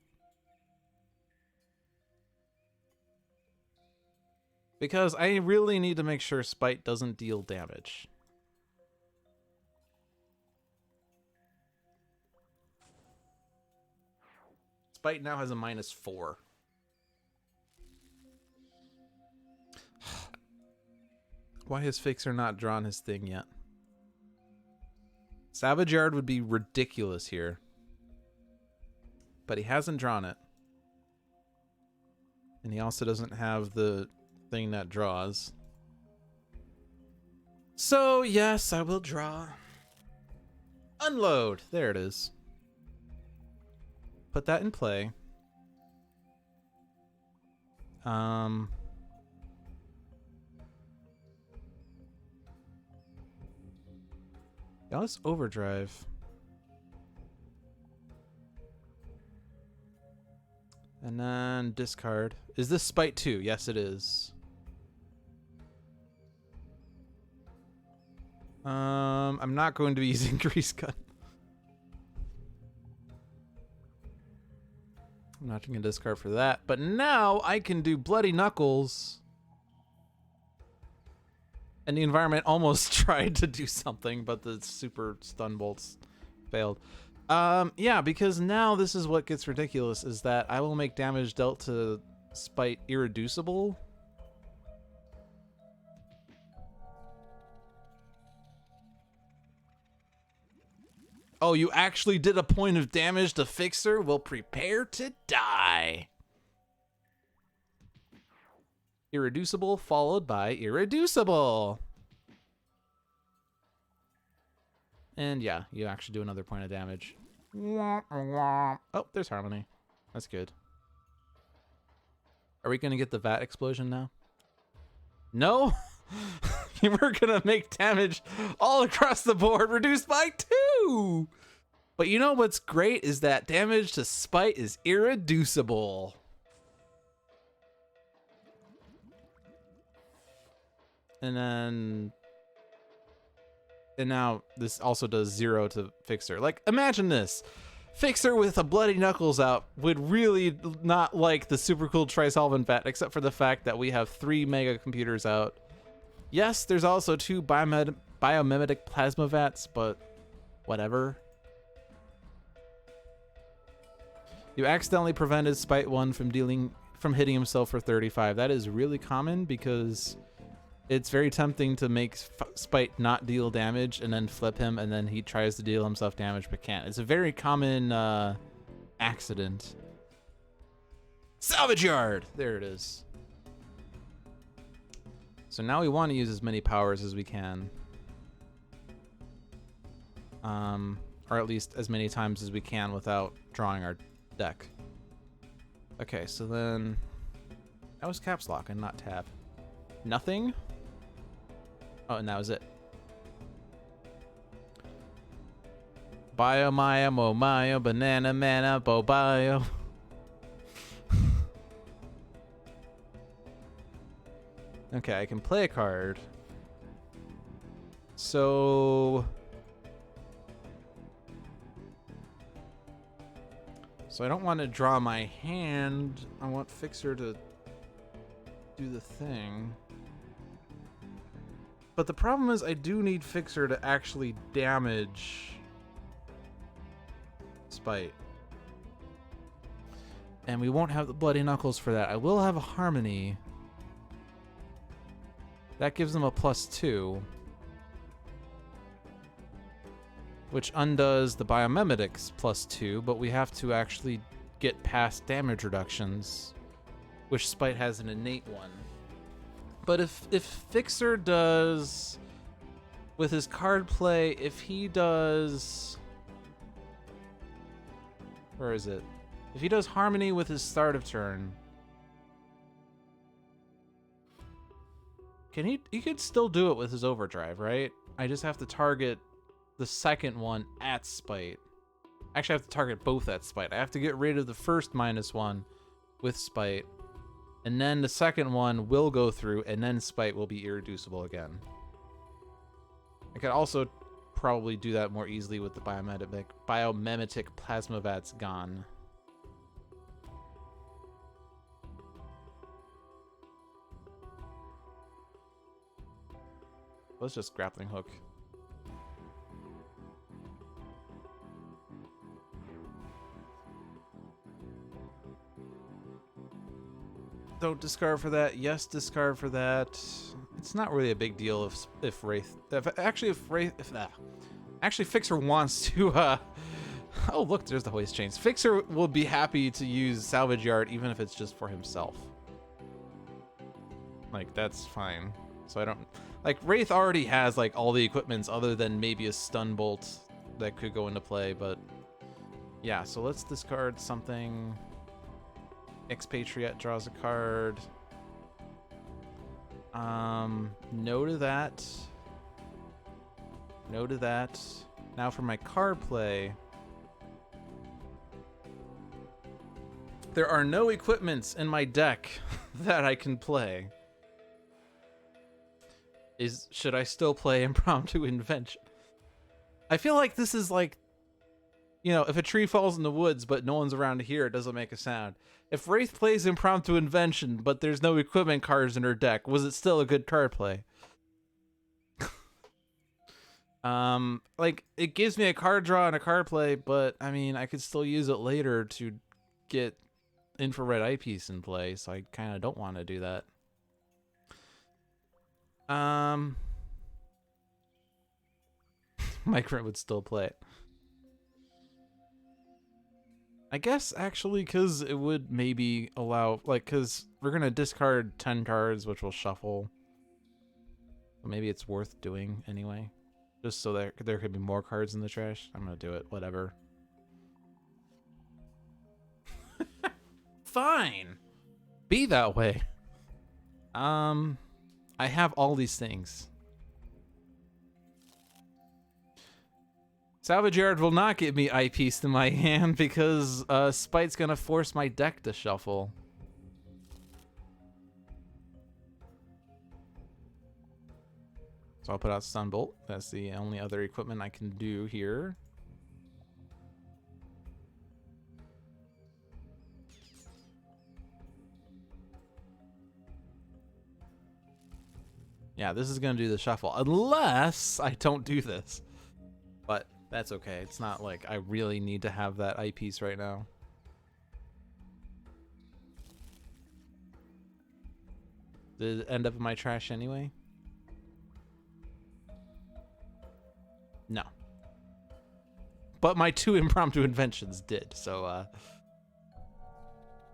Because I really need to make sure Spite doesn't deal damage. Spite now has a -4. Why has Fixer not drawn his thing yet? Savage Yard would be ridiculous here. But he hasn't drawn it. And he also doesn't have the thing that draws. So, yes, I will draw. Unload! There it is. Put that in play. Yeah, let's overdrive. And then discard. Is this Spite 2? Yes, it is. I'm not going to be using Grease Gun. I'm not going to discard for that. But now I can do Bloody Knuckles. And the environment almost tried to do something, but the super stun bolts failed. Yeah, because now this is what gets ridiculous, is that I will make damage dealt to Spite irreducible. Oh, you actually did a point of damage to Fixer? Well, prepare to die. Irreducible followed by irreducible. And yeah, you actually do another point of damage. Oh, there's Harmony. That's good. Are we going to get the VAT explosion now? No? We're going to make damage all across the board, reduced by 2! But you know what's great is that damage to Spite is irreducible. And now this also does 0 to Fixer. Like, imagine this. Fixer with a Bloody Knuckles out would really not like the super cool Trisolvent Vat, except for the fact that we have 3 Mega Computers out. Yes, there's also 2 Biomimetic Plasma Vats, but whatever. You accidentally prevented Spite 1 from hitting himself for 35. That is really common because it's very tempting to make Spite not deal damage and then flip him, and then he tries to deal himself damage but can't. It's a very common accident. Salvage Yard! There it is. So now we want to use as many powers as we can. Or at least as many times as we can without drawing our deck. Okay, so then... That was Caps Lock and not Tab. Nothing? Oh, and that was it. Bio, Maya, Mo, Maya, Banana, Mana, Bo, Bio. Okay, I can play a card. So I don't want to draw my hand. I want Fixer to do the thing. But the problem is I do need Fixer to actually damage Spite. And we won't have the Bloody Knuckles for that. I will have a Harmony. That gives them a +2. Which undoes the Biomimetics +2, but we have to actually get past damage reductions, which Spite has an innate one. But if Fixer does, with his card play, if he does... Where is it? If he does Harmony with his start of turn... He could still do it with his Overdrive, right? I just have to target the second one at Spite. Actually, I have to target both at Spite. I have to get rid of the first -1 with Spite, and then the second one will go through, and then Spite will be irreducible again. I could also probably do that more easily with the Biomimetic Plasma Vats gone. Let's just Grappling Hook. Don't discard for that. Yes, discard for that. It's not really a big deal if Wraith... Actually, Fixer wants to... Oh, look, there's the hoist chains. Fixer will be happy to use Salvage Yard even if it's just for himself. Like, that's fine. So I don't... Like, Wraith already has, like, all the equipments other than maybe a Stun Bolt that could go into play, but... Yeah, so let's discard something... Expatriette draws a card. No to that. No to that. Now for my card play. There are no equipments in my deck that I can play. Should I still play Impromptu Invention? I feel like this is like, you know, if a tree falls in the woods but no one's around to hear, it doesn't make a sound. If Wraith plays Impromptu Invention but there's no equipment cards in her deck, was it still a good card play? Like, it gives me a card draw and a card play, but I mean, I could still use it later to get Infrared Eyepiece in play, so I kind of don't want to do that. Micro would still play it. I guess, actually, because it would maybe allow, like, because we're going to discard 10 cards, which will shuffle. Maybe it's worth doing anyway. Just so there could be more cards in the trash. I'm gonna do it. Whatever. Fine. Be that way. I have all these things. Salvage Yard will not give me eyepiece to my hand because Spite's gonna force my deck to shuffle. So I'll put out Sunbolt. That's the only other equipment I can do here. Yeah, this is gonna do the shuffle unless I don't do this. But that's okay. It's not like I really need to have that eyepiece right now. Did it end up in my trash anyway? No. But my 2 impromptu inventions did, so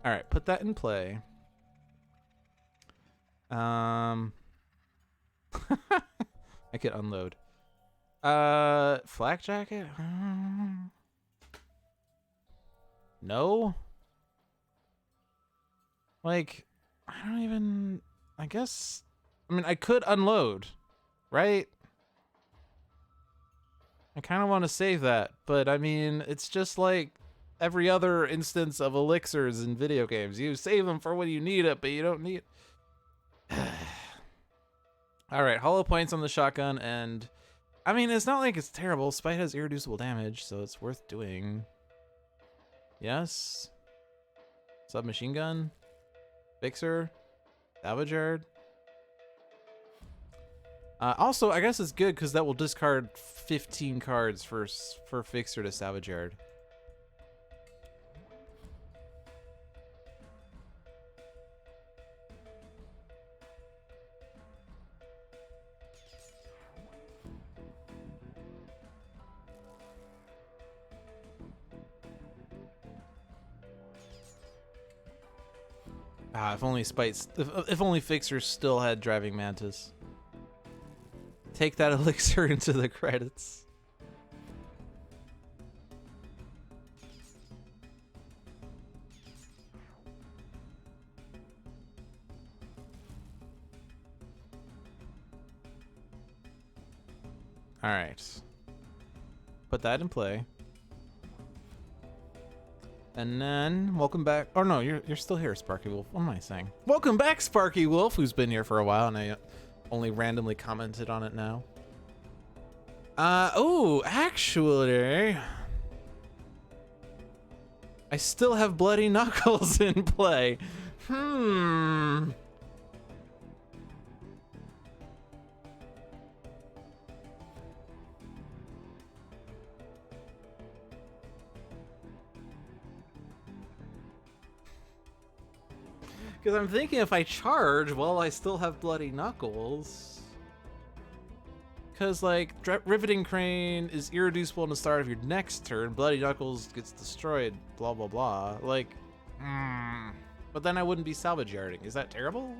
alright, put that in play. I could unload. Flak jacket? No? Like, I don't even, I guess, I mean, I could unload, right? I kind of want to save that, but I mean, it's just like every other instance of elixirs in video games. You save them for when you need it, but you don't need it. All right, hollow points on the shotgun, and I mean, it's not like it's terrible. Spite has irreducible damage, so it's worth doing. Yes. Submachine gun. Fixer. Salvage Yard. Also, I guess it's good because that will discard 15 cards for Fixer to Salvage Yard. If only if only Fixer still had Driving Mantis. Take that elixir into the credits. All right. Put that in play. And then, welcome back. Oh no, you're still here, Sparky Wolf. What am I saying? Welcome back, Sparky Wolf, who's been here for a while, and I only randomly commented on it now. Oh, actually, I still have Bloody Knuckles in play. Because I'm thinking if I charge, well, I still have Bloody Knuckles. Because, like, Riveting Crane is irreducible in the start of your next turn. Bloody Knuckles gets destroyed, blah, blah, blah. Like, but then I wouldn't be salvage yarding. Is that terrible?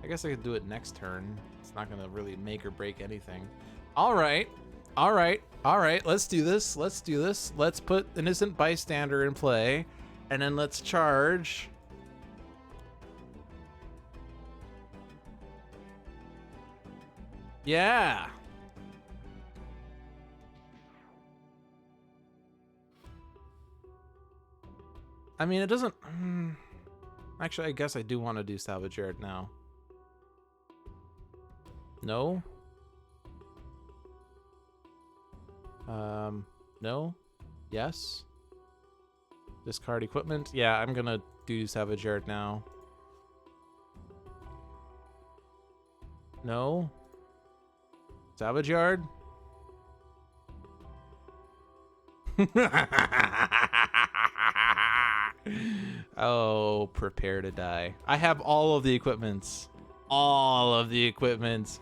I guess I could do it next turn. It's not going to really make or break anything. All right. All right. All right. Let's do this. Let's do this. Let's put Innocent Bystander in play. And then let's charge. Yeah. I mean, it doesn't... Actually, I guess I do want to do Salvage Yard now. No? No? Yes? Discard equipment? Yeah, I'm gonna do Salvage Yard now. No? Salvage Yard? Oh, prepare to die. I have all of the equipments. All of the equipments.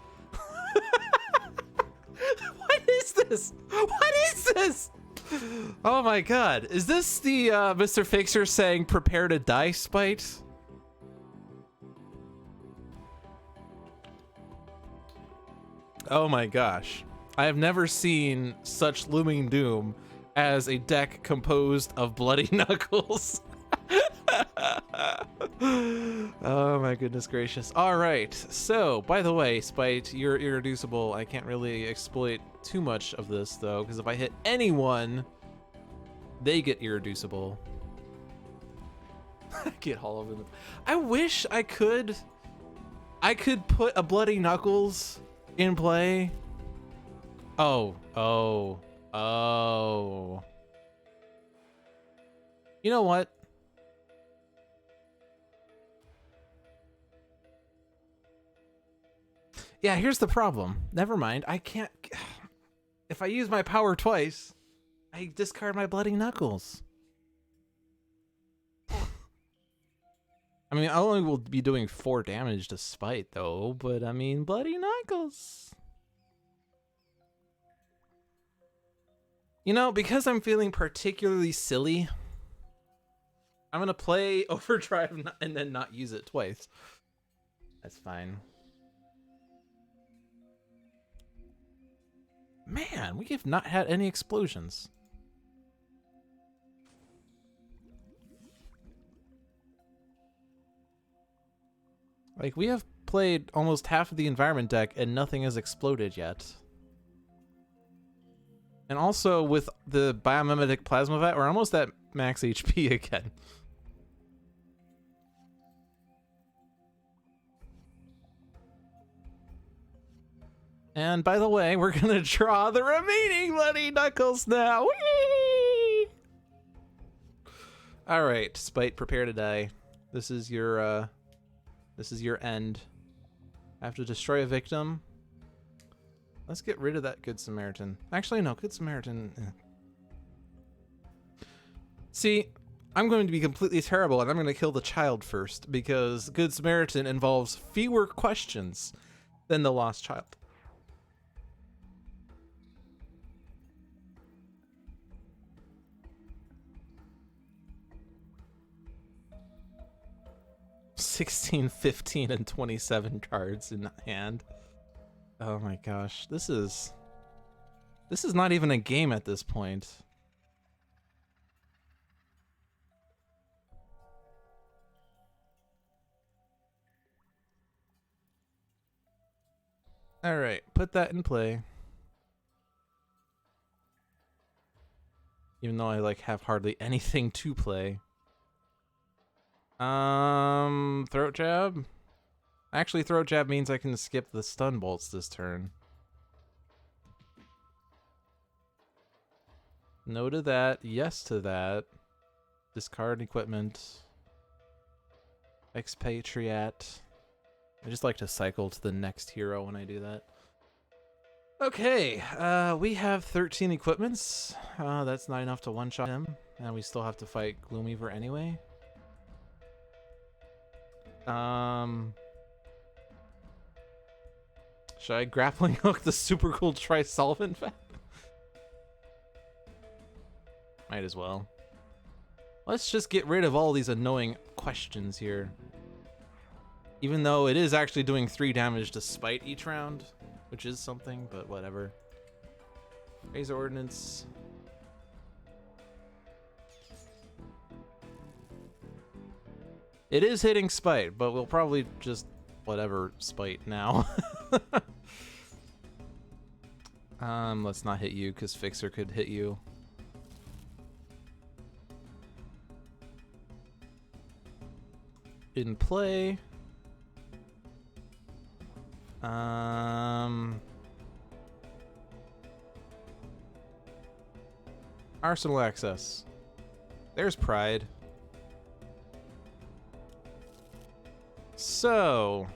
What is this? What is this? Oh my god. Is this the Mr. Fixer saying prepare to die Spite? Oh my gosh. I have never seen such looming doom as a deck composed of bloody knuckles. Oh my goodness gracious. All right, so by the way, Spite, you're irreducible. I can't really exploit too much of this though, because if I hit anyone, they get irreducible. Get all over them. I wish I could put a bloody knuckles in play. Oh. You know what? Yeah, here's the problem. Never mind. I can't. If I use my power twice, I discard my bloody knuckles. I mean, I only will be doing 4 damage to Spite, though, but I mean, bloody knuckles. You know, because I'm feeling particularly silly, I'm gonna play Overdrive and then not use it twice. That's fine. Man, we have not had any explosions. Like, we have played almost half of the environment deck and nothing has exploded yet. And also with the Biomimetic Plasma Vat, we're almost at max HP again. And by the way, we're gonna draw the remaining bloody knuckles now. Whee! All right, Spite, prepare to die. This is your end. I have to destroy a victim. Let's get rid of that Good Samaritan. Actually, no, Good Samaritan. See, I'm going to be completely terrible, and I'm going to kill the child first because Good Samaritan involves fewer questions than the Lost Child. $16, 15, and 27 cards in hand. Oh my gosh, this is not even a game at this point. All right, put that in play. Even though I like have hardly anything to play. Throat jab. Actually, throat jab means I can skip the stun bolts this turn. No to that. Yes to that. Discard equipment. Expatriette. I just like to cycle to the next hero when I do that. Okay, we have 13 equipments. That's not enough to one-shot him. And we still have to fight Gloomeaver anyway. Should I grappling hook the super cool Trisolvent Vat? Might as well. Let's just get rid of all these annoying questions here. Even though it is actually doing 3 damage to Spite each round, which is something, but whatever. Razor Ordnance. It is hitting Spite, but we'll probably just whatever Spite now. Let's not hit you because Fixer could hit you. In play. Arsenal access. There's Pride. So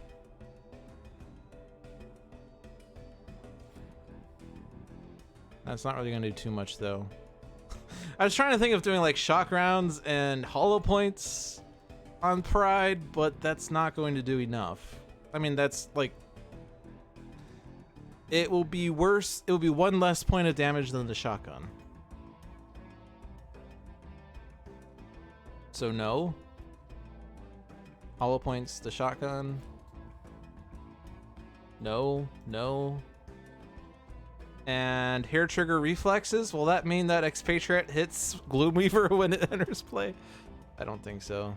that's not really gonna do too much though. I was trying to think of doing like shock rounds and hollow points on Pride, but that's not going to do enough. I mean, that's like, it will be worse. It will be 1 less point of damage than the shotgun. So no. Hollow points the shotgun. No, no. And hair trigger reflexes. Will that mean that Expatriette hits Gloom Weaver when it enters play? I don't think so.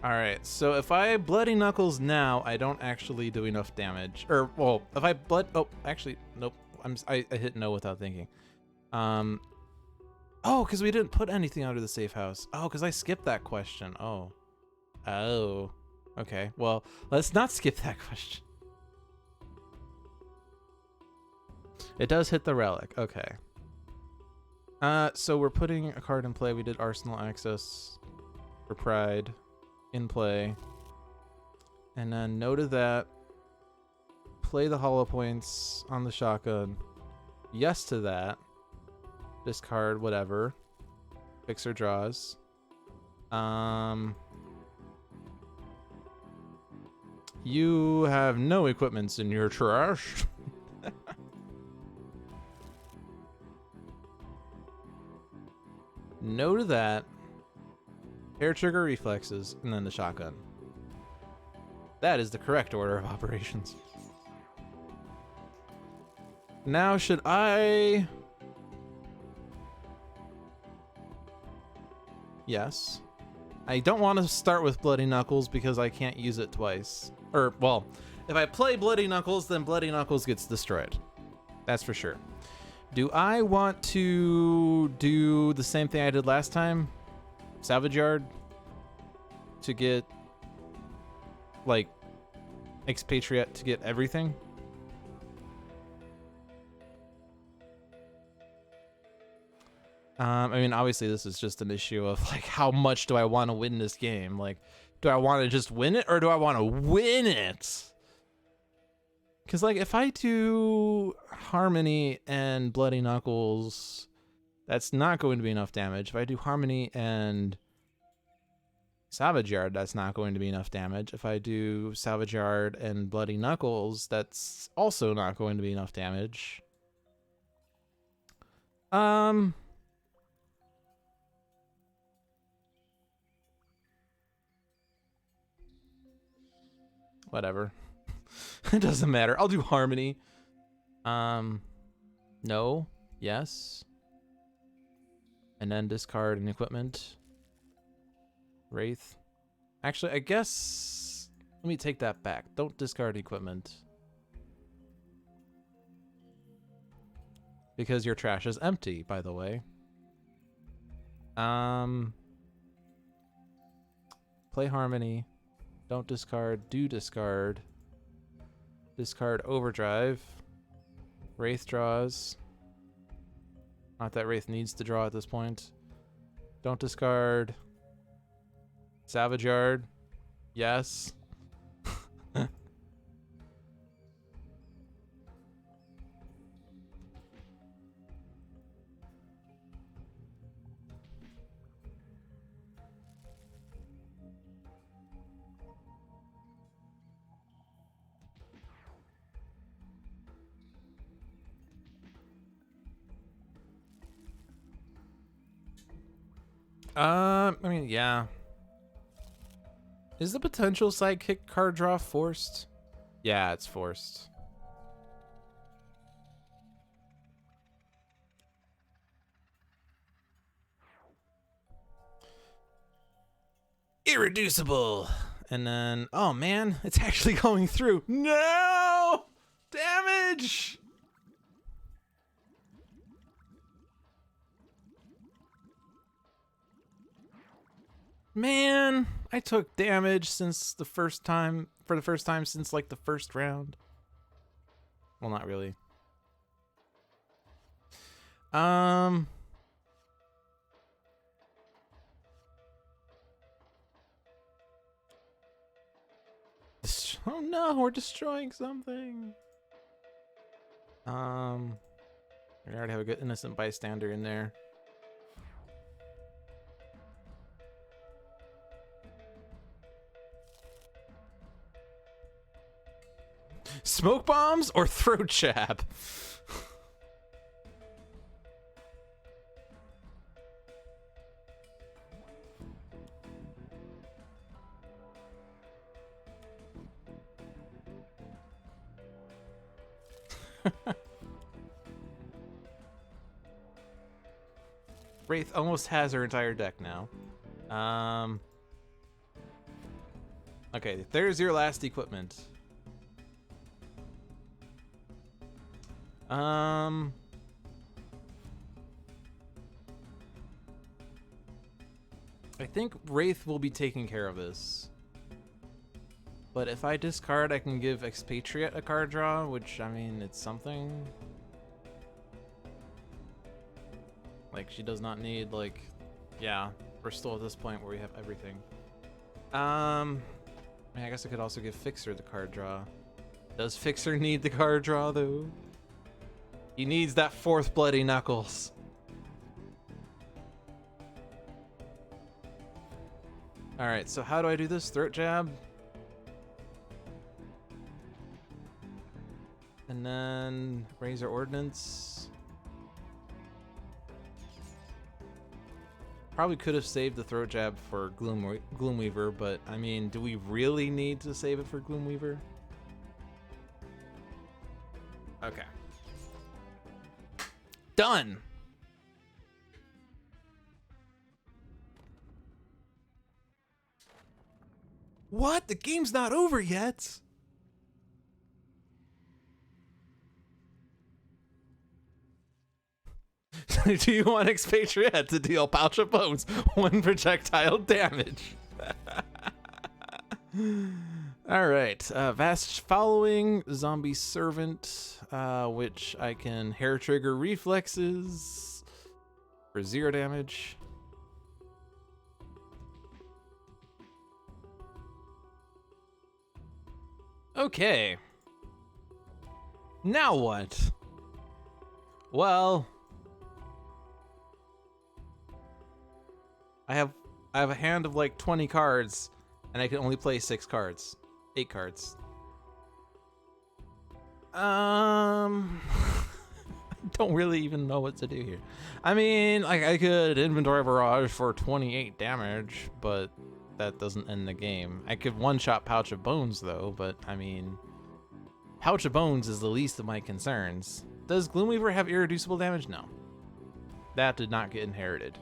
Alright, so if I Bloody Knuckles now, I don't actually do enough damage. Or, well, if I oh, actually, nope. I hit no without thinking. Oh, because we didn't put anything under the safe house. Oh, because I skipped that question. Oh. Oh. Okay, well, let's not skip that question. It does hit the relic. Okay. So we're putting a card in play. We did Arsenal Access for Pride in play. And then no to that. Play the hollow points on the shotgun. Yes to that. Discard whatever. Fixer draws. You have no equipments in your trash. No to that. Hair trigger reflexes, and then the shotgun. That is the correct order of operations. Now should I... Yes. I don't want to start with Bloody Knuckles because I can't use it twice. Or, well, if I play Bloody Knuckles, then Bloody Knuckles gets destroyed. That's for sure. Do I want to do the same thing I did last time? Salvage Yard? To get, like, Expatriette to get everything? I mean, obviously this is just an issue of, like, how much do I want to win this game? Like, do I want to just win it, or do I want to win it? Because, like, if I do Harmony and Bloody Knuckles, that's not going to be enough damage. If I do Harmony and Salvage Yard, that's not going to be enough damage. If I do Salvage Yard and Bloody Knuckles, that's also not going to be enough damage. Whatever. It doesn't matter. I'll do Harmony. No. Yes. And then discard an equipment. Wraith. Actually, I guess... Let me take that back. Don't discard equipment. Because your trash is empty, by the way. Play Harmony. Don't discard. Do discard. Discard Overdrive. Wraith draws. Not that Wraith needs to draw at this point. Don't discard. Salvage Yard. Yes. I mean, yeah. Is the potential sidekick card draw forced? Yeah, it's forced. Irreducible. And then, oh man, it's actually going through. No! Damage! Man, I took damage since the first time, for the first time since like the first round. Well, not really. Oh no, we're destroying something. We already have a good innocent bystander in there. Smoke bombs or throat chap? Wraith almost has her entire deck now. Okay, there's your last equipment. I think Wraith will be taking care of this. But if I discard, I can give Expatriette a card draw, which, I mean, it's something. Like, she does not need, like, yeah, we're still at this point where we have everything. I mean, I guess I could also give Fixer the card draw. Does Fixer need the card draw, though? He needs that fourth Bloody Knuckles. Alright, so how do I do this? Throat Jab? And then Razor Ordnance. Probably could have saved the Throat Jab for Gloomweaver, but I mean, do we really need to save it for Gloomweaver? Okay. Done! What? The game's not over yet? Do you want Expatriette to deal Pouch of Bones 1 projectile damage? Alright, Vast Following, Zombie Servant, which I can hair trigger reflexes for 0 damage. Okay. Now what? Well, I have a hand of like 20 cards, and I can only play 6 cards. 8 cards. I don't really even know what to do here. I mean, like, I could inventory barrage for 28 damage, but that doesn't end the game. I could one-shot Pouch of Bones, though, but I mean, Pouch of Bones is the least of my concerns. Does Gloomweaver have irreducible damage? No. That did not get inherited.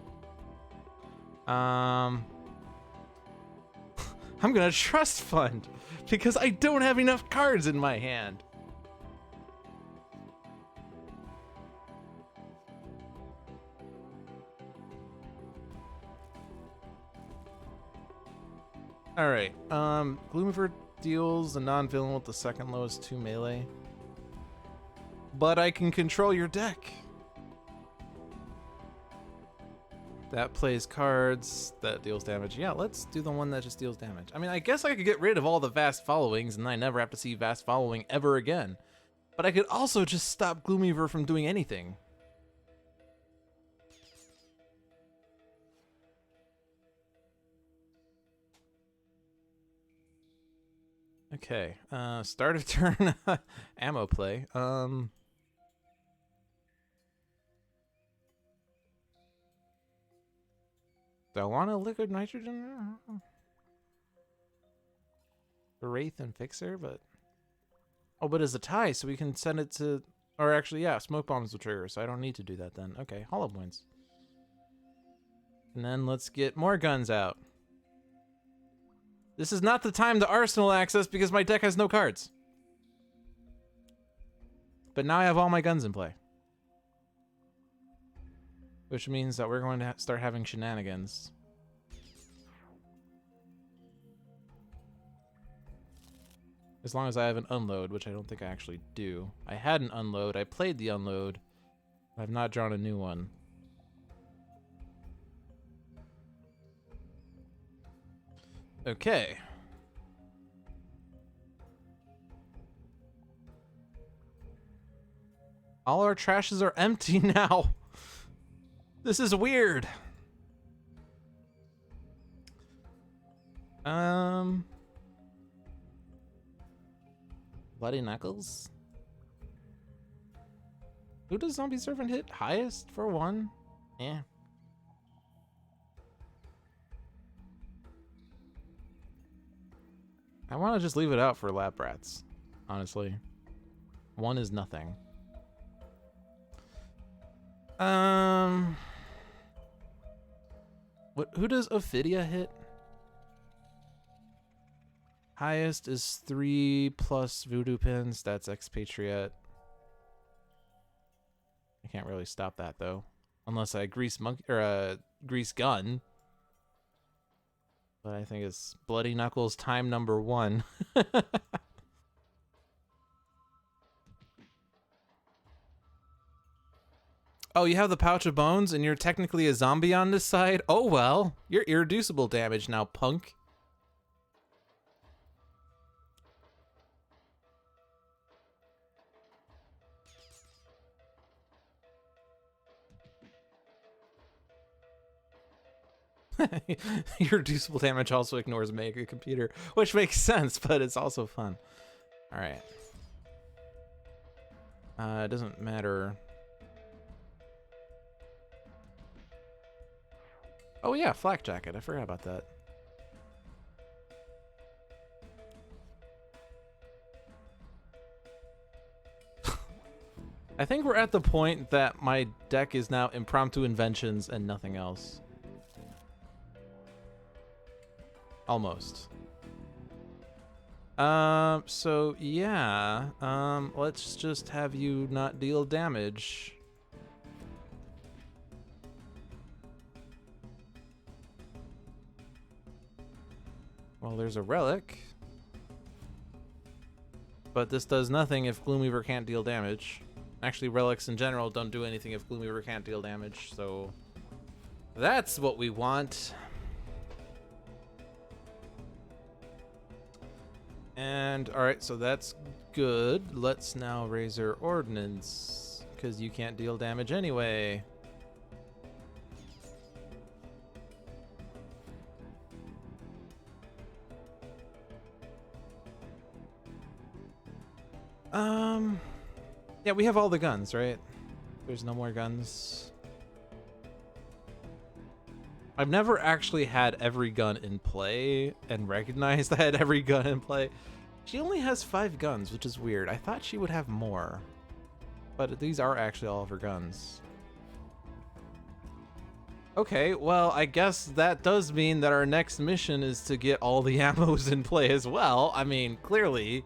I'm gonna Trust Fund because I don't have enough cards in my hand. Alright, Gloomweaver deals a non-villain with the second lowest 2 melee. But I can control your deck. That plays cards, that deals damage. Yeah, let's do the one that just deals damage. I mean, I guess I could get rid of all the Vast Followings and I never have to see Vast Following ever again. But I could also just stop Gloomweaver from doing anything. Okay, start of turn ammo play. Do I want a liquid nitrogen? Wraith and Fixer, but... Oh, but it's a tie, so we can send it to... Or actually, yeah, Smoke Bombs will trigger, so I don't need to do that then. Okay, Hollow Points. And then let's get more guns out. This is not the time to Arsenal access because my deck has no cards. But now I have all my guns in play. Which means that we're going to start having shenanigans. As long as I have an unload, which I don't think I actually do. I had an unload, I played the unload. I've not drawn a new one. Okay. All our trashes are empty now. This is weird. Bloody Knuckles? Who does Zombie Servant hit highest for 1? Yeah. I want to just leave it out for Lab Rats, honestly. 1 is nothing. Who does Ophidia hit? Highest is 3 plus voodoo pins. That's Expatriette. I can't really stop that though, unless I grease monkey or grease gun. But I think it's Bloody Knuckles time number 1. Oh, you have the Pouch of Bones, and you're technically a zombie on this side? Oh well, you're irreducible damage now, punk. Irreducible damage also ignores Mega Computer, which makes sense, but it's also fun. All right. It doesn't matter. Oh yeah, flak jacket. I forgot about that. I think we're at the point that my deck is now impromptu inventions and nothing else. Almost. So yeah, let's just have you not deal damage. Well, there's a relic. But this does nothing if Gloomweaver can't deal damage. Actually, relics in general don't do anything if Gloomweaver can't deal damage, so that's what we want. And alright, so that's good. Let's now raise our ordnance, because you can't deal damage anyway. Yeah, we have all the guns, right? There's no more guns. I've never actually had every gun in play and recognized I had every gun in play. She only has 5 guns, which is weird. I thought she would have more. But these are actually all of her guns. Okay, well, I guess that does mean that our next mission is to get all the ammos in play as well. I mean, clearly.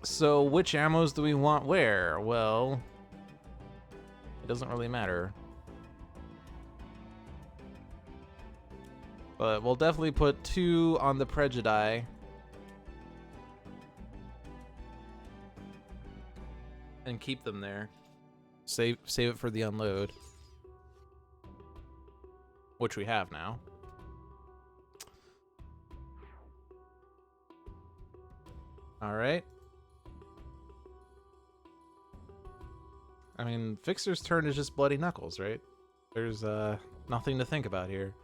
So, which ammos do we want where? Well, it doesn't really matter. But we'll definitely put 2 on the Prejudi. And keep them there. Save it for the unload. Which we have now. Alright. I mean, Fixer's turn is just Bloody Knuckles, right? There's nothing to think about here.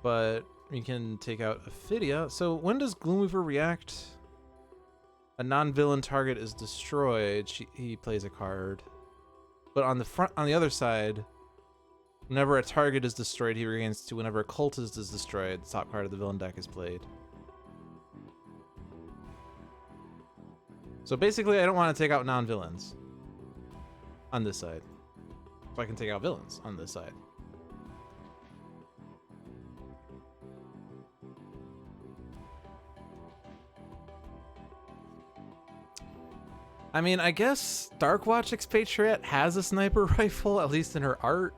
But we can take out Ophidia. So when does Gloomweaver react? A non-villain target is destroyed. He plays a card. But on the other side, whenever a target is destroyed, he regains 2. Whenever a cultist is destroyed, the top card of the villain deck is played. So basically, I don't want to take out non-villains on this side. So I can take out villains on this side. I mean, I guess Darkwatch Expatriette has a sniper rifle, at least in her art.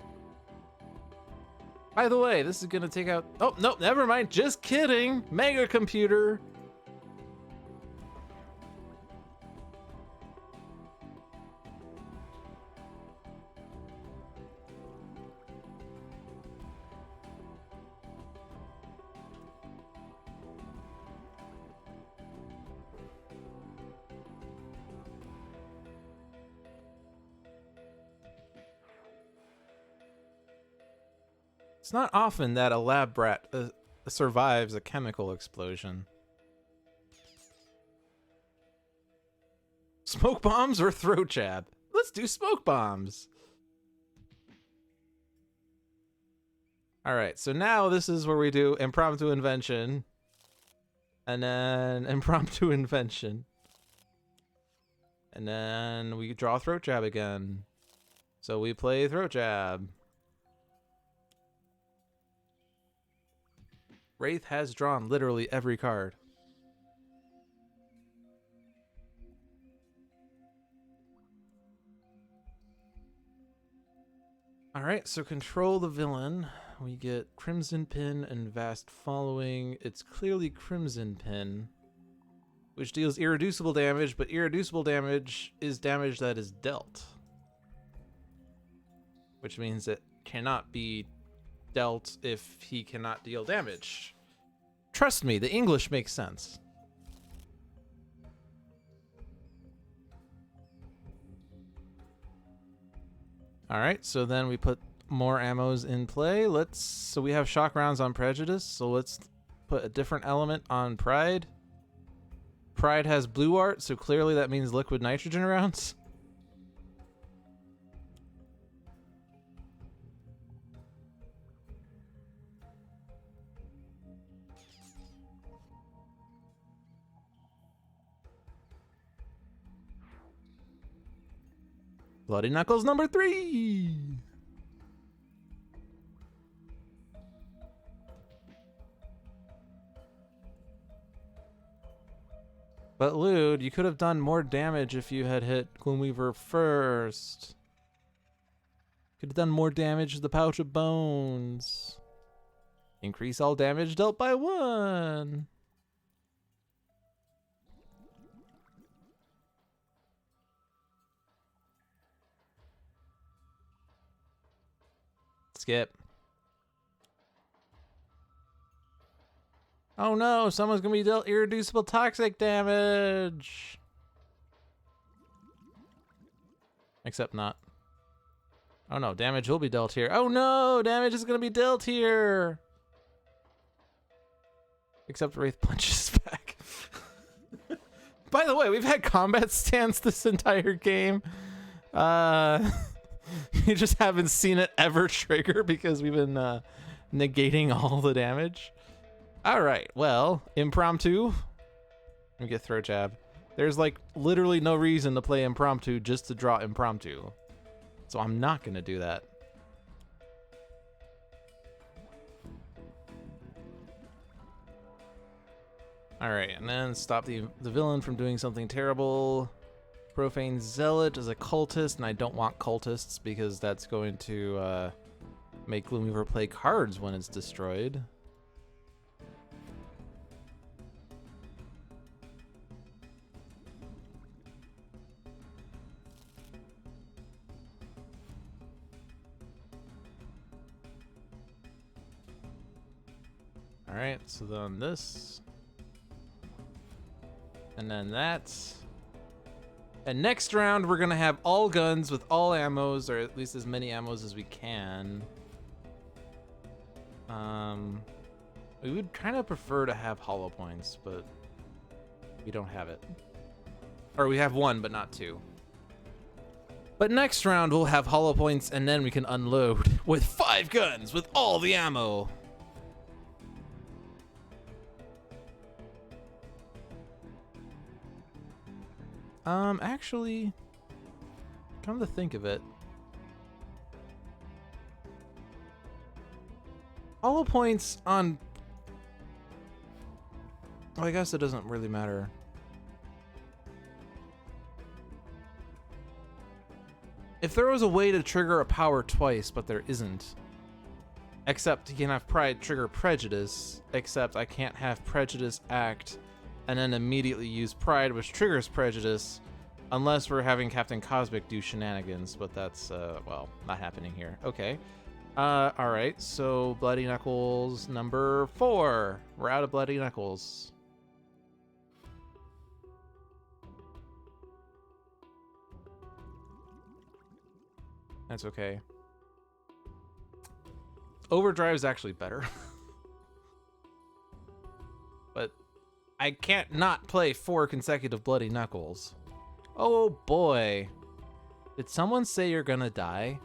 By the way, this is gonna take out... Oh, no, never mind. Just kidding. Mega Computer. It's not often that a lab rat survives a chemical explosion. Smoke bombs or throat jab? Let's do smoke bombs. All right, so now this is where we do impromptu invention. And then impromptu invention. And then we draw Throat Jab again. So we play Throat Jab. Wraith has drawn literally every card. Alright, so control the villain. We get Crimson Pin and Vast Following. It's clearly Crimson Pin, which deals irreducible damage, but irreducible damage is damage that is dealt. Which means it cannot be dealt if he cannot deal damage. Trust me, the English makes sense. Alright, so then we put more ammos in play. So we have shock rounds on Prejudice, so let's put a different element on Pride. Pride has blue art, so clearly that means liquid nitrogen rounds. Bloody Knuckles number 3! But Lude, you could have done more damage if you had hit Gloomweaver first. Could have done more damage to the Pouch of Bones. Increase all damage dealt by 1. Skip. Oh no, someone's gonna be dealt irreducible toxic damage. Except not. Oh no, damage will be dealt here. Oh no, damage is gonna be dealt here. Except Wraith punches back. By the way, we've had combat stance this entire game. You just haven't seen it ever trigger because we've been negating all the damage. Alright, well, impromptu. Let me get Throat Jab. There's like literally no reason to play impromptu just to draw impromptu. So I'm not going to do that. Alright, and then stop the villain from doing something terrible. Profane Zealot is a cultist, and I don't want cultists because that's going to make Gloomweaver play cards when it's destroyed. Alright, so then this. And then that. And next round, we're going to have all guns with all ammos, or at least as many ammos as we can. We would kind of prefer to have hollow points, but we don't have it. Or we have 1, but not 2. But next round, we'll have hollow points, and then we can unload with 5 guns with all the ammo. Actually, come to think of it, hollow points on, well, I guess it doesn't really matter. If there was a way to trigger a power twice, but there isn't, except you can have Pride trigger Prejudice, except I can't have Prejudice act and then immediately use Pride, which triggers Prejudice, unless we're having Captain Cosmic do shenanigans, but that's, well, not happening here. Okay. Alright, so Bloody Knuckles number 4. We're out of Bloody Knuckles. That's okay. Overdrive is actually better. But I can't not play 4 consecutive Bloody Knuckles. Oh boy. Did someone say you're gonna die?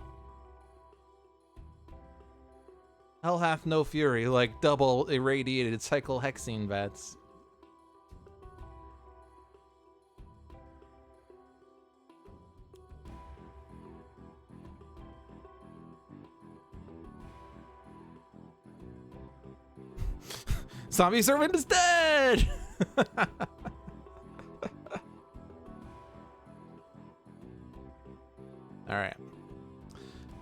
Hell hath no fury, like double irradiated cyclohexene bats. Zombie servant is dead! Alright.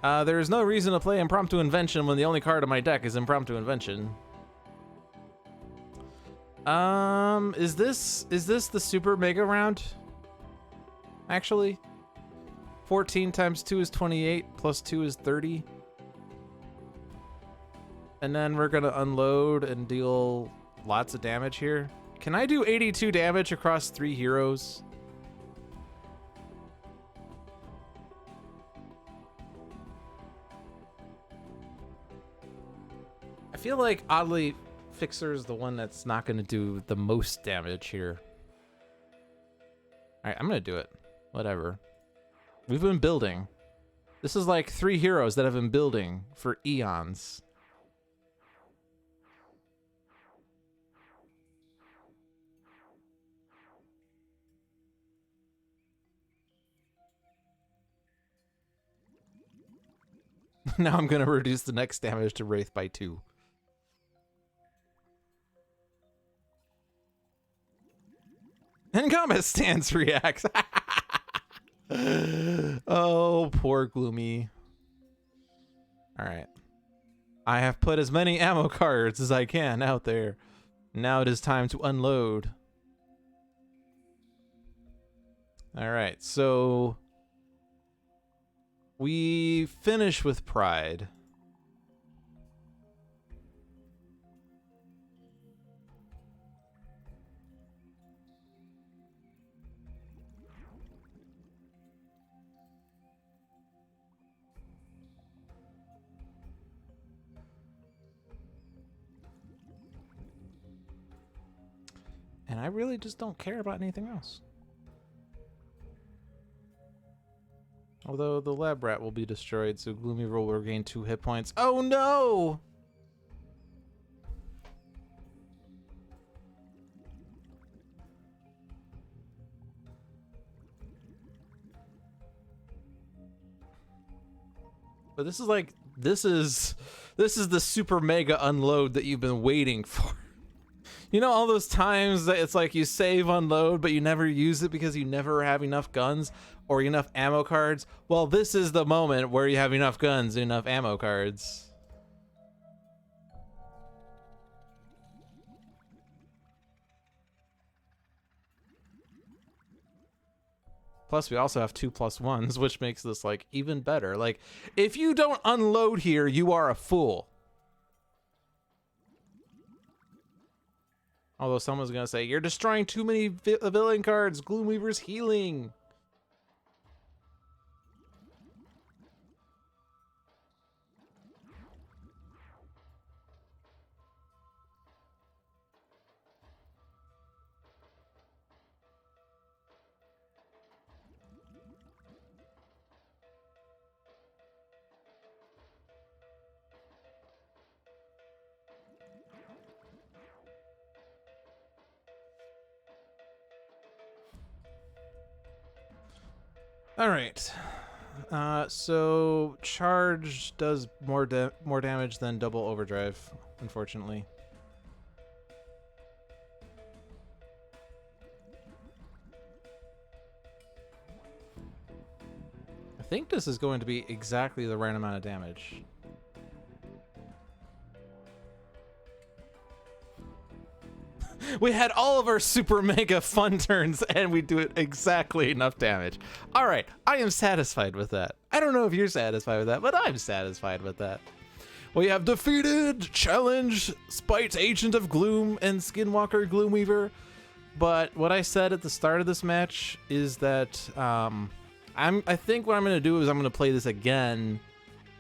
There is no reason to play Impromptu Invention when the only card in my deck is Impromptu Invention. Is this the super mega round? Actually? 14 times 2 is 28, plus 2 is 30. And then we're gonna unload and deal lots of damage here. Can I do 82 damage across 3 heroes? I feel like, oddly, Fixer's the one that's not gonna do the most damage here. Alright, I'm gonna do it. Whatever. We've been building. This is like 3 heroes that have been building for eons. Now I'm gonna reduce the next damage to Wraith by 2. And Combat Stance reacts. Oh, poor Gloomy. Alright. I have put as many ammo cards as I can out there. Now it is time to unload. Alright, so we finish with Pride. And I really just don't care about anything else. Although the lab rat will be destroyed, so Gloomy will regain 2 hit points. Oh no! But this is like, this is the super mega unload that you've been waiting for. You know all those times that it's like you save unload, but you never use it because you never have enough guns or enough ammo cards? Well, this is the moment where you have enough guns and enough ammo cards. Plus, we also have 2+1s, which makes this like even better. Like, if you don't unload here, you are a fool. Although someone's gonna say, you're destroying too many villain cards. Gloomweaver's healing. All right. So charge does more damage than double overdrive, unfortunately. I think this is going to be exactly the right amount of damage. We had all of our super mega fun turns and we do it exactly enough damage. All right, I am satisfied with that. I don't know if you're satisfied with that, but I'm satisfied with that. We have defeated Challenge, Spite, Agent of Gloom, and Skinwalker Gloomweaver. But what I said at the start of this match is that I think what I'm going to do is I'm going to play this again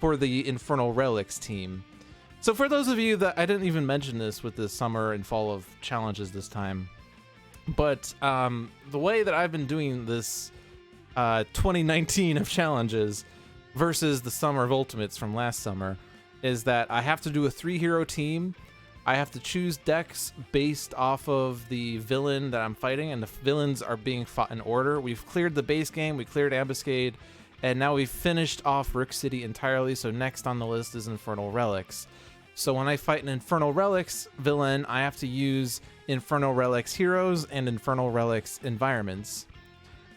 for the Infernal Relics team. So for those of you that I didn't even mention this with the summer and fall of challenges this time, but the way that I've been doing this 2019 of challenges versus the summer of ultimates from last summer is that I have to do a 3-hero team. I have to choose decks based off of the villain that I'm fighting, and the villains are being fought in order. We've cleared the base game, we cleared Ambuscade, and now we've finished off Rook City entirely, so next on the list is Infernal Relics. So when I fight an Infernal Relics villain, I have to use Infernal Relics heroes and Infernal Relics environments.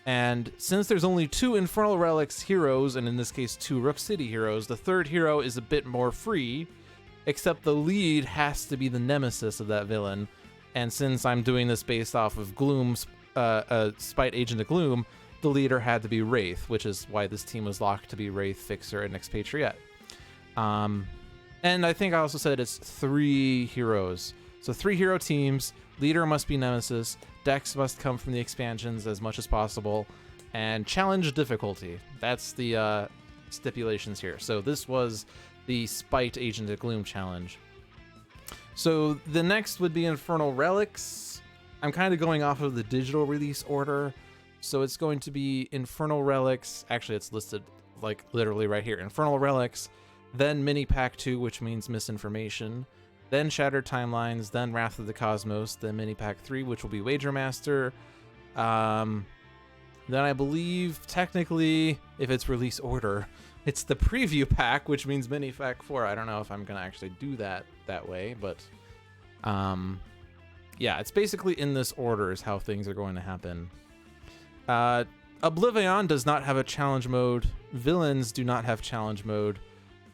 And since there's only 2 Infernal Relics heroes, and in this case 2 Rook City heroes, the third hero is a bit more free, except the lead has to be the nemesis of that villain. And since I'm doing this based off of Gloom's Spite Agent of Gloom, the leader had to be Wraith, which is why this team was locked to be Wraith, Fixer, and Expatriette. And I think I also said it's 3 heroes. So 3 hero teams, leader must be nemesis, decks must come from the expansions as much as possible, and challenge difficulty. That's the stipulations here. So this was the Spite Agent of Gloom challenge. So the next would be Infernal Relics. I'm kind of going off of the digital release order. So it's going to be Infernal Relics. Actually, it's listed like literally right here. Infernal Relics, then Mini Pack 2, which means Misinformation, then Shattered Timelines, then Wrath of the Cosmos, then Mini Pack 3, which will be Wager Master. Then I believe, technically, if it's release order, it's the Preview Pack, which means Mini Pack 4. I don't know if I'm going to actually do that way, but yeah, it's basically in this order is how things are going to happen. Oblivion does not have a challenge mode. Villains do not have challenge mode.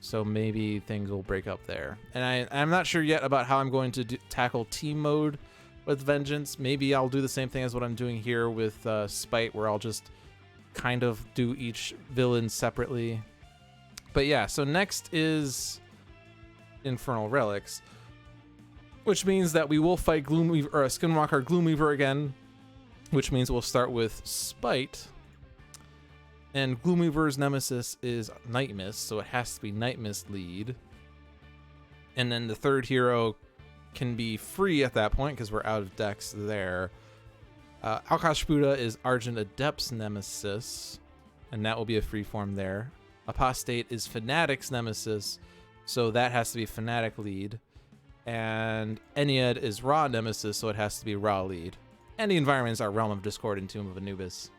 So maybe things will break up there. And I'm not sure yet about how I'm going to tackle team mode with Vengeance. Maybe I'll do the same thing as what I'm doing here with Spite, where I'll just kind of do each villain separately. But yeah, so next is Infernal Relics, which means that we will fight Gloomweaver, or Skinwalker Gloomweaver again, which means we'll start with Spite. And Gloomweaver's nemesis is Nightmist, so it has to be Nightmist lead. And then the third hero can be free at that point because we're out of decks there. Alkashbuda is Argent Adept's nemesis, and that will be a free form there. Apostate is Fnatic's nemesis, so that has to be Fnatic lead. And Ennead is Ra nemesis, so it has to be Ra lead. And the environments are Realm of Discord and Tomb of Anubis.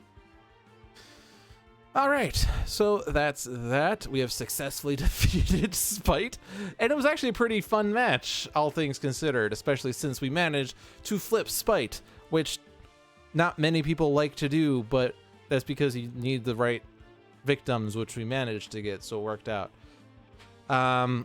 All right, so that's that. We have successfully defeated Spite, and it was actually a pretty fun match, all things considered, especially since we managed to flip Spite, which not many people like to do, but that's because you need the right victims, which we managed to get, so it worked out.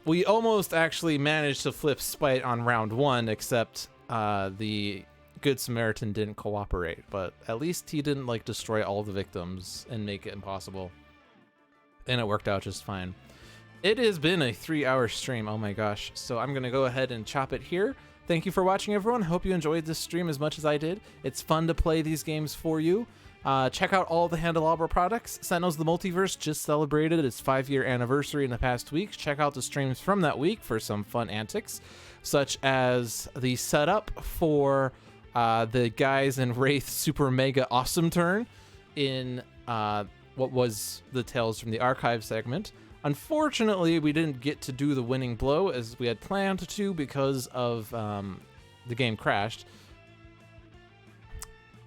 We almost actually managed to flip Spite on round 1, except the Good Samaritan didn't cooperate, but at least he didn't like destroy all the victims and make it impossible, and it worked out just fine. It has been a 3-hour stream, oh my gosh, so I'm gonna go ahead and chop it here. Thank you for watching, everyone. Hope you enjoyed this stream as much as I did. It's fun to play these games for you. Check out all the Handelabra products. Sentinels the Multiverse just celebrated its 5-year anniversary in the past week. Check out the streams from that week for some fun antics, such as the setup for the guys in Wraith Super Mega Awesome turn in what was the Tales from the Archive segment. Unfortunately, we didn't get to do the winning blow as we had planned to because of the game crashed.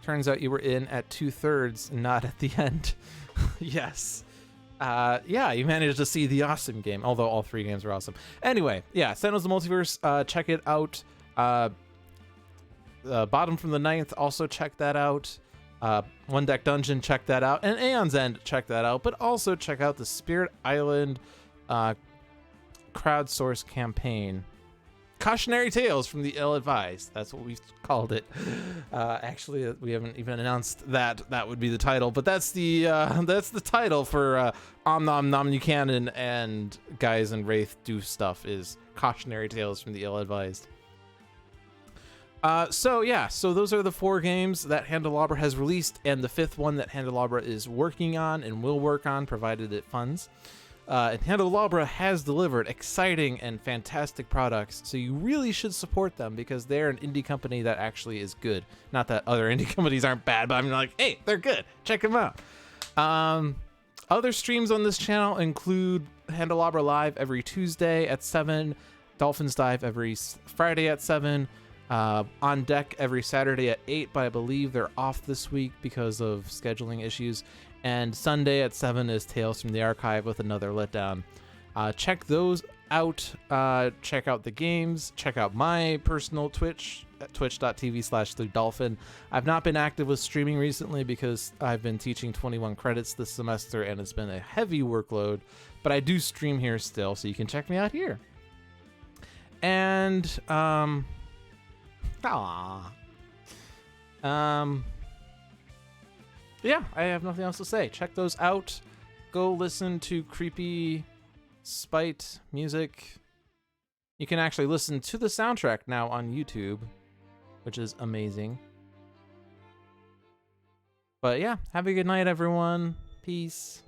Turns out you were in at 2/3, not at the end. Yes. Yeah, you managed to see the awesome game, although all 3 games were awesome. Anyway, yeah, Sentinels the Multiverse, check it out. Bottom from the 9th, also check that out. One Deck Dungeon, check that out. And Aeon's End, check that out. But also check out the Spirit Island crowdsource campaign. Cautionary Tales from the Ill-Advised. That's what we've called it. Actually, we haven't even announced that would be the title, but that's the title for Om Nom Nom Buchanan and Guys in Wraith Do Stuff is Cautionary Tales from the Ill-Advised. So those are the 4 games that Handelabra has released, and the 5th one that Handelabra is working on and will work on, provided it funds. And Handelabra has delivered exciting and fantastic products, so you really should support them because they're an indie company that actually is good. Not that other indie companies aren't bad, but I'm like, hey, they're good. Check them out. Other streams on this channel include Handelabra Live every Tuesday at 7, Dolphins Dive every Friday at 7, On Deck every Saturday at 8, but I believe they're off this week because of scheduling issues. And Sunday at 7 is Tales from the Archive with another letdown. Check those out. Check out the games. Check out my personal Twitch at twitch.tv/Dolphin. I've not been active with streaming recently because I've been teaching 21 credits this semester and it's been a heavy workload, but I do stream here still, so you can check me out here. And yeah, I have nothing else to say. Check those out. Go listen to creepy Spite music. You can actually listen to the soundtrack now on YouTube, which is amazing. But yeah, have a good night, everyone. Peace.